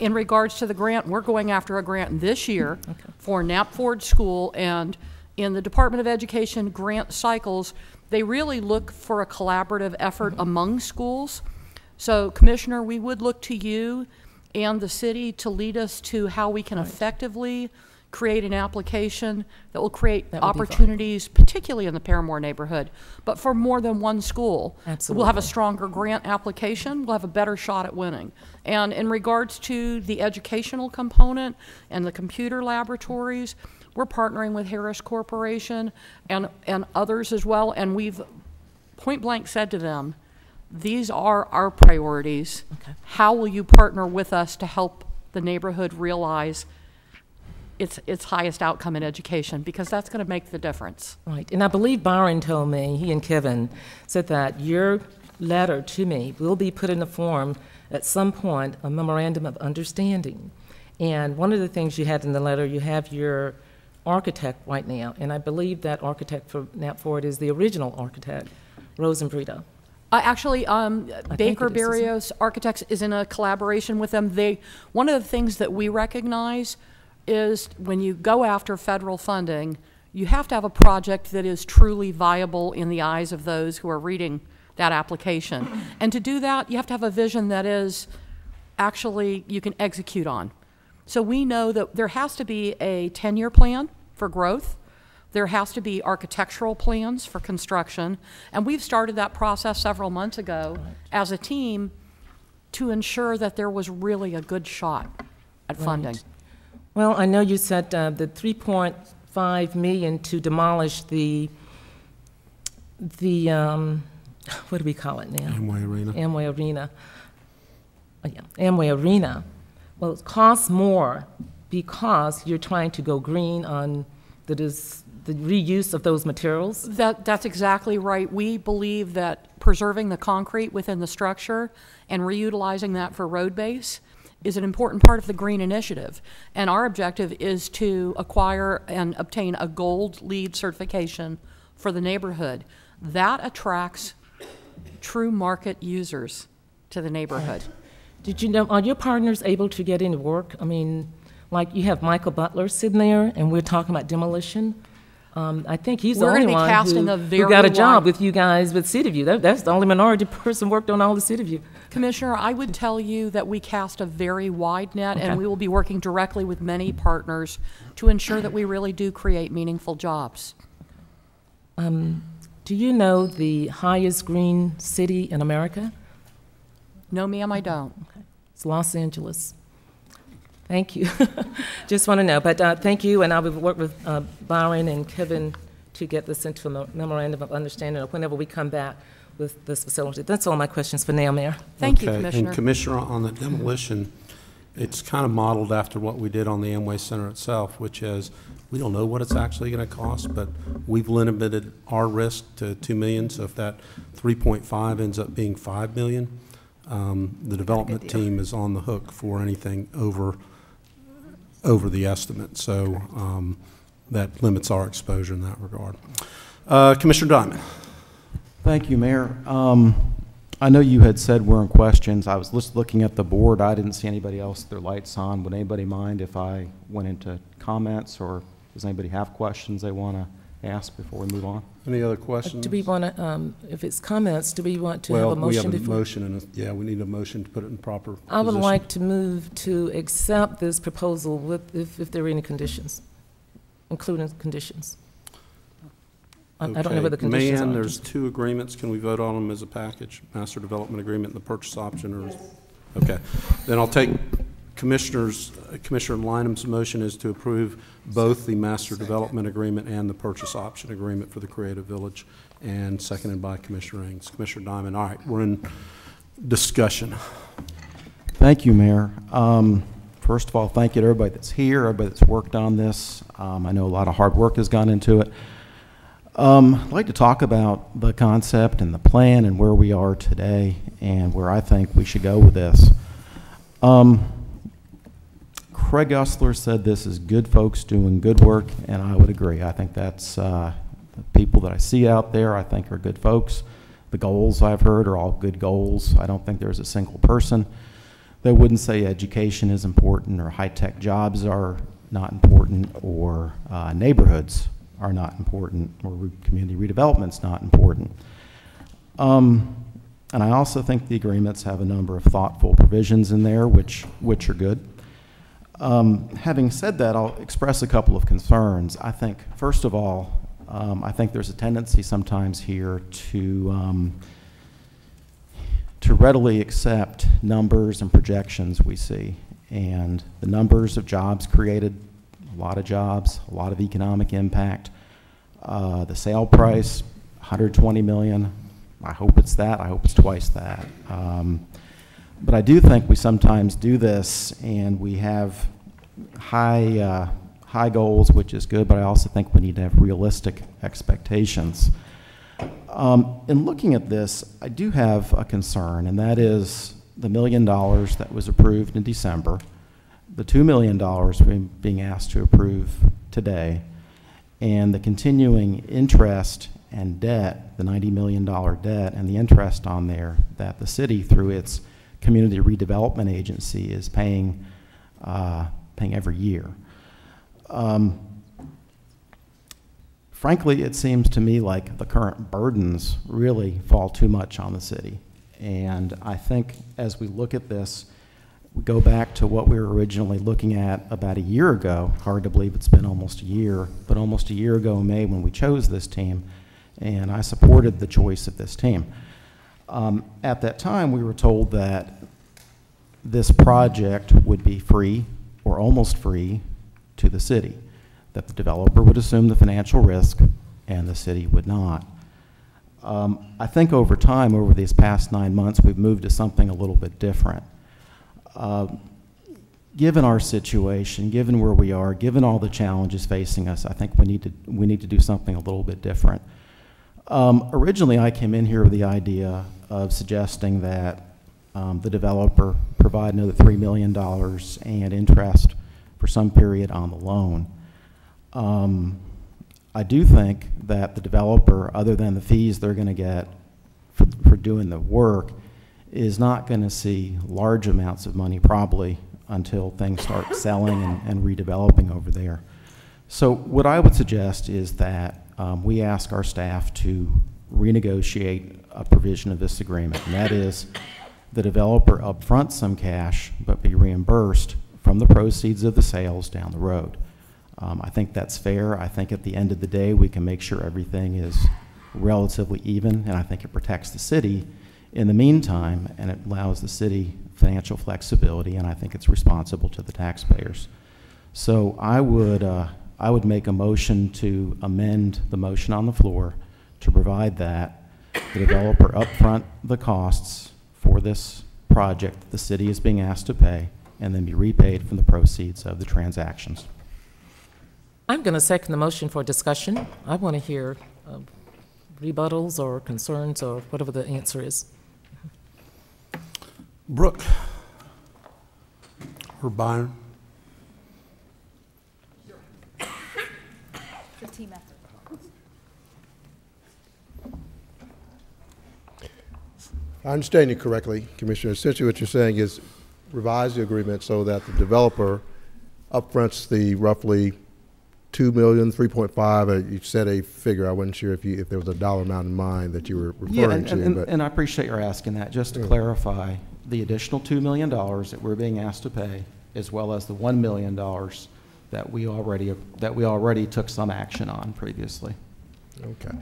In regards to the grant, we're going after a grant this year for Knapford School, and in the Department of Education grant cycles, they really look for a collaborative effort among schools. So, Commissioner, we would look to you and the city to lead us to how we can effectively create an application that will create opportunities, particularly in the Paramore neighborhood, but for more than one school. Absolutely. We'll have a stronger grant application, we'll have a better shot at winning. And in regards to the educational component and the computer laboratories, we're partnering with Harris Corporation and others as well, and we've point blank said to them, these are our priorities. How will you partner with us to help the neighborhood realize its highest outcome in education, because that's going to make the difference. Right, and I believe Byron told me, he and Kevin said that your letter to me will be put in the form at some point, a memorandum of understanding. And one of the things you had in the letter, you have your architect right now, and I believe that architect for Knapford is the original architect, Rosenbrito. Actually, Baker Barrios Architects is in a collaboration with them. One of the things that we recognize is when you go after federal funding, you have to have a project that is truly viable in the eyes of those who are reading that application. And to do that, you have to have a vision that is actually you can execute on. So we know that there has to be a 10-year plan for growth. There has to be architectural plans for construction. And we've started that process several months ago as a team to ensure that there was really a good shot at funding. Right. Well, I know you said the $3.5 million to demolish the what do we call it now? Amway Arena. Amway Arena. Oh, yeah, Amway Arena. Well, it costs more because you're trying to go green on the reuse of those materials. That's exactly right. We believe that preserving the concrete within the structure and reutilizing that for road base is an important part of the green initiative. And our objective is to acquire and obtain a gold LEED certification for the neighborhood. That attracts true market users to the neighborhood. Right. Did you know, are your partners able to get into work? I mean, like you have Michael Butler sitting there, and we're talking about demolition. I think he's the only one who got a job with you guys with City View. That's the only minority person worked on all the City View. Commissioner, I would tell you that we cast a very wide net, and we will be working directly with many partners to ensure that we really do create meaningful jobs. Do you know the highest green city in America? No, ma'am, I don't. Okay. It's Los Angeles. Thank you. Just want to know. But thank you, and I will work with Byron and Kevin to get this into a memorandum of understanding whenever we come back with this facility. That's all my questions for now, Mayor. Thank you, Commissioner. And Commissioner, on the demolition, it's kind of modeled after what we did on the Amway Center itself, which is we don't know what it's actually going to cost, but we've limited our risk to $2 million. So if that 3.5 ends up being $5 million, the development team is on the hook for anything over the estimate. So that limits our exposure in that regard. Commissioner Diamond. Thank you, Mayor. I know you had said we're in questions. I was just looking at the board. I didn't see anybody else with their lights on. Would anybody mind if I went into comments, or does anybody have questions they want to ask before we move on? Any other questions? Do we want to, if it's comments, do we want to have a motion? We have a motion, and yeah, we need a motion to put it in proper position. I would like to move to accept this proposal with, if there are any conditions, including conditions. Okay. I don't know what the conditions are. There's two agreements. Can we vote on them as a package? Master Development Agreement and the purchase option? Or okay. Then I'll take Commissioner Linham's motion is to approve both the Master Development Agreement and the purchase option agreement for the Creative Village, and seconded by Commissioner Ings. Commissioner Diamond, all right, we're in discussion. Thank you, Mayor. First of all, thank you to everybody that's here, everybody that's worked on this. I know a lot of hard work has gone into it. I'd like to talk about the concept and the plan and where we are today and where I think we should go with this. Craig Usler said this is good folks doing good work, and I would agree. I think that's the people that I see out there I think are good folks. The goals I've heard are all good goals. I don't think there's a single person that wouldn't say education is important, or high-tech jobs are not important, or neighborhoods are not important, or community redevelopment's not important. And I also think the agreements have a number of thoughtful provisions in there which are good. Having said that, I'll express a couple of concerns. I think, first of all, I think there's a tendency sometimes here to readily accept numbers and projections we see. And the numbers of jobs created, a lot of jobs, a lot of economic impact. The sale price, $120 million. I hope it's that. I hope it's twice that. But I do think we sometimes do this, and we have high goals, which is good, but I also think we need to have realistic expectations. In looking at this, I do have a concern, and that is the $1 million that was approved in December, the $2 million being asked to approve today, and the continuing interest and debt, the $90 million debt, and the interest on there that the city, through its Community Redevelopment Agency, is paying every year. Frankly, it seems to me like the current burdens really fall too much on the city. And I think as we look at this, we go back to what we were originally looking at about a year ago. Hard to believe it's been almost a year, but almost a year ago in May when we chose this team, and I supported the choice of this team. At that time, we were told that this project would be free or almost free to the city, that the developer would assume the financial risk and the city would not. I think over time, over these past 9 months, we've moved to something a little bit different. Given our situation, given where we are, given all the challenges facing us, I think we need to do something a little bit different. Originally, I came in here with the idea of suggesting that the developer provide another $3 million and interest for some period on the loan. I do think that the developer, other than the fees they're going to get for doing the work, is not going to see large amounts of money probably until things start selling and redeveloping over there. So what I would suggest is that we ask our staff to renegotiate a provision of this agreement, and that is the developer upfront some cash but be reimbursed from the proceeds of the sales down the road. I think that's fair. I think at the end of the day we can make sure everything is relatively even, and I think it protects the city in the meantime, and it allows the city financial flexibility, and I think it's responsible to the taxpayers. So I would make a motion to amend the motion on the floor to provide that the developer upfront the costs for this project that the city is being asked to pay, and then be repaid from the proceeds of the transactions. I'm going to second the motion for discussion. I want to hear rebuttals or concerns or whatever the answer is. Brooke or Byron? 15 effort. I understand you correctly, Commissioner. Essentially what you're saying is revise the agreement so that the developer upfronts the roughly $2 million, 3.5. You said a figure. I wasn't sure if there was a dollar amount in mind that you were referring to. And I appreciate your asking that. Just to clarify, the additional $2 million that we're being asked to pay, as well as the $1 million that we already took some action on previously. Okay.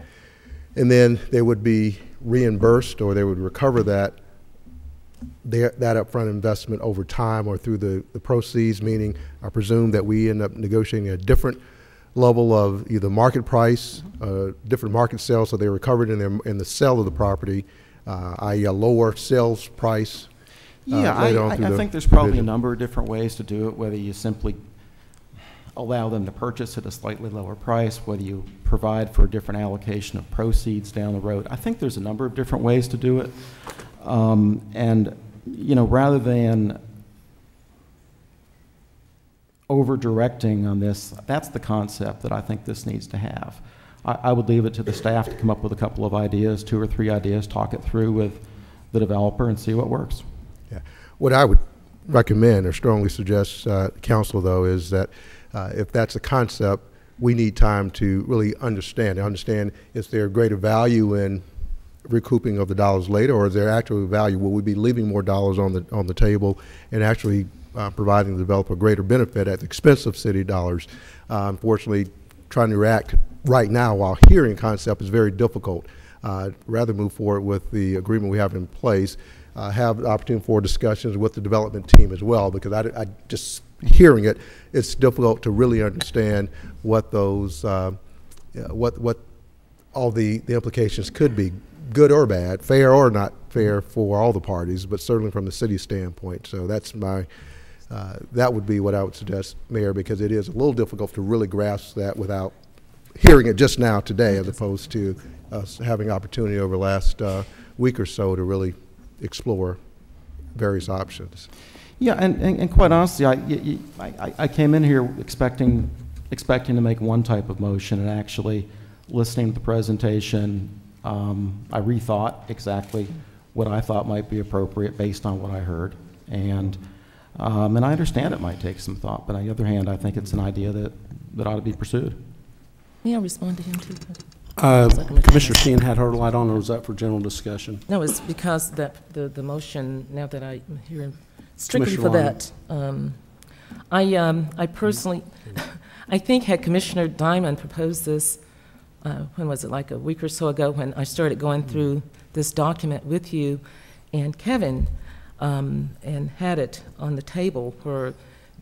And then they would be reimbursed, or they would recover that upfront investment over time or through the proceeds, meaning I presume that we end up negotiating a different level of either market price, different market sales, so they're recovered in the sale of the property, i.e. a lower sales price. Yeah, I think there's probably a number of different ways to do it, whether you simply allow them to purchase at a slightly lower price, whether you provide for a different allocation of proceeds down the road. I think there's a number of different ways to do it. And, you know, rather than over-directing on this, that's the concept that I think this needs to have. I would leave it to the staff to come up with a couple of ideas, 2 or 3 ideas, talk it through with the developer and see what works. Yeah. What I would recommend or strongly suggest council, though, is that if that's a concept, we need time to really understand. Is there greater value in recouping of the dollars later, or is there actual value? Will we be leaving more dollars on the table and actually providing the developer greater benefit at the expense of city dollars? Unfortunately, trying to react right now while hearing concept is very difficult. Rather move forward with the agreement we have in place, have the opportunity for discussions with the development team as well, because I just hearing it, it's difficult to really understand what those what all the implications could be, good or bad, fair or not fair for all the parties, but certainly from the city standpoint. So that's my that would be what I would suggest, Mayor, because it is a little difficult to really grasp that without hearing it just now today, as opposed to us having opportunity over the last week or so to really explore various options. Yeah, and quite honestly, I came in here expecting to make one type of motion, and actually listening to the presentation, I rethought exactly what I thought might be appropriate based on what I heard, and I understand it might take some thought, but on the other hand, I think it's an idea that ought to be pursued. May I respond to him too? Commissioner Sheehan had her light on, or was that for general discussion? No, it's because the motion, now that I'm hearing strictly for that. I personally, I think had Commissioner Diamond proposed this, when was it, like a week or so ago, when I started going through this document with you and Kevin, and had it on the table where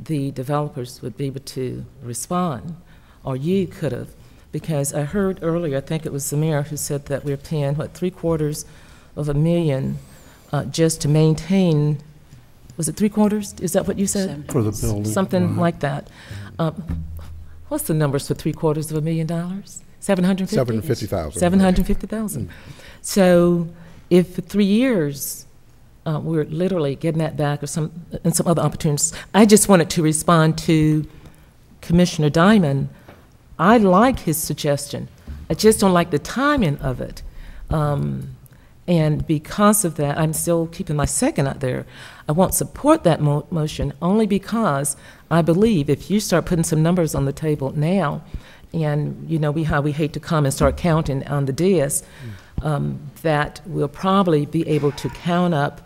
the developers would be able to respond, or you could have, because I heard earlier, I think it was the mayor who said that we're paying, what, $750,000 just to maintain, was it $750,000? Is that what you said? For the building. Something like that. What's the numbers for $750,000? 750? 750,000. 750,000. So if for 3 years, we're literally getting that back, or some other opportunities. I just wanted to respond to Commissioner Diamond. I like his suggestion. I just don't like the timing of it. And because of that, I'm still keeping my second out there. I won't support that motion only because I believe if you start putting some numbers on the table now, and you know how we hate to come and start counting on the dais, that we'll probably be able to count up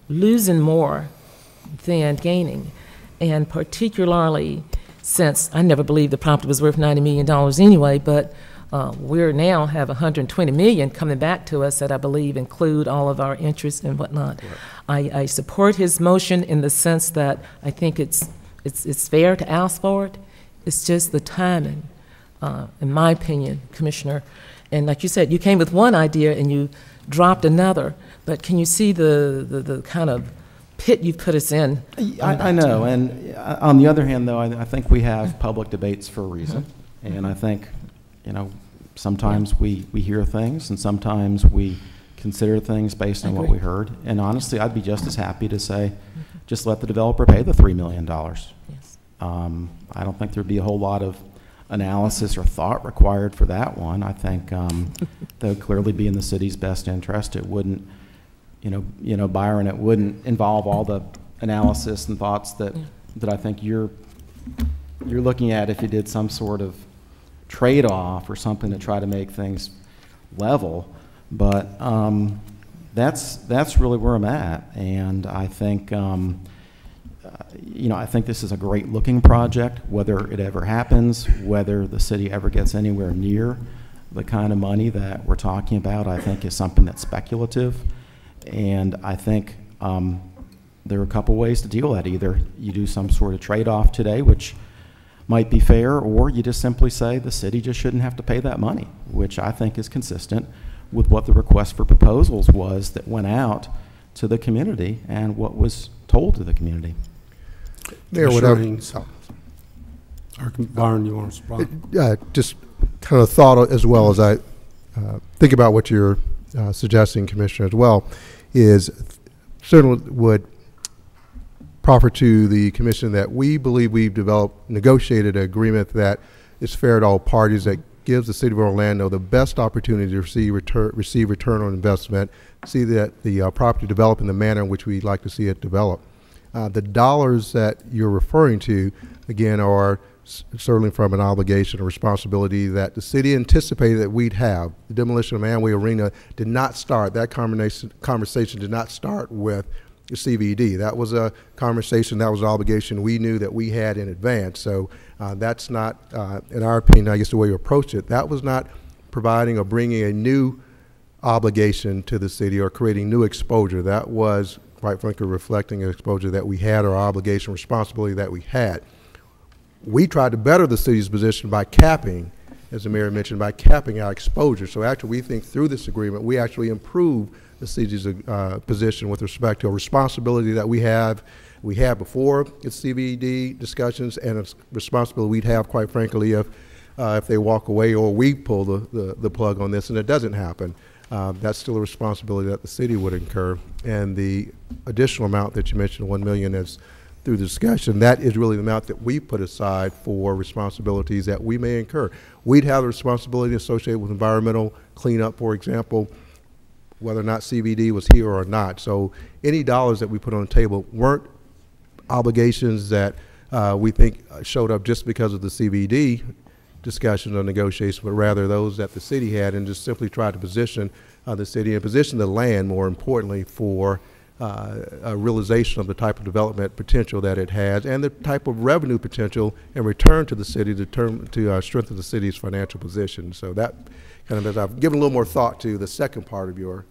losing more than gaining. And particularly since I never believed the property was worth $90 million anyway, but we're now have $120 million coming back to us that I believe include all of our interests and whatnot. Right. I support his motion in the sense that I think it's fair to ask for it. It's just the timing, in my opinion, Commissioner. And like you said, you came with one idea and you dropped another. But can you see the kind of pit you've put us in? I know. And on the other hand, though, I think we have public debates for a reason. And I think, you know, sometimes we hear things and sometimes we consider things based on what we heard. And honestly, I'd be just as happy to say, just let the developer pay the $3 million. Yes. I don't think there'd be a whole lot of analysis or thought required for that one. I think that would clearly be in the city's best interest. It wouldn't, you know, Byron, it wouldn't involve all the analysis and thoughts that I think you're looking at if you did some sort of trade-off or something to try to make things level. But that's really where I'm at, and I think you know, I think this is a great looking project. Whether it ever happens, whether the city ever gets anywhere near the kind of money that we're talking about, I think is something that's speculative. And I think there are a couple ways to deal with that. Either you do some sort of trade-off today, which might be fair, or you just simply say the city just shouldn't have to pay that money, which I think is consistent with what the request for proposals was that went out to the community and what was told to the community. Mayor, Byron, you want to respond? Just kind of thought as well as I think about what you're suggesting, Commissioner, as well, is certainly would proffer to the Commission that we believe we've negotiated an agreement that is fair to all parties, that gives the City of Orlando the best opportunity to receive return on investment, see that the property develop in the manner in which we'd like to see it develop. The dollars that you're referring to, again, are certainly from an obligation or responsibility that the city anticipated that we'd have. The demolition of Amway Arena did not start, that conversation did not start with the CVD. That was a conversation, that was an obligation we knew that we had in advance. So that's not, in our opinion, I guess the way you approach it, that was not providing or bringing a new obligation to the city or creating new exposure. That was, quite frankly, reflecting an exposure that we had or obligation, responsibility that we had. We tried to better the city's position by capping, as the mayor mentioned, by capping our exposure. So actually, we think through this agreement, we actually improve the city's position with respect to a responsibility that we had before its CVD discussions, and a responsibility we'd have, quite frankly, if they walk away or we pull the plug on this and it doesn't happen. That's still a responsibility that the city would incur. And the additional amount that you mentioned, $1 million, is through the discussion, that is really the amount that we put aside for responsibilities that we may incur. We'd have the responsibility associated with environmental cleanup, for example, whether or not CVD was here or not. So any dollars that we put on the table weren't obligations that we think showed up just because of the CVD discussion or negotiation, but rather those that the city had, and just simply tried to position the city and position the land, more importantly, for a realization of the type of development potential that it has and the type of revenue potential and return to the city to strengthen the city's financial position. So that kind of, as I've given a little more thought to the second part of your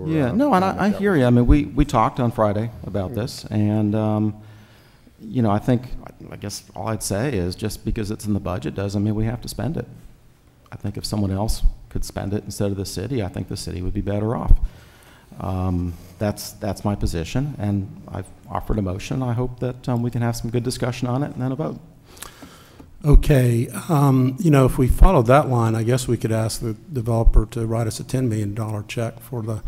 yeah, no, and I hear you. I mean, we talked on Friday about this, and you know, I guess all I'd say is just because it's in the budget doesn't mean we have to spend it. I think if someone else could spend it instead of the city, I think the city would be better off. That's my position, and I've offered a motion. I hope that we can have some good discussion on it and then a vote. Okay, you know, if we followed that line, I guess we could ask the developer to write us a $10 million check for the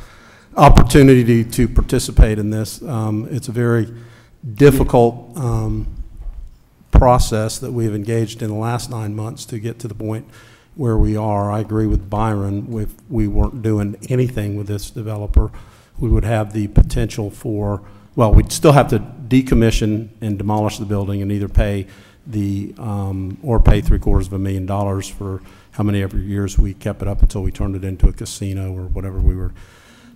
opportunity to participate in this. It's a very difficult process that we've engaged in the last 9 months to get to the point where we are. I agree with Byron. If we weren't doing anything with this developer, we would have the potential for, well, we'd still have to decommission and demolish the building and either pay the, or pay $750,000 for how many ever years we kept it up until we turned it into a casino or whatever we were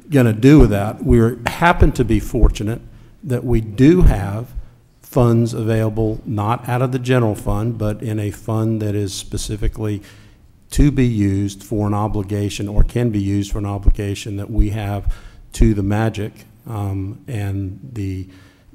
going to do with that. We happen to be fortunate that we do have funds available, not out of the general fund, but in a fund that is specifically to be used for an obligation, or can be used for an obligation that we have to the Magic and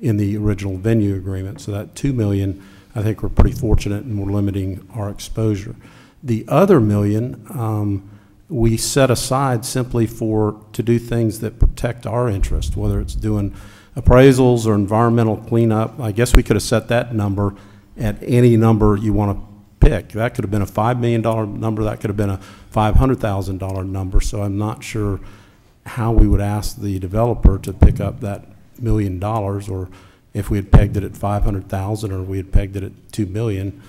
in the original venue agreement. So that $2 million, I think we're pretty fortunate and we're limiting our exposure. The other $1 million we set aside simply to do things that protect our interest, whether it's doing appraisals or environmental cleanup. I guess we could have set that number at any number you want to pick. That could have been a $5 million number. That could have been a $500,000 number. So I'm not sure how we would ask the developer to pick up that $1 million, or if we had pegged it at 500,000 or we had pegged it at 2 million.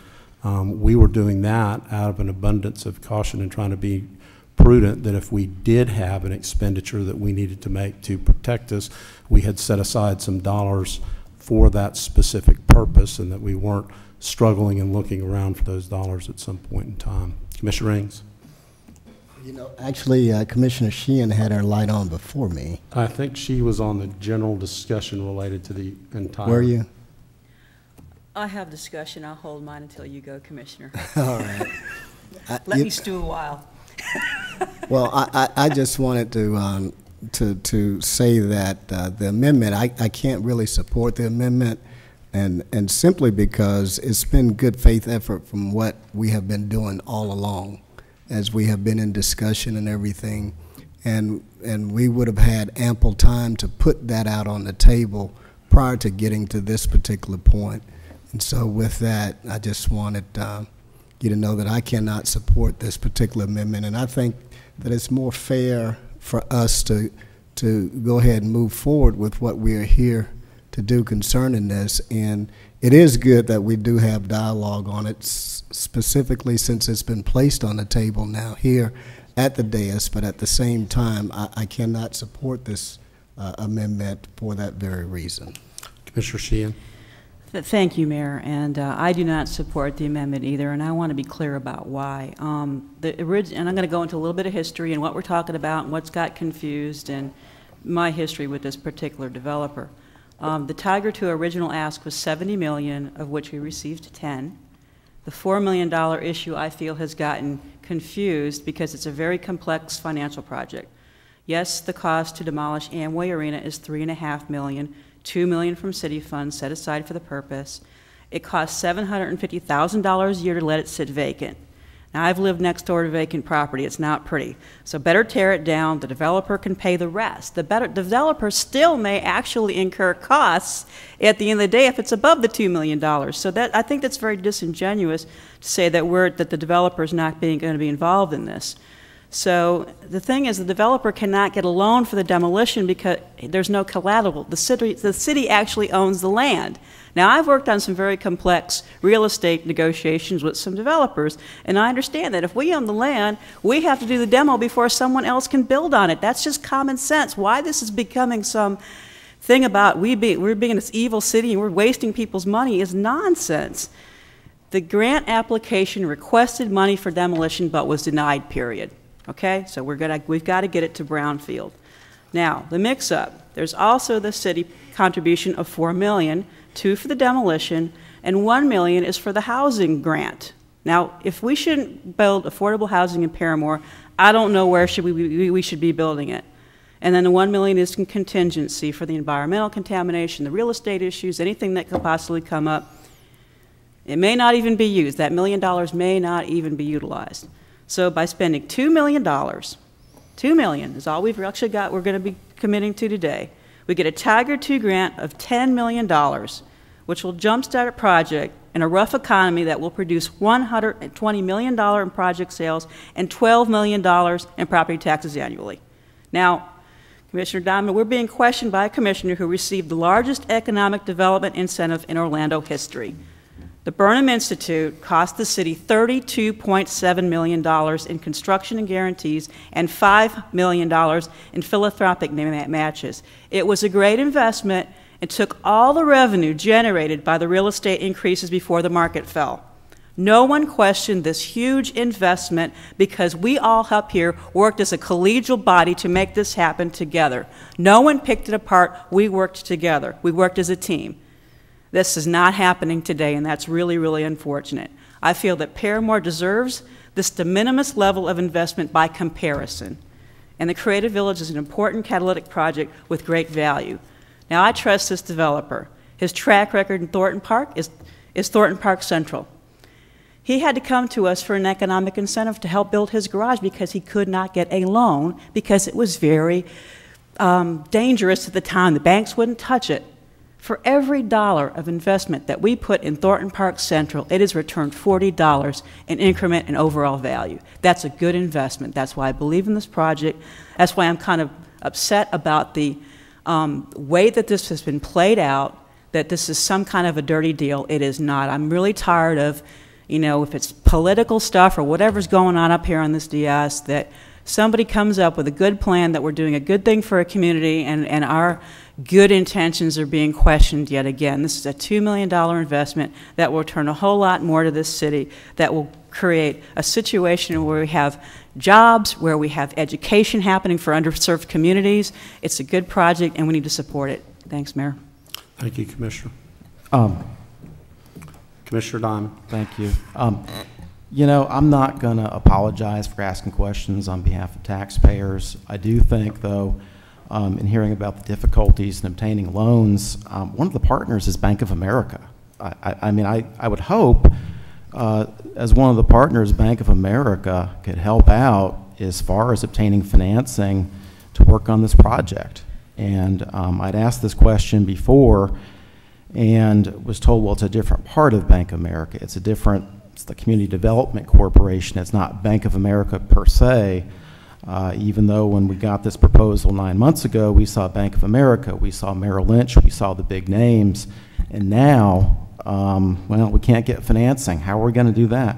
We were doing that out of an abundance of caution and trying to be prudent that if we did have an expenditure that we needed to make to protect us, we had set aside some dollars for that specific purpose, and that we weren't struggling and looking around for those dollars at some point in time. Commissioner Rings? You know, actually, Commissioner Sheehan had her light on before me. I think she was on the general discussion related to the entire. Were you? I have discussion. I'll hold mine until you go, Commissioner. All right. Let me stew a while. Well, I just wanted to say that the amendment, I can't really support the amendment, and simply because it's been good faith effort from what we have been doing all along, as we have been in discussion and everything, and we would have had ample time to put that out on the table prior to getting to this particular point. And so with that, I just wanted you to know that I cannot support this particular amendment, and I think that it's more fair for us to go ahead and move forward with what we are here to do concerning this. And it is good that we do have dialogue on it, specifically since it's been placed on the table now here at the dais, but at the same time, I cannot support this amendment for that very reason. Commissioner Sheehan? Thank you, Mayor, and I do not support the amendment either, and I want to be clear about why. And I'm going to go into a little bit of history and what we're talking about and what's got confused and my history with this particular developer. The Tiger II original ask was $70 million, of which we received 10. The $4 million issue, I feel, has gotten confused because it's a very complex financial project. Yes, the cost to demolish Amway Arena is $3.5 million. $2 million from city funds set aside for the purpose. It costs $750,000 a year to let it sit vacant. Now, I've lived next door to vacant property. It's not pretty. So better tear it down. The developer can pay the rest. The developer still may actually incur costs at the end of the day if it's above the $2 million. So that, I think that's very disingenuous to say that the developer is not going to be involved in this. So the thing is, the developer cannot get a loan for the demolition because there's no collateral. The city actually owns the land. Now, I've worked on some very complex real estate negotiations with some developers, and I understand that if we own the land, we have to do the demo before someone else can build on it. That's just common sense. Why this is becoming some thing about we're being this evil city and we're wasting people's money is nonsense. The grant application requested money for demolition but was denied, period. Okay, so we've got to get it to brownfield. Now, the mix-up, there's also the city contribution of $4 million, $2 million for the demolition, and $1 million is for the housing grant. Now, if we shouldn't build affordable housing in Paramore, I don't know where we should be building it. And then the $1 million is in contingency for the environmental contamination, the real estate issues, anything that could possibly come up. It may not even be used. That $1 million may not even be utilized. So by spending $2 million, $2 million is all we've actually got, we're going to be committing to today. We get a Tiger II grant of $10 million, which will jumpstart a project in a rough economy that will produce $120 million in project sales and $12 million in property taxes annually. Now, Commissioner Diamond, we're being questioned by a commissioner who received the largest economic development incentive in Orlando history. The Burnham Institute cost the city $32.7 million in construction and guarantees and $5 million in philanthropic matches. It was a great investment and took all the revenue generated by the real estate increases before the market fell. No one questioned this huge investment because we all up here worked as a collegial body to make this happen together. No one picked it apart. We worked together. We worked as a team. This is not happening today, and that's really, really unfortunate. I feel that Paramore deserves this de minimis level of investment by comparison. And the Creative Village is an important catalytic project with great value. Now, I trust this developer. His track record in Thornton Park is Thornton Park Central. He had to come to us for an economic incentive to help build his garage because he could not get a loan because it was very dangerous at the time. The banks wouldn't touch it. For every dollar of investment that we put in Thornton Park Central, it has returned $40 in increment and overall value. That's a good investment. That's why I believe in this project. That's why I'm kind of upset about the way that this has been played out, that this is some kind of a dirty deal. It is not. I'm really tired of, you know, if it's political stuff or whatever's going on up here on this dais, that somebody comes up with a good plan that we're doing a good thing for a community and our good intentions are being questioned yet again. This is a $2 million investment that will return a whole lot more to this city, that will create a situation where we have jobs, where we have education happening for underserved communities. It's a good project and we need to support it. Thanks, Mayor. Thank you, Commissioner. Commissioner Diamond. Thank you. You know, I'm not going to apologize for asking questions on behalf of taxpayers. I do think, though, in hearing about the difficulties in obtaining loans, one of the partners is Bank of America. I mean, I would hope, as one of the partners, Bank of America could help out as far as obtaining financing to work on this project. And I'd asked this question before and was told, well, it's a different part of Bank of America. It's the Community Development Corporation. It's not Bank of America per se, even though when we got this proposal 9 months ago, we saw Bank of America, we saw Merrill Lynch, we saw the big names, and now, well, we can't get financing. How are we going to do that?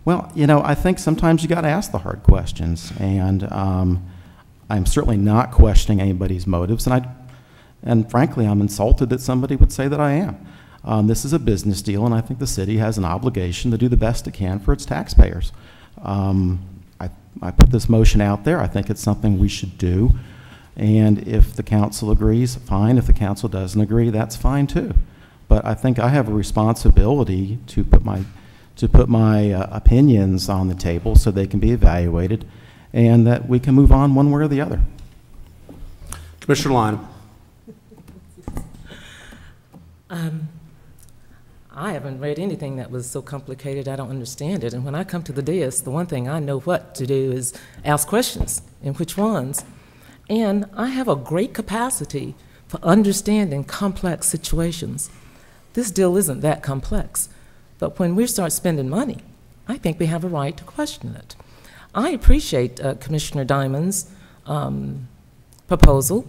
Well, you know, I think sometimes you got to ask the hard questions, and I'm certainly not questioning anybody's motives, and frankly, I'm insulted that somebody would say that I am. This is a business deal, and I think the city has an obligation to do the best it can for its taxpayers. I put this motion out there. I think it's something we should do, and if the council agrees, fine. If the council doesn't agree, that's fine too. But I think I have a responsibility to put my opinions on the table so they can be evaluated, and that we can move on one way or the other. Commissioner Lyon. I haven't read anything that was so complicated I don't understand it. And when I come to the dais, the one thing I know what to do is ask questions, and which ones. And I have a great capacity for understanding complex situations. This deal isn't that complex. But when we start spending money, I think we have a right to question it. I appreciate Commissioner Diamond's proposal.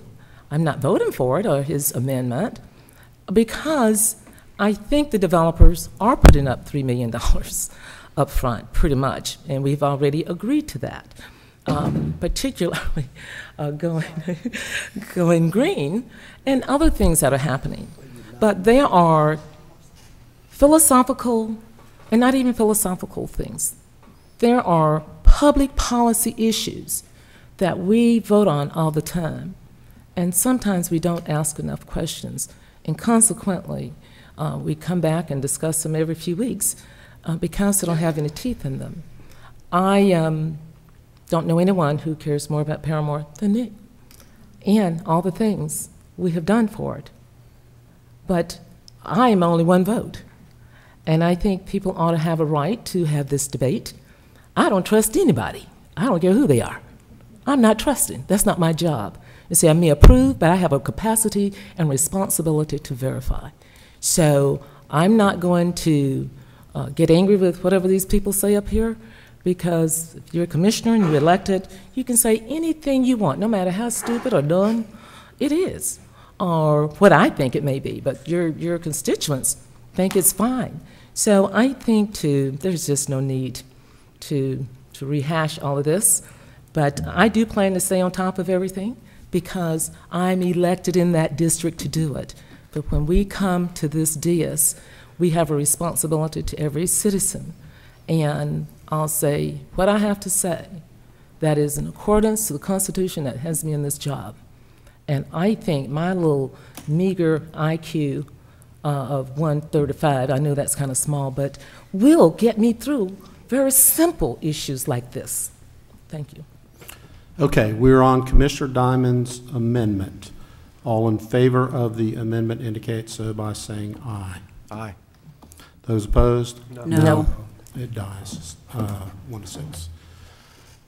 I'm not voting for it or his amendment, because I think the developers are putting up $3 million up front, pretty much, and we've already agreed to that, particularly going green and other things that are happening. But there are philosophical, and not even philosophical things. There are public policy issues that we vote on all the time And sometimes we don't ask enough questions. And consequently, we come back and discuss them every few weeks because they don't have any teeth in them. I don't know anyone who cares more about Paramore than Nick and all the things we have done for it. But I am only one vote. And I think people ought to have a right to have this debate. I don't trust anybody. I don't care who they are. I'm not trusting. That's not my job. You see, I may approve, but I have a capacity and responsibility to verify. So I'm not going to get angry with whatever these people say up here, because if you're a commissioner and you're elected, you can say anything you want, no matter how stupid or dumb it is, or what I think it may be, but your constituents think it's fine. So I think, too, there's just no need to rehash all of this, but I do plan to stay on top of everything because I'm elected in that district to do it. But when we come to this dais, we have a responsibility to every citizen, and I'll say what I have to say that is in accordance to the Constitution that has me in this job. And I think my little meager IQ of 135, I know that's kind of small, but will get me through very simple issues like this. Thank you. Okay, we're on Commissioner Diamond's amendment. All in favor of the amendment indicate so by saying aye. Aye. Those opposed? No. It dies, 1-6.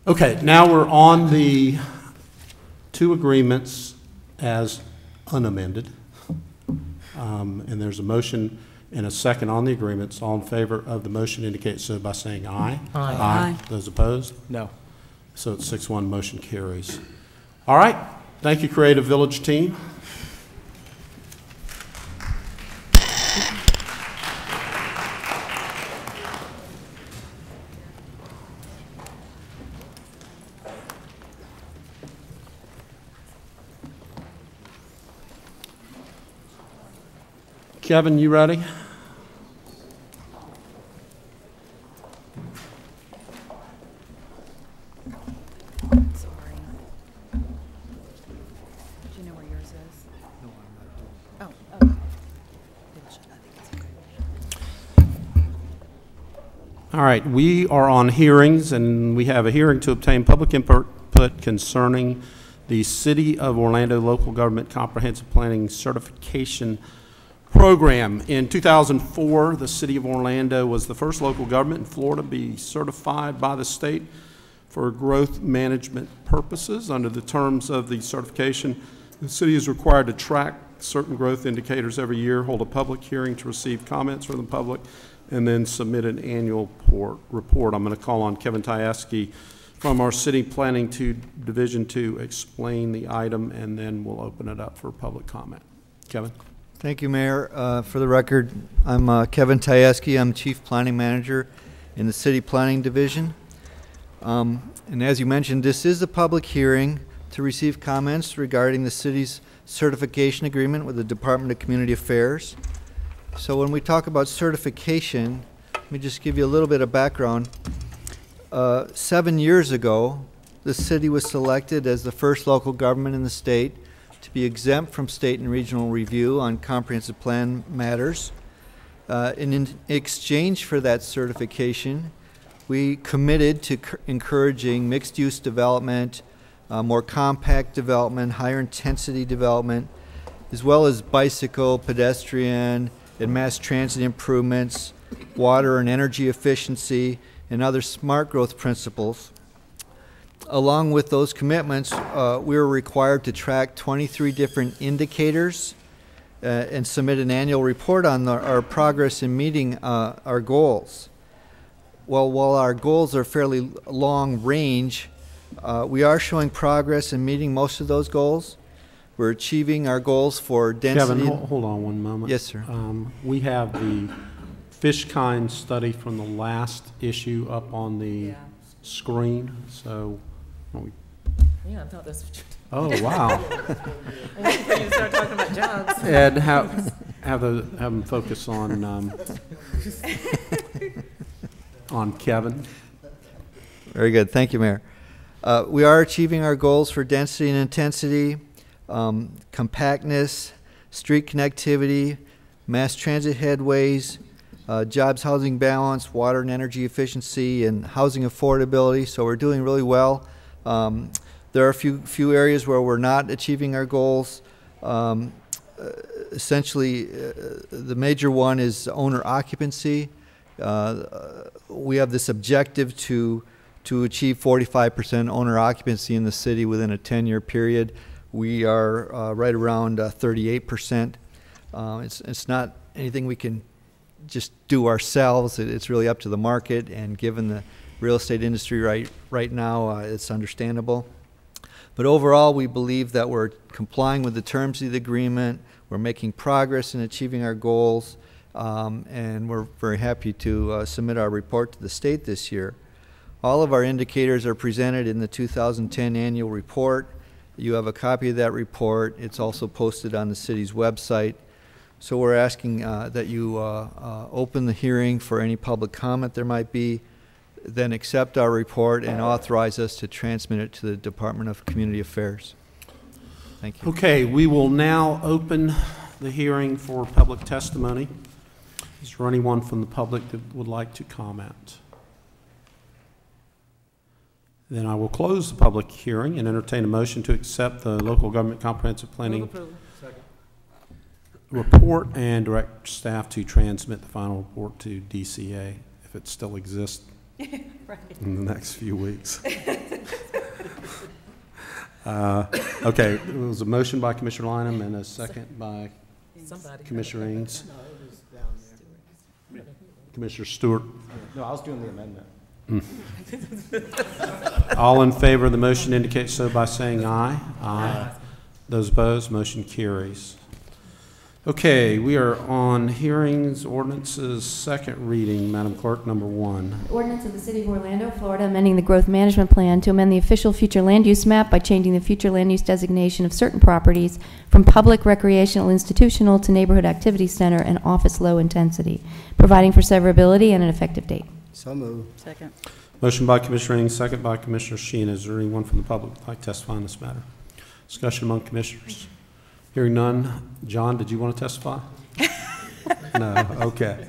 Okay, now we're on the two agreements as unamended. And there's a motion and a second on the agreements. All in favor of the motion indicate so by saying aye. Aye. Aye. Those opposed? No. So it's 6-1, motion carries. All right, thank you, Creative Village team. Kevin, you ready? All right, we are on hearings, and we have a hearing to obtain public input concerning the City of Orlando Local Government Comprehensive Planning Certification Program. In 2004, the City of Orlando was the first local government in Florida to be certified by the state for growth management purposes. Under the terms of the certification, the city is required to track certain growth indicators every year, hold a public hearing to receive comments from the public, and then submit an annual report. I'm going to call on Kevin Tyasky from our City Planning Division to explain the item, and then we'll open it up for public comment. Kevin? Thank you, Mayor. For the record, I'm Kevin Tyasky. I'm Chief Planning Manager in the City Planning Division. And as you mentioned, this is a public hearing to receive comments regarding the city's certification agreement with the Department of Community Affairs. So when we talk about certification, let me just give you a little bit of background. 7 years ago, the city was selected as the first local government in the state to be exempt from state and regional review on comprehensive plan matters. In exchange for that certification, we committed to encouraging mixed-use development, more compact development, higher intensity development, as well as bicycle, pedestrian, and mass transit improvements, water and energy efficiency, and other smart growth principles. Along with those commitments, we were required to track 23 different indicators and submit an annual report on our progress in meeting our goals. Well, while our goals are fairly long range, we are showing progress in meeting most of those goals. We're achieving our goals for density. Kevin, hold on one moment. Yes, sir. We have the fish kind study from the last issue up on the screen, so. Yeah, I thought that's what you Oh, wow. You start talking about jobs. Ed, have them focus on Kevin. Very good. Thank you, Mayor. We are achieving our goals for density and intensity. compactness, street connectivity, mass transit headways, jobs, housing balance, water and energy efficiency, and housing affordability. So we're doing really well. There are a few areas where we're not achieving our goals. Essentially, the major one is owner occupancy. We have this objective to achieve 45% owner occupancy in the city within a 10-year period. We are right around 38%. It's not anything we can just do ourselves. It's really up to the market, and given the real estate industry right now, it's understandable. But overall, we believe that we're complying with the terms of the agreement. We're making progress in achieving our goals, and we're very happy to submit our report to the state this year. All of our indicators are presented in the 2010 annual report. You have a copy of that report. It's also posted on the city's website. So we're asking that you open the hearing for any public comment there might be, then accept our report and authorize us to transmit it to the Department of Community Affairs. Thank you. Okay, we will now open the hearing for public testimony. Is there anyone from the public that would like to comment? Then I will close the public hearing and entertain a motion to accept the local government comprehensive planning report and direct staff to transmit the final report to DCA if it still exists Right. in the next few weeks. Okay, it was a motion by Commissioner Lynham and a second by Commissioner Ings. Commissioner Stewart. No, I was doing the amendment. All in favor of the motion indicate so by saying aye. Aye. Those opposed, motion carries. Okay, we are on hearings, ordinances, second reading. Madam Clerk, number 1. Ordinance of the City of Orlando, Florida, amending the Growth Management Plan to amend the official future land use map by changing the future land use designation of certain properties from public, recreational, institutional to neighborhood activity center and office low intensity, providing for severability and an effective date. So moved. Second. Motion by Commissioner Ings, second by Commissioner Sheehan. Is there anyone from the public who would like to testify on this matter? Discussion among commissioners. Hearing none. John, did you want to testify? No. Okay.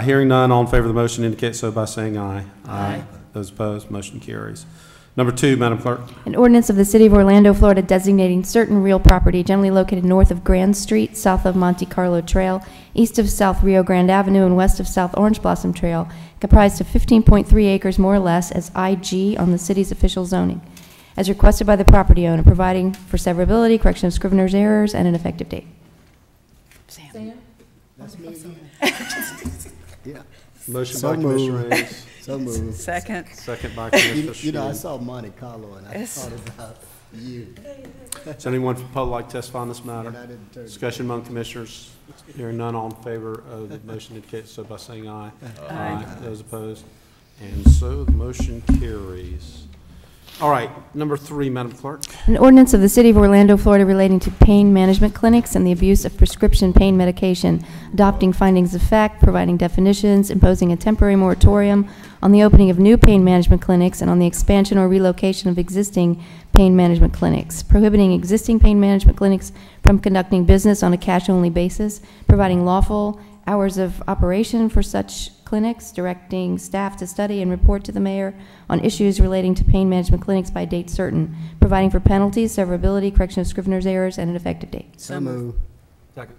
Hearing none, all in favor of the motion indicate so by saying aye. Aye. Those opposed, motion carries. Number 2, Madam Clerk. An ordinance of the City of Orlando, Florida, designating certain real property generally located north of Grand Street, south of Monte Carlo Trail, east of South Rio Grande Avenue, and west of South Orange Blossom Trail, comprised of 15.3 acres more or less as IG on the city's official zoning, as requested by the property owner, providing for severability, correction of scrivener's errors, and an effective date. Sam? That's me. Yeah. Motion So by Commissioner moved. Ings. So moved. Second. Second by Commissioner You know, I Sheehan. saw Monte Carlo and I thought about you. Does anyone from the public like to testify on this matter? And I didn't turn it. Discussion among commissioners. Hearing none, all in favor of the motion indicate so by saying aye. Aye. Those opposed. And so the motion carries. All right, number 3, Madam Clerk. An ordinance of the City of Orlando, Florida relating to pain management clinics and the abuse of prescription pain medication, adopting findings of fact, providing definitions, imposing a temporary moratorium on the opening of new pain management clinics and on the expansion or relocation of existing pain management clinics, prohibiting existing pain management clinics from conducting business on a cash-only basis, providing lawful hours of operation for such clinics, directing staff to study and report to the mayor on issues relating to pain management clinics by date certain, providing for penalties, severability, correction of scrivener's errors, and an effective date. So moved. Second.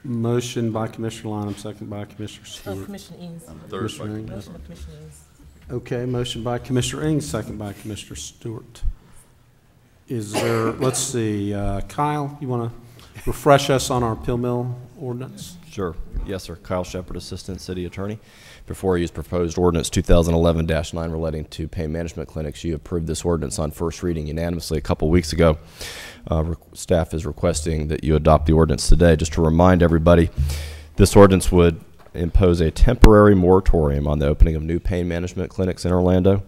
Motion by Commissioner Lynham, second by Commissioner Stewart. Commissioner Ings. Commissioner Ings. Motion by Commissioner Ings. Okay, motion by Commissioner Ings, second by Commissioner Stewart. Is there, let's see, Kyle, you want to refresh us on our Pill Mill ordinance? Sure. Yes, sir. Kyle Shepard, Assistant City Attorney. Before you is proposed ordinance 2011-9 relating to pain management clinics. You approved this ordinance on first reading unanimously a couple weeks ago. Staff is requesting that you adopt the ordinance today. Just to remind everybody, this ordinance would impose a temporary moratorium on the opening of new pain management clinics in Orlando.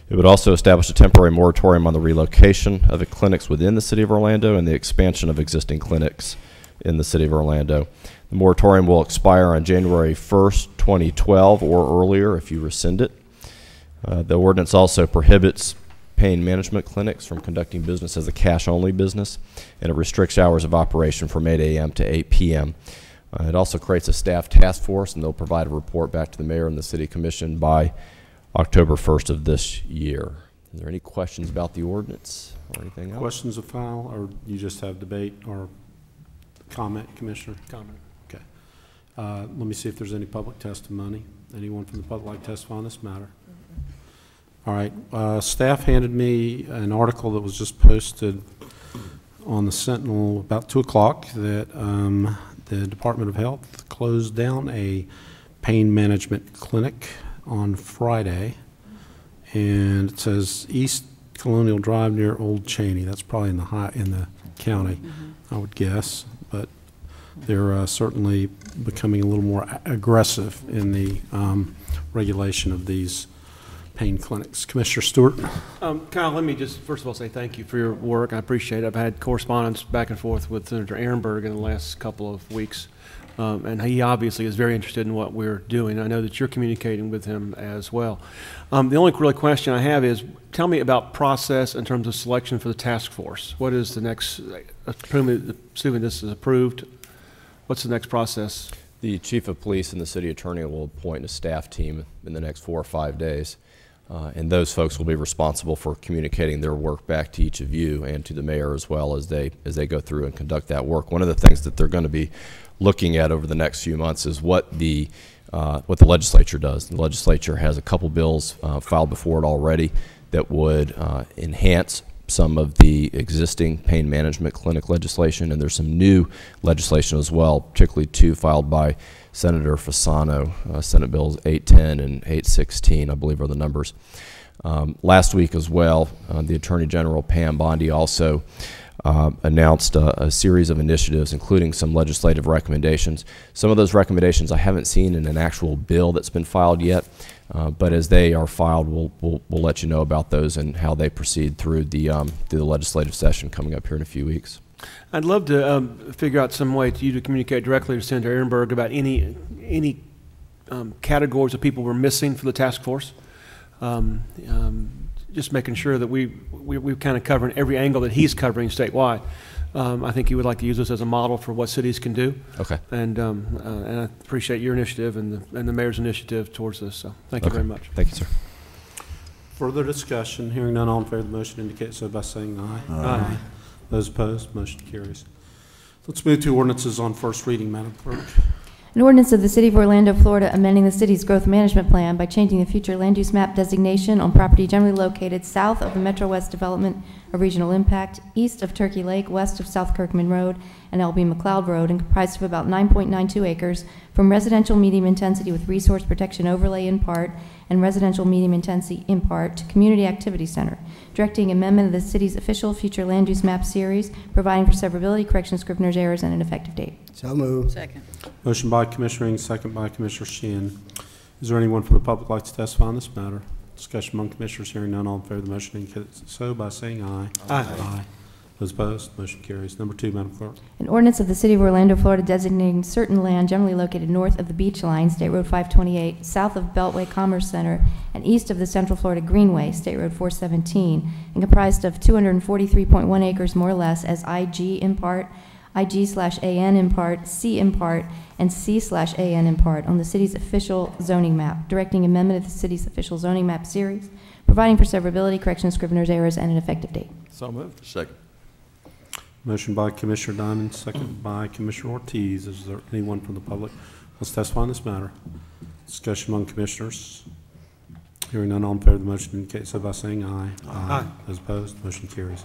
It would also establish a temporary moratorium on the relocation of the clinics within the City of Orlando and the expansion of existing clinics in the City of Orlando. The moratorium will expire on January 1st, 2012 or earlier if you rescind it. The ordinance also prohibits pain management clinics from conducting business as a cash-only business, and it restricts hours of operation from 8 a.m. to 8 p.m. It also creates a staff task force, and they'll provide a report back to the mayor and the city commission by October 1st of this year. Is there any questions about the ordinance or anything else? Questions of file, or you just have debate or comment, Commissioner? Comment. Okay. Let me see if there's any public testimony. Anyone from the public like to testify on this matter? All right. Staff handed me an article that was just posted on the Sentinel about 2 o'clock that the Department of Health closed down a pain management clinic on Friday, and it says East Colonial Drive near Old Cheney. That's probably in the county, I would guess, but they're certainly becoming a little more aggressive in the regulation of these pain clinics. Commissioner Stewart. Kyle, let me just first of all say thank you for your work. I appreciate it. I've had correspondence back and forth with Senator Ehrenberg in the last couple of weeks, and he obviously is very interested in what we're doing. I know that you're communicating with him as well. The only really question I have is, tell me about process in terms of selection for the task force. What is the next, assuming this is approved, what's the next process? The chief of police and the city attorney will appoint a staff team in the next 4 or 5 days. And those folks will be responsible for communicating their work back to each of you and to the mayor as well as they go through and conduct that work. One of the things that they're going to be looking at over the next few months is what the legislature does. The legislature has a couple bills filed before it already that would enhance some of the existing pain management clinic legislation, and there's some new legislation as well, particularly 2 filed by Senator Fasano, Senate Bills 810 and 816, I believe are the numbers. Last week as well, the Attorney General Pam Bondi also announced a series of initiatives, including some legislative recommendations. Some of those recommendations I haven't seen in an actual bill that's been filed yet, but as they are filed, we'll let you know about those and how they proceed through the legislative session coming up here in a few weeks. I'd love to figure out some way for you to communicate directly to Senator Ehrenberg about any categories of people we're missing for the task force. Just making sure that we're kind of covering every angle that he's covering statewide. I think he would like to use this as a model for what cities can do. Okay. And I appreciate your initiative and the mayor's initiative towards this. So thank you very much. Thank you, sir. Further discussion. Hearing none, all in favor of the motion indicate so by saying aye. Aye. Those opposed, motion carries. Let's move to ordinances on first reading, Madam Clerk. An ordinance of the City of Orlando, Florida, amending the city's growth management plan by changing the future land use map designation on property generally located south of the Metro West Development of Regional Impact, east of Turkey Lake, west of South Kirkman Road and L.B. McLeod Road, and comprised of about 9.92 acres from residential medium intensity with resource protection overlay in part and residential medium intensity in part to Community Activity Center, directing amendment of the city's official future land use map series, providing for severability, correction of scrivener's errors, and an effective date. So moved. Second. Motion by Commissioner Ing, second by Commissioner Sheehan. Is there anyone from the public like to testify on this matter? Discussion among commissioners. Hearing none, all in favor of the motion indicate so by saying aye. Aye. Those opposed, motion carries. Number 2, Madam Clerk. An ordinance of the City of Orlando, Florida, designating certain land generally located north of the beach line, State Road 528, south of Beltway Commerce Center, and east of the Central Florida Greenway, State Road 417, and comprised of 243.1 acres more or less as IG in part, IG/AN in part, C in part, and C/AN in part on the city's official zoning map, directing amendment of the city's official zoning map series, providing for severability, correction of scrivener's errors, and an effective date. So moved. Second. Motion by Commissioner Diamond, second by Commissioner Ortiz. Is there anyone from the public let's testify on this matter? Discussion among commissioners. Hearing none, all in favor of the motion indicate so by saying aye. Aye. Those opposed, motion carries.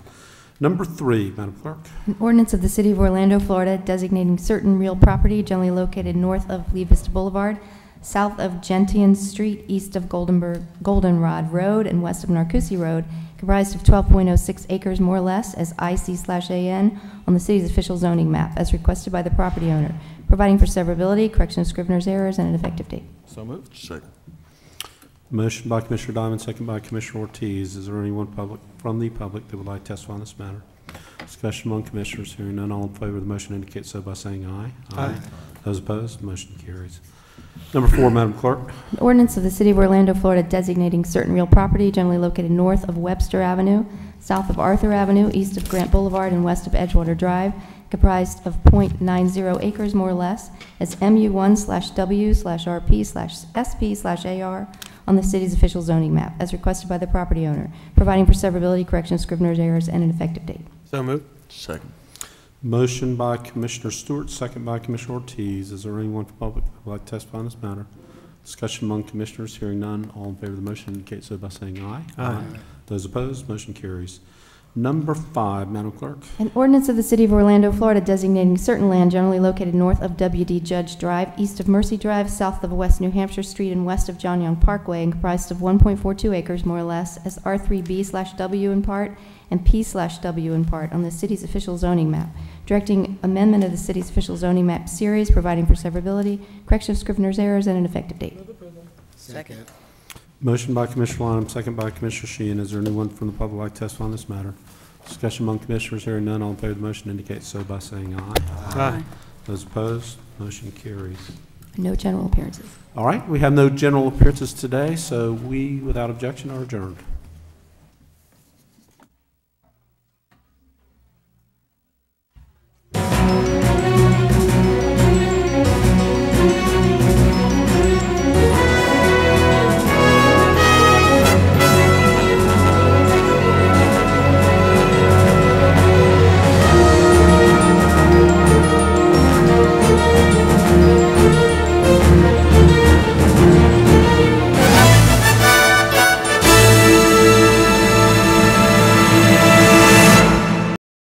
Number 3, Madam Clerk. An ordinance of the City of Orlando, Florida, designating certain real property generally located north of Lee Vista Boulevard, south of Gentian Street, east of Goldenrod Road, and west of Narcoossee Road, comprised of 12.06 acres more or less as IC/AN on the city's official zoning map, as requested by the property owner, providing for severability, correction of scrivener's errors, and an effective date. So moved. Second. Motion by Commissioner Diamond, second by Commissioner Ortiz. Is there anyone from the public that would like to testify on this matter? Discussion among commissioners. Hearing none, all in favor of the motion indicate so by saying aye. Aye. Those opposed, motion carries. Number 4, Madam Clerk. An ordinance of the City of Orlando, Florida designating certain real property generally located north of Webster Avenue, south of Arthur Avenue, east of Grant Boulevard, and west of Edgewater Drive, comprised of .90 acres more or less, as MU1/W/RP/SP/AR on the city's official zoning map, as requested by the property owner, providing for severability, correction of scrivener's errors, and an effective date. So moved. Second. Motion by Commissioner Stewart, second by Commissioner Ortiz. Is there anyone from public who would like to testify on this matter? Discussion among commissioners. Hearing none. All in favor of the motion indicate so by saying aye. Aye. Those opposed, motion carries. Number 5, Madam Clerk. An ordinance of the City of Orlando, Florida designating certain land generally located north of W.D. Judge Drive, east of Mercy Drive, south of West New Hampshire Street, and west of John Young Parkway, and comprised of 1.42 acres more or less, as R3B/W in part and P/W in part on the city's official zoning map, directing amendment of the city's official zoning map series, providing for severability, correction of scrivener's errors, and an effective date. Second. Motion by Commissioner Lineham, second by Commissioner Sheehan. Is there anyone from the public who would like to testify on this matter? Discussion among commissioners. Hearing none. All in favor of the motion indicate so by saying aye. Aye. Those opposed, motion carries. No general appearances. All right, we have no general appearances today, so we, without objection, are adjourned.